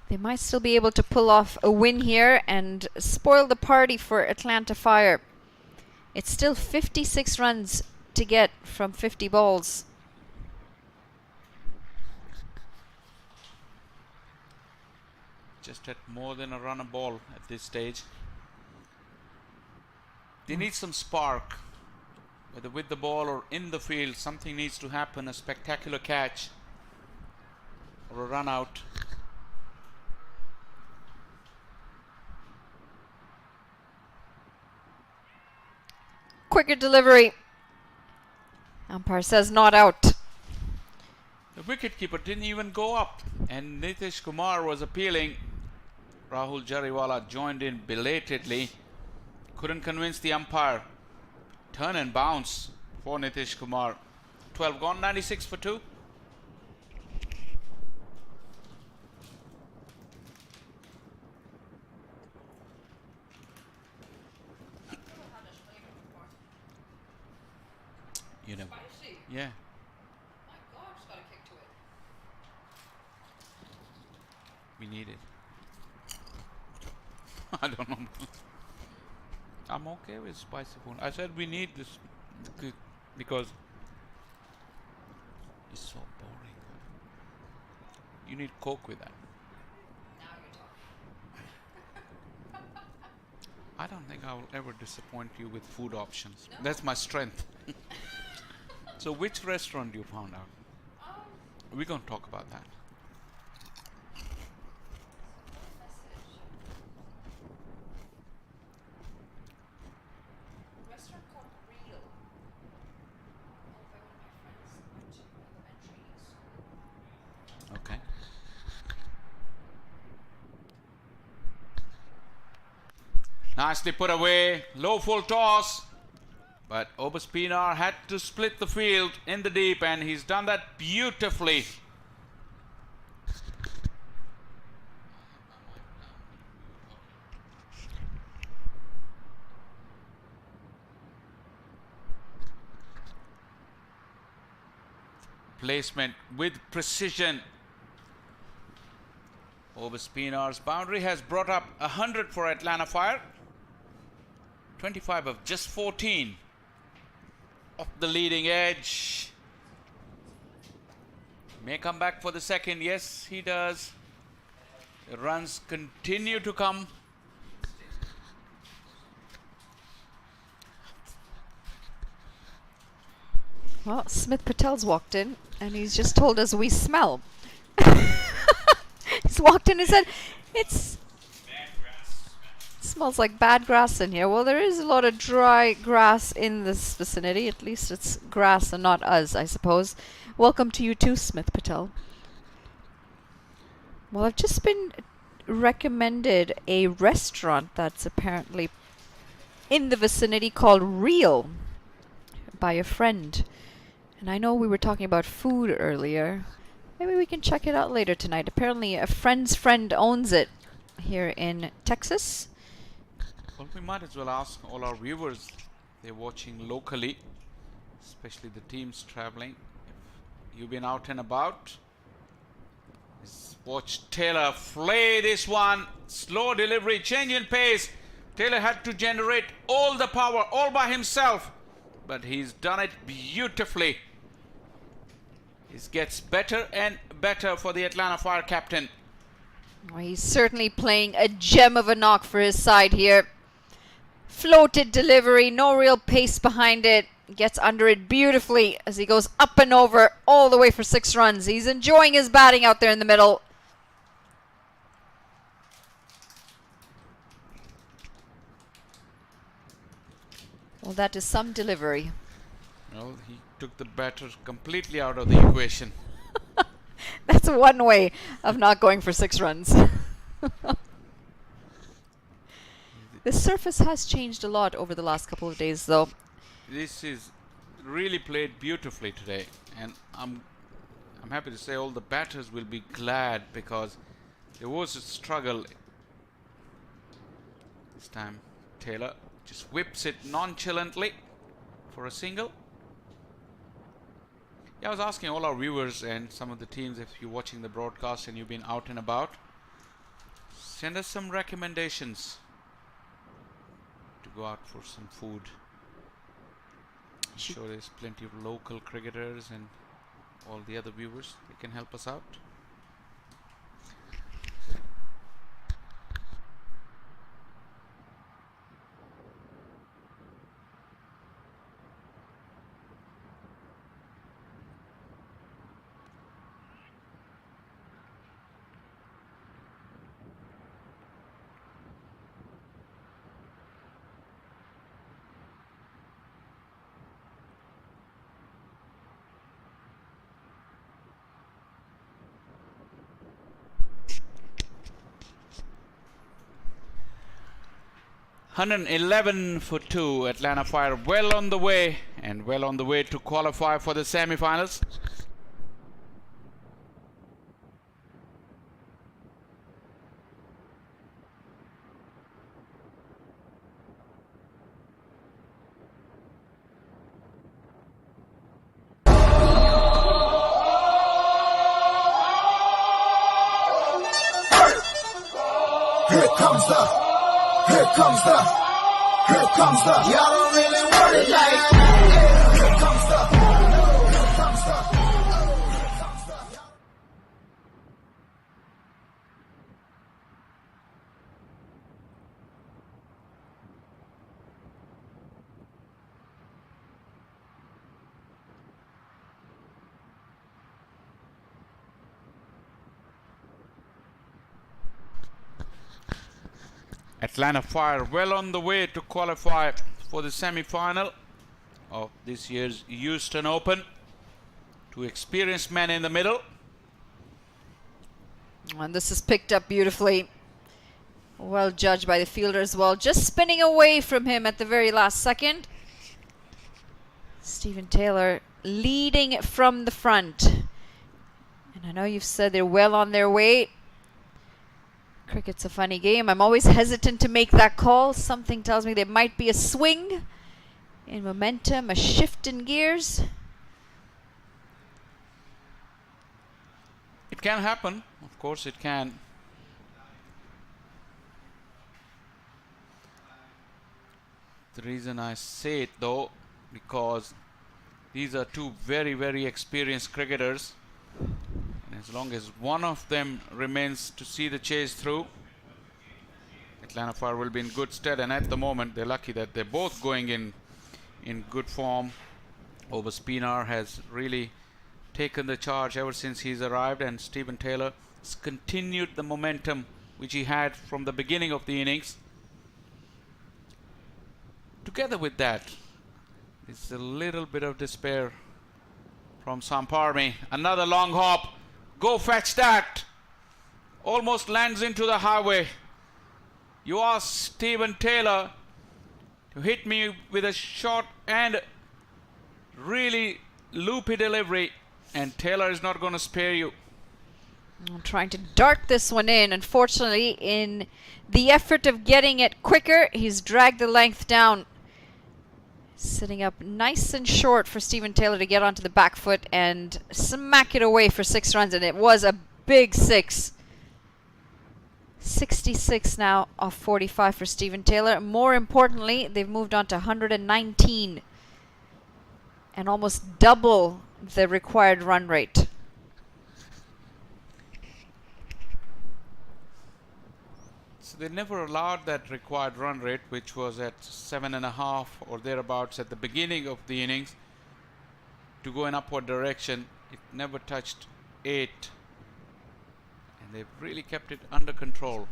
they might still be able to pull off a win here and spoil the party for Atlanta Fire. It's still 56 runs to get from 50 balls. Just at more than a run a ball at this stage. They need some spark. Whether with the ball or in the field, something needs to happen. A spectacular catch or a run out. quicker delivery. Umpire says not out. The wicketkeeper didn't even go up, and Nitish Kumar was appealing. Rahul Jariwala joined in belatedly. Couldn't convince the umpire. Turn and bounce for Nitish Kumar. 12 gone, 96 for 2. You know. Yeah. We need it. I don't know. I'm okay with spicy food. I said we need this because it's so boring. You need Coke with that. I don't think I will ever disappoint you with food options. No. That's my strength. So which restaurant you found out? We're going to talk about that. Restaurant called Real. Owned by one of my friends at elementary. Okay. Nicely put away. Low full toss. But Obaspinar had to split the field in the deep, and he's done that beautifully. Placement with precision. Obaspinar's boundary has brought up 100 for Atlanta Fire. 25 of just 14. Off the leading edge. May come back for the second. Yes, he does. The runs continue to come. Well, Smith Patel's walked in and he's just told us we smell. He's walked in and said, it smells like bad grass in here. Well, there is a lot of dry grass in this vicinity. At least it's grass and not us, I suppose. Welcome to you too, Smith Patel. Well, I've just been recommended a restaurant that's apparently in the vicinity called Real by a friend. And I know we were talking about food earlier. Maybe we can check it out later tonight. Apparently a friend's friend owns it here in Texas. Well, we might as well ask all our viewers. They're watching locally, especially the teams traveling. If you've been out and about, watch Taylor flay this one. Slow delivery, change in pace. Taylor had to generate all the power all by himself, but he's done it beautifully. It gets better and better for the Atlanta Fire captain. Well, he's certainly playing a gem of a knock for his side here. Floated delivery, no real pace behind it. Gets under it beautifully as he goes up and over all the way for 6 runs. He's enjoying his batting out there in the middle. Well, that is some delivery. Well, he took the batter completely out of the equation. That's one way of not going for 6 runs. The surface has changed a lot over the last couple of days, though. This is really played beautifully today, and I'm happy to say all the batters will be glad because there was a struggle. This time Taylor just whips it nonchalantly for a single. Yeah, I was asking all our viewers and some of the teams, if you're watching the broadcast and you've been out and about, send us some recommendations to go out for some food. I'm sure there's plenty of local cricketers and all the other viewers that can help us out. 111 for 2. Atlanta Fire well on the way, and well on the way to qualify for the semi-finals. Here comes the, y'all don't really want it like that. Here comes the, here comes the, here comes the. Atlanta Fire well on the way to qualify for the semi-final of this year's Houston Open. Two experienced men in the middle. And this is picked up beautifully. Well judged by the fielder as well. Just spinning away from him at the very last second. Stephen Taylor leading from the front. And I know you've said they're well on their way. Cricket's a funny game. I'm always hesitant to make that call. Something tells me there might be a swing in momentum, a shift in gears. It can happen. Of course it can. The reason I say it though, because these are two very, very experienced cricketers. And as long as one of them remains to see the chase through, Atlanta Fire will be in good stead. And at the moment, they're lucky that they're both going in good form. Over Spinner has really taken the charge ever since he's arrived, and Stephen Taylor has continued the momentum which he had from the beginning of the innings. Together with that, it's a little bit of despair from Samp. Another long hop. Go fetch that. Almost lands into the highway. You ask Stephen Taylor to hit me with a short and really loopy delivery, and Taylor is not going to spare you. I'm trying to dart this one in. Unfortunately, in the effort of getting it quicker, he's dragged the length down. Sitting up nice and short for Stephen Taylor to get onto the back foot and smack it away for 6 runs, and it was a big 6. 66 now off 45 for Stephen Taylor. More importantly, they've moved on to 119 and almost double the required run rate. So they never allowed that required run rate, which was at 7.5 or thereabouts at the beginning of the innings, to go in upward direction. It never touched 8, and they've really kept it under control.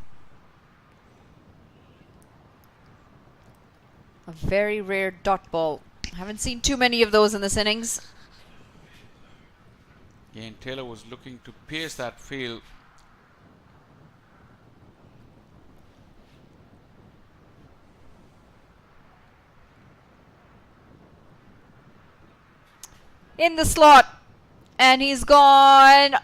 A very rare dot ball. Haven't seen too many of those in this innings. Again, Taylor was looking to pierce that field. In the slot, and he's gone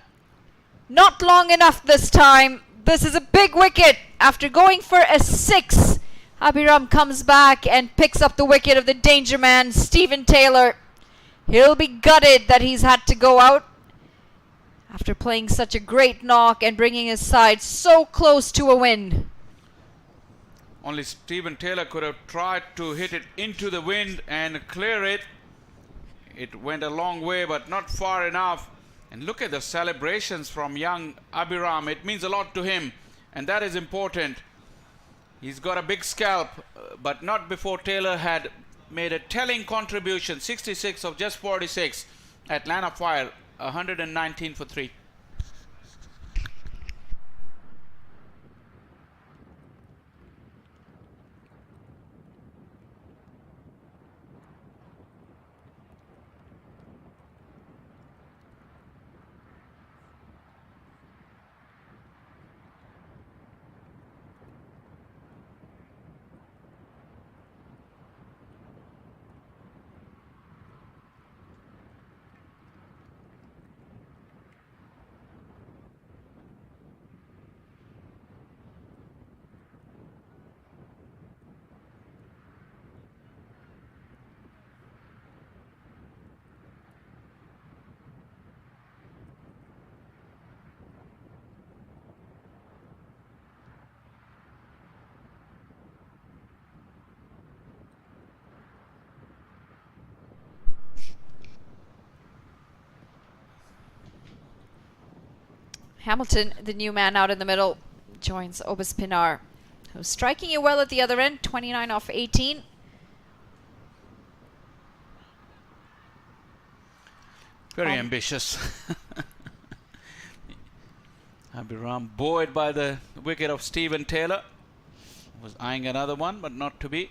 not long enough this time. This is a big wicket. After going for a 6, Abhiram comes back and picks up the wicket of the danger man, Stephen Taylor. He'll be gutted that he's had to go out after playing such a great knock and bringing his side so close to a win. Only Stephen Taylor could have tried to hit it into the wind and clear it. It went a long way, but not far enough. And look at the celebrations from young Abhiram. It means a lot to him, and that is important. He's got a big scalp, but not before Taylor had made a telling contribution. 66 of just 46. Atlanta Fire 119 for 3. Hamilton, the new man out in the middle, joins Obaspinar, who's striking it well at the other end, 29 off 18. Very ambitious. Abhiram buoyed by the wicket of Stephen Taylor. Was eyeing another one, but not to be.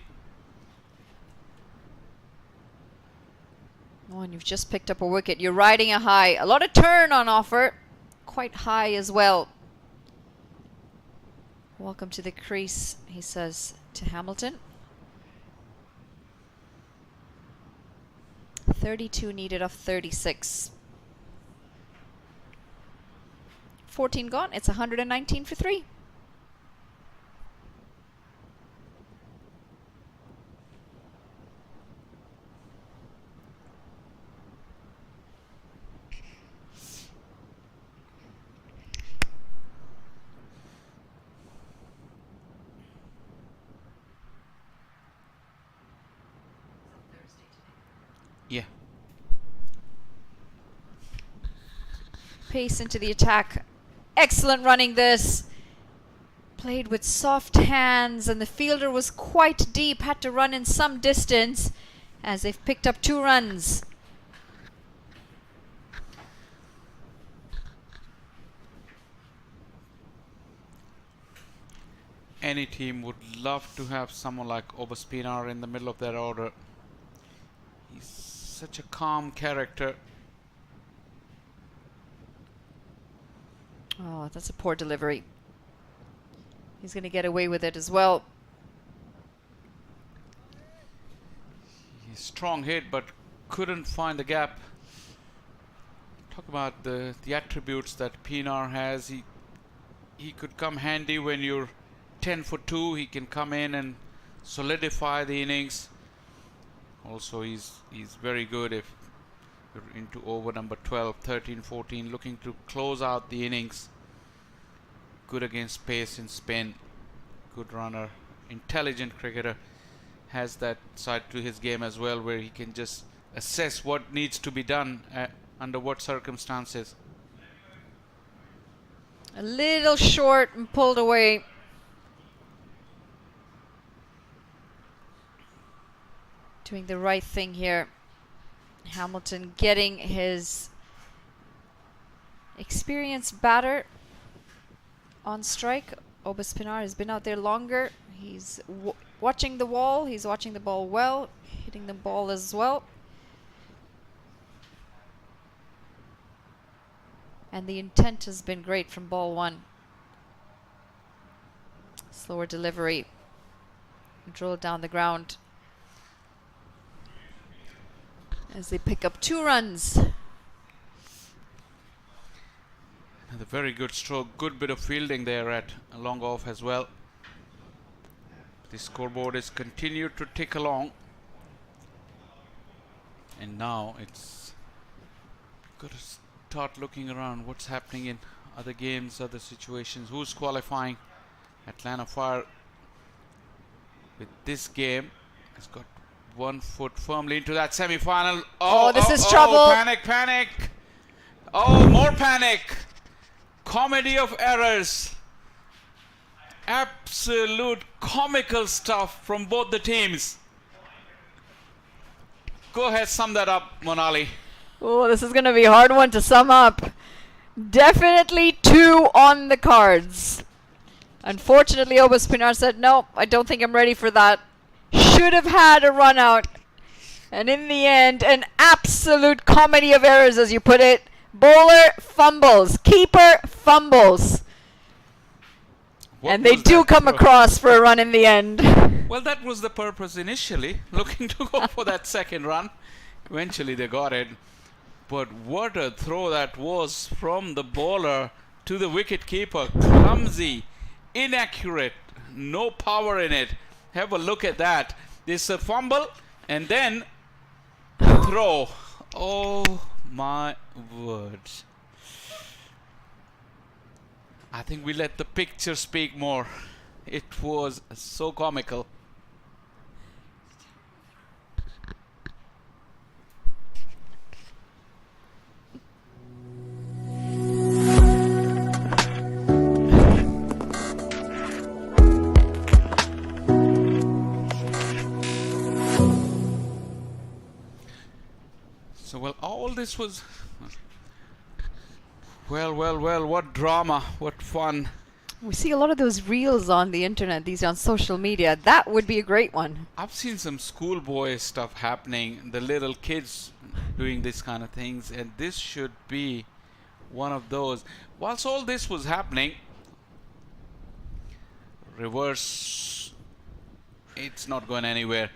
Oh, and you've just picked up a wicket. You're riding a high. A lot of turn on offer. Quite high as well. Welcome to the crease, he says to Hamilton. 32 needed off 36. 14 gone. It's 119 for 3. Yeah. Pace into the attack. Excellent running this. Played with soft hands, and the fielder was quite deep, had to run in some distance as they've picked up 2 runs. Any team would love to have someone like Obaspinar in the middle of their order. He's such a calm character. Oh, that's a poor delivery. He's going to get away with it as well. He's strong hit, but couldn't find the gap. Talk about the attributes that Pinar has. He could come handy when you're 10 for 2. He can come in and solidify the innings. Also, he's very good if you're into over number 12, 13, 14, looking to close out the innings. Good against pace and spin. Good runner. Intelligent cricketer. Has that side to his game as well, where he can just assess what needs to be done under what circumstances. A little short and pulled away. Doing the right thing here. Hamilton getting his experienced batter on strike. Obaspinar has been out there longer. He's watching the wall. He's watching the ball well. Hitting the ball as well. And the intent has been great from ball 1. Slower delivery. Drilled down the ground. As they pick up 2 runs. And a very good stroke. Good bit of fielding there at a long off as well. The scoreboard is continued to tick along. And now it's got to start looking around what's happening in other games, other situations. Who's qualifying? Atlanta Fire with this game has got 1 foot firmly into that semi-final. Oh, this is trouble. Panic, panic. Oh, more panic. Comedy of errors. Absolute comical stuff from both the teams. Go ahead, sum that up, Monali. Oh, this is going to be a hard one to sum up. Definitely 2 on the cards. Unfortunately, Obaspinar said, no, I don't think I'm ready for that. Should have had a run out. And in the end, an absolute comedy of errors, as you put it. Bowler fumbles. Keeper fumbles. And they do come across for a run in the end. Well, that was the purpose initially, looking to go for that second run. Eventually they got it. But what a throw that was from the bowler to the wicket keeper. Clumsy, inaccurate, no power in it. Have a look at that. This a fumble and then a throw. Oh my word. I think we let the picture speak more. It was so comical. So, well, all this was... Well, what drama, what fun. We see a lot of those reels on the internet, these on social media. That would be a great one. I've seen some schoolboy stuff happening, the little kids doing this kind of things, and this should be one of those. Whilst all this was happening, reverse, it's not going anywhere.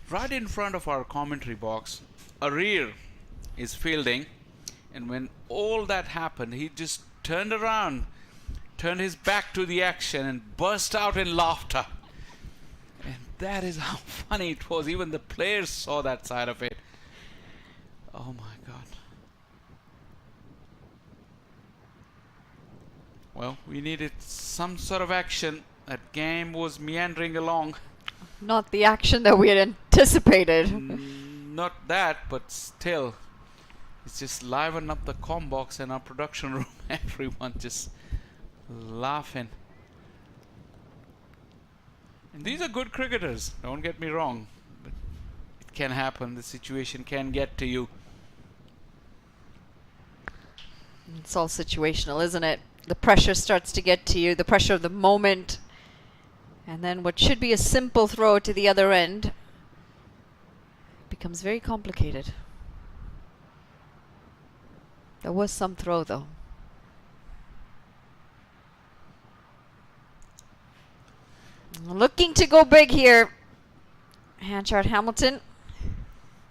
Right in front of our commentary box, a rear is fielding, and when all that happened, he just turned around, turned his back to the action, and burst out in laughter. And that is how funny it was. Even the players saw that side of it. Oh my God. Well, we needed some sort of action. That game was meandering along. Not the action that we had anticipated. Not that, but still. It's just liven up the comm box in our production room. Everyone just laughing. And these are good cricketers, don't get me wrong. But it can happen. The situation can get to you. It's all situational, isn't it? The pressure starts to get to you, the pressure of the moment. And then what should be a simple throw to the other end becomes very complicated. There was some throw though. Looking to go big here, Hanchard Hamilton.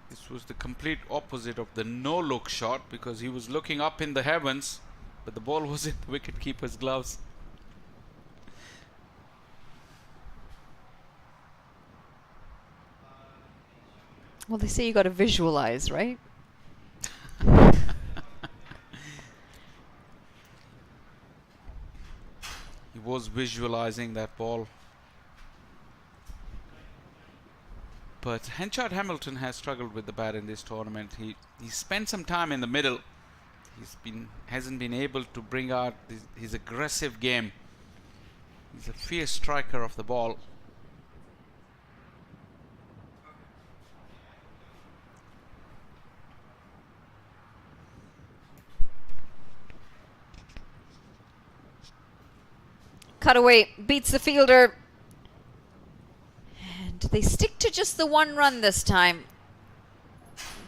This was the complete opposite of the no-look shot, because he was looking up in the heavens, but the ball was in the wicket-keeper's gloves. Well, they say you got to visualize, right? He was visualizing that ball. But Henchard Hamilton has struggled with the bat in this tournament. He spent some time in the middle. Hasn't been able to bring out his aggressive game. He's a fierce striker of the ball. Cutaway beats the fielder. And they stick to just the one run this time.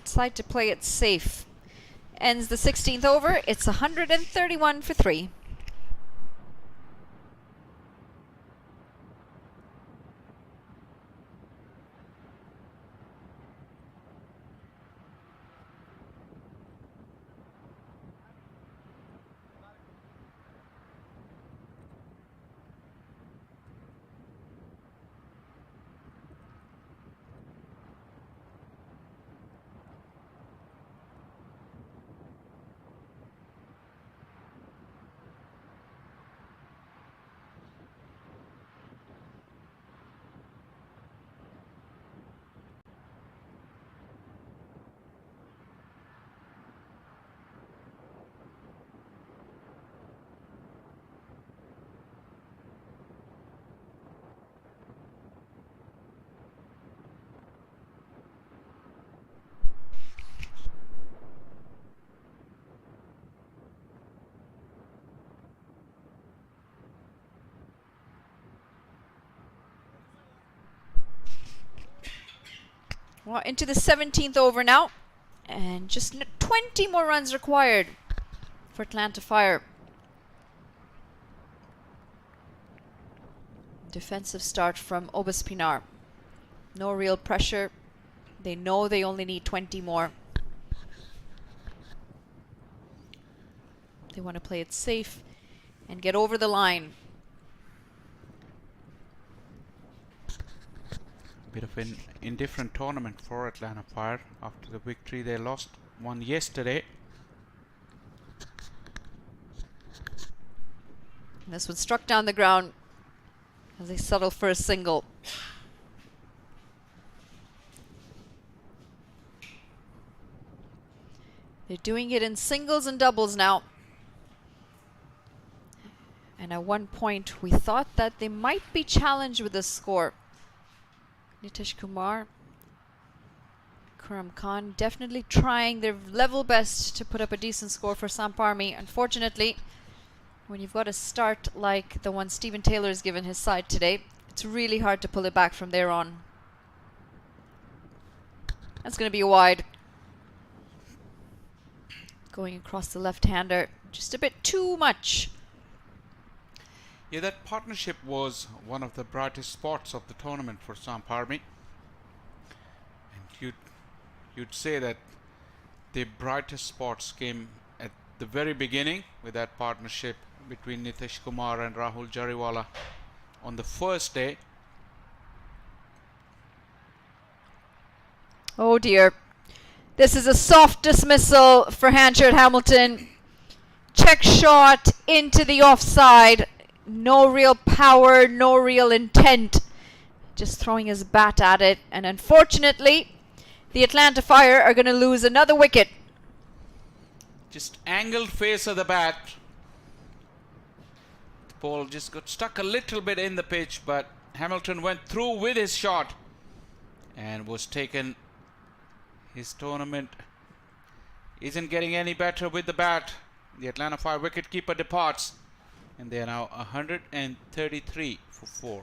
Decide to play it safe. Ends the 16th over. It's 131 for 3. Well, into the 17th over now. And just 20 more runs required for Atlanta Fire. Defensive start from Obas Pinar. No real pressure. They know they only need 20 more. They want to play it safe and get over the line. Bit of an indifferent tournament for Atlanta Fire after the victory. They lost one yesterday. This one struck down the ground as they settle for a single. They're doing it in singles and doubles now. And at one point we thought that they might be challenged with a score. Nitish Kumar Karam Khan definitely trying their level best to put up a decent score for Samp Army. Unfortunately, when you've got a start like the one Stephen Taylor has given his side today, it's really hard to pull it back from there on. That's going to be a wide. Going across the left-hander, just a bit too much. Yeah, that partnership was one of the brightest spots of the tournament for Samp Army. And you'd say that the brightest spots came at the very beginning with that partnership between Nitish Kumar and Rahul Jariwala on the first day. Oh dear. This is a soft dismissal for Hanchard Hamilton. Check shot into the offside. No real power, no real intent. Just throwing his bat at it. And unfortunately, the Atlanta Fire are going to lose another wicket. Just angled face of the bat. The ball just got stuck a little bit in the pitch, but Hamilton went through with his shot and was taken. His tournament isn't getting any better with the bat. The Atlanta Fire wicketkeeper departs, and they are now 133 for 4.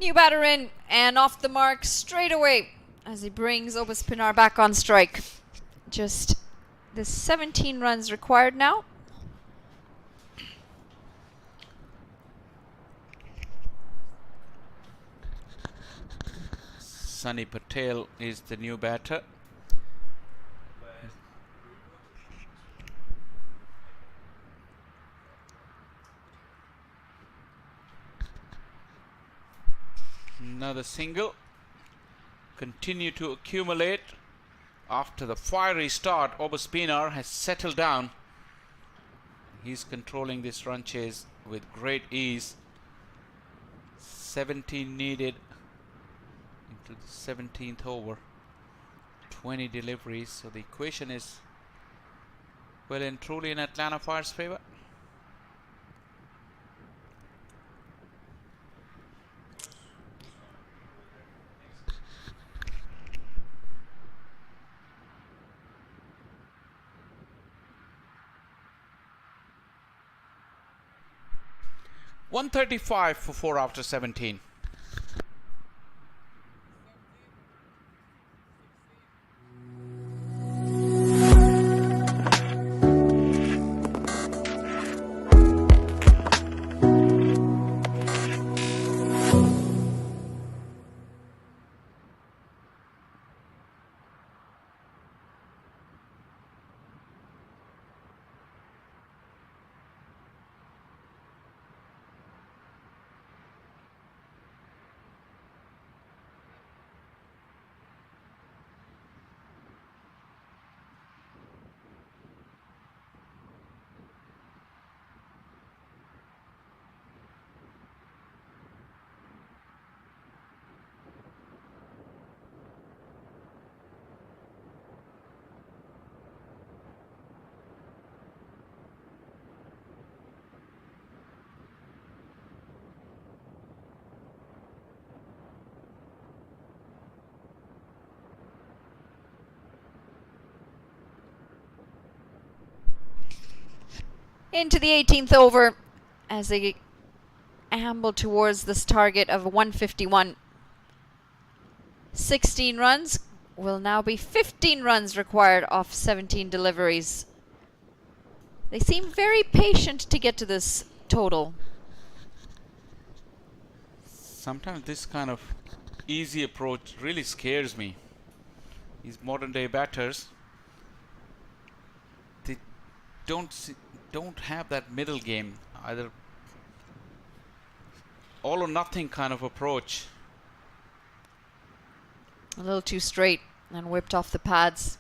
New batter in and off the mark straight away as he brings Obas Pinar back on strike. Just the 17 runs required now. Sunny Patel is the new batter. Another single. Continue to accumulate. After the fiery start, Obas Pinar has settled down. He's controlling this run chase with great ease. 17 needed into the 17th over. 20 deliveries. So the equation is well and truly in Atlanta Fire's favor. .135 for 4 after 17. Into the 18th over as they amble towards this target of 151. 16 runs. Will now be 15 runs required off 17 deliveries. They seem very patient to get to this total. Sometimes this kind of easy approach really scares me. These modern day batters, they don't have that middle game, either all or nothing kind of approach. A little too straight and whipped off the pads.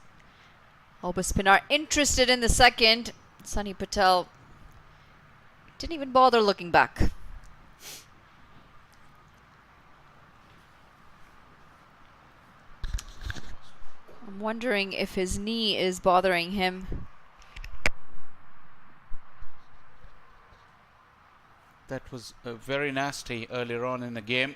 Spinar interested in the second. Sunny Patel didn't even bother looking back. I'm wondering if his knee is bothering him. That was very nasty earlier on in the game.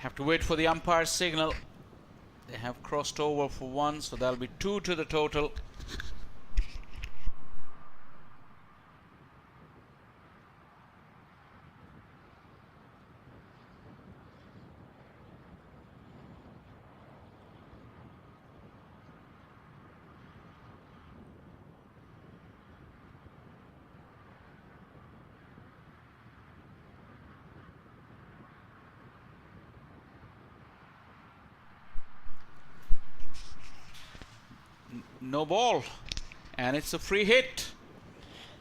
Have to wait for the umpire's signal. They have crossed over for one, so that'll be 2 to the total. No ball, and it's a free hit.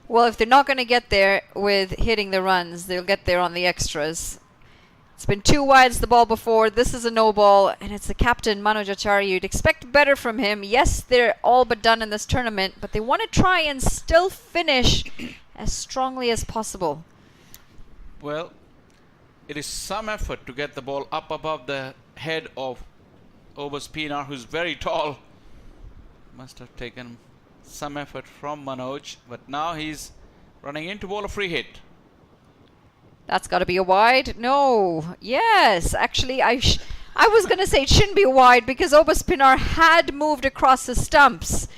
Well, if they're not going to get there with hitting the runs, they'll get there on the extras. It's been 2 wides the ball before. This is a no ball, and it's the captain, Manoj Acharya. You'd expect better from him. Yes, they're all but done in this tournament, but they want to try and still finish as strongly as possible. Well, it is some effort to get the ball up above the head of Spinar, who's very tall. Must have taken some effort from Manoj, but now he's running in to bowl a free hit. That's got to be a wide. No. Yes. Actually, I was going to say it shouldn't be a wide because Spinar had moved across the stumps.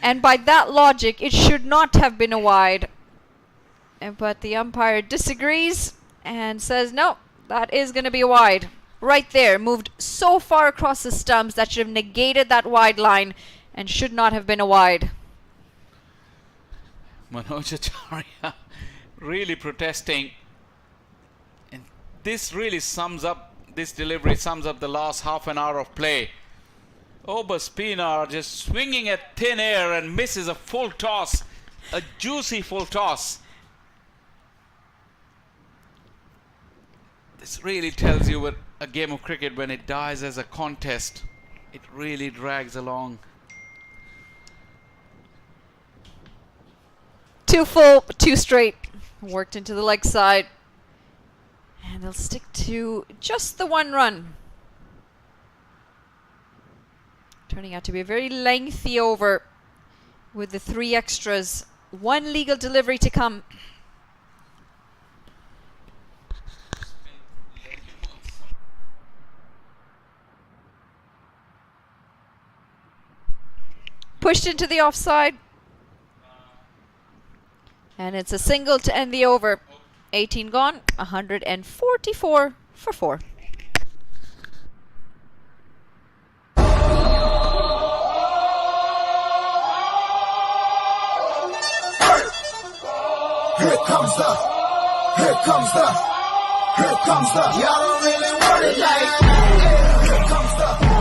And by that logic, it should not have been a wide. But the umpire disagrees and says, no, that is going to be a wide. Right there, moved so far across the stumps that should have negated that wide line and should not have been a wide. Manoj Acharya really protesting, and this really sums up, this delivery sums up the last half an hour of play. Spinar just swinging at thin air and misses a full toss, a juicy full toss. This really tells you what a game of cricket, when it dies as a contest, it really drags along. 2 full, 2 straight. Worked into the leg side. And they'll stick to just the 1 run. Turning out to be a very lengthy over with the 3 extras. 1 legal delivery to come. Pushed into the offside. And it's a single to end the over. 18 gone, 144 for 4. Here comes the, y'all don't really want it like that. Here comes the.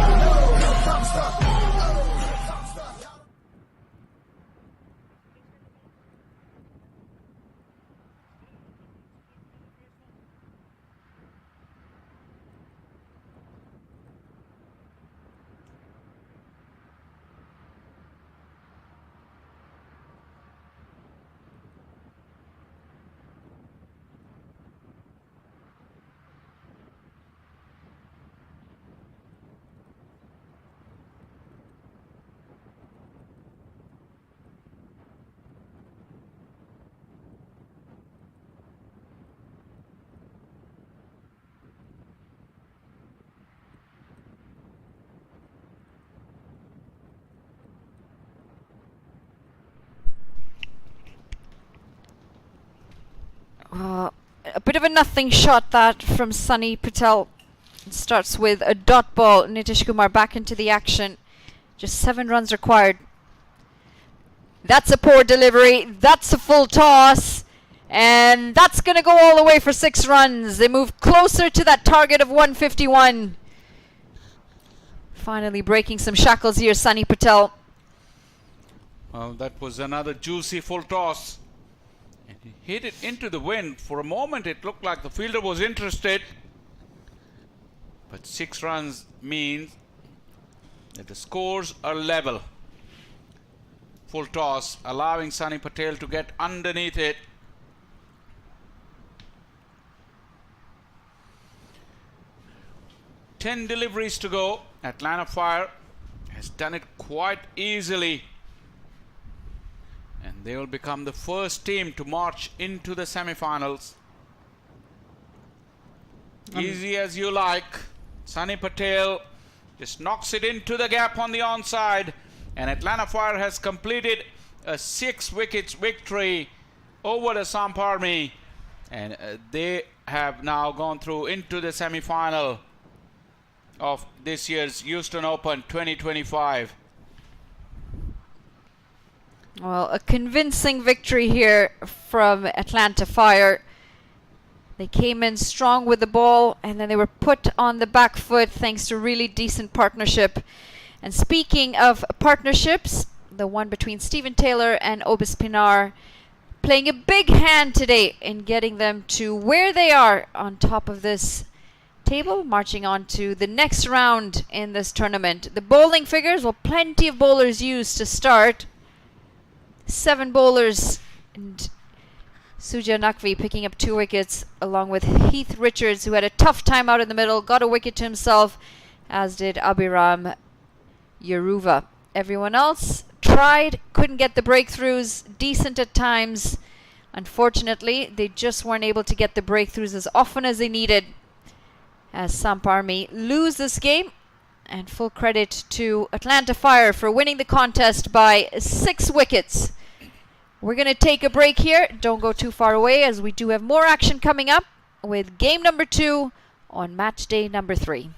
A bit of a nothing shot that from Sunny Patel. It starts with a dot ball. Nitish Kumar back into the action. Just 7 runs required. That's a poor delivery. That's a full toss. And that's going to go all the way for 6 runs. They move closer to that target of 151. Finally breaking some shackles here, Sunny Patel. Well, that was another juicy full toss. And he hit it into the wind. For a moment, it looked like the fielder was interested. But 6 runs means that the scores are level. Full toss, allowing Sunny Patel to get underneath it. Ten deliveries to go. Atlanta Fire has done it quite easily. And they will become the first team to march into the semi-finals. Easy as you like. Sunny Patel just knocks it into the gap on the onside. And Atlanta Fire has completed a 6 wickets victory over the Samp Army. And they have now gone through into the semi-final of this year's Houston Open 2025. Well, a convincing victory here from Atlanta Fire. They came in strong with the ball and then they were put on the back foot thanks to really decent partnership. And speaking of partnerships, the one between Stephen Taylor and Obis Pinar playing a big hand today in getting them to where they are on top of this table, marching on to the next round in this tournament. The bowling figures, well, plenty of bowlers used to start. 7 bowlers, and Suja Nakvi picking up 2 wickets along with Heath Richards, who had a tough time out in the middle, got a wicket to himself, as did Abhiram Yeruva. Everyone else tried, couldn't get the breakthroughs, decent at times. Unfortunately, they just weren't able to get the breakthroughs as often as they needed, as Samp Army lose this game. And full credit to Atlanta Fire for winning the contest by 6 wickets. We're going to take a break here. Don't go too far away, as we do have more action coming up with game number 2 on match day number 3.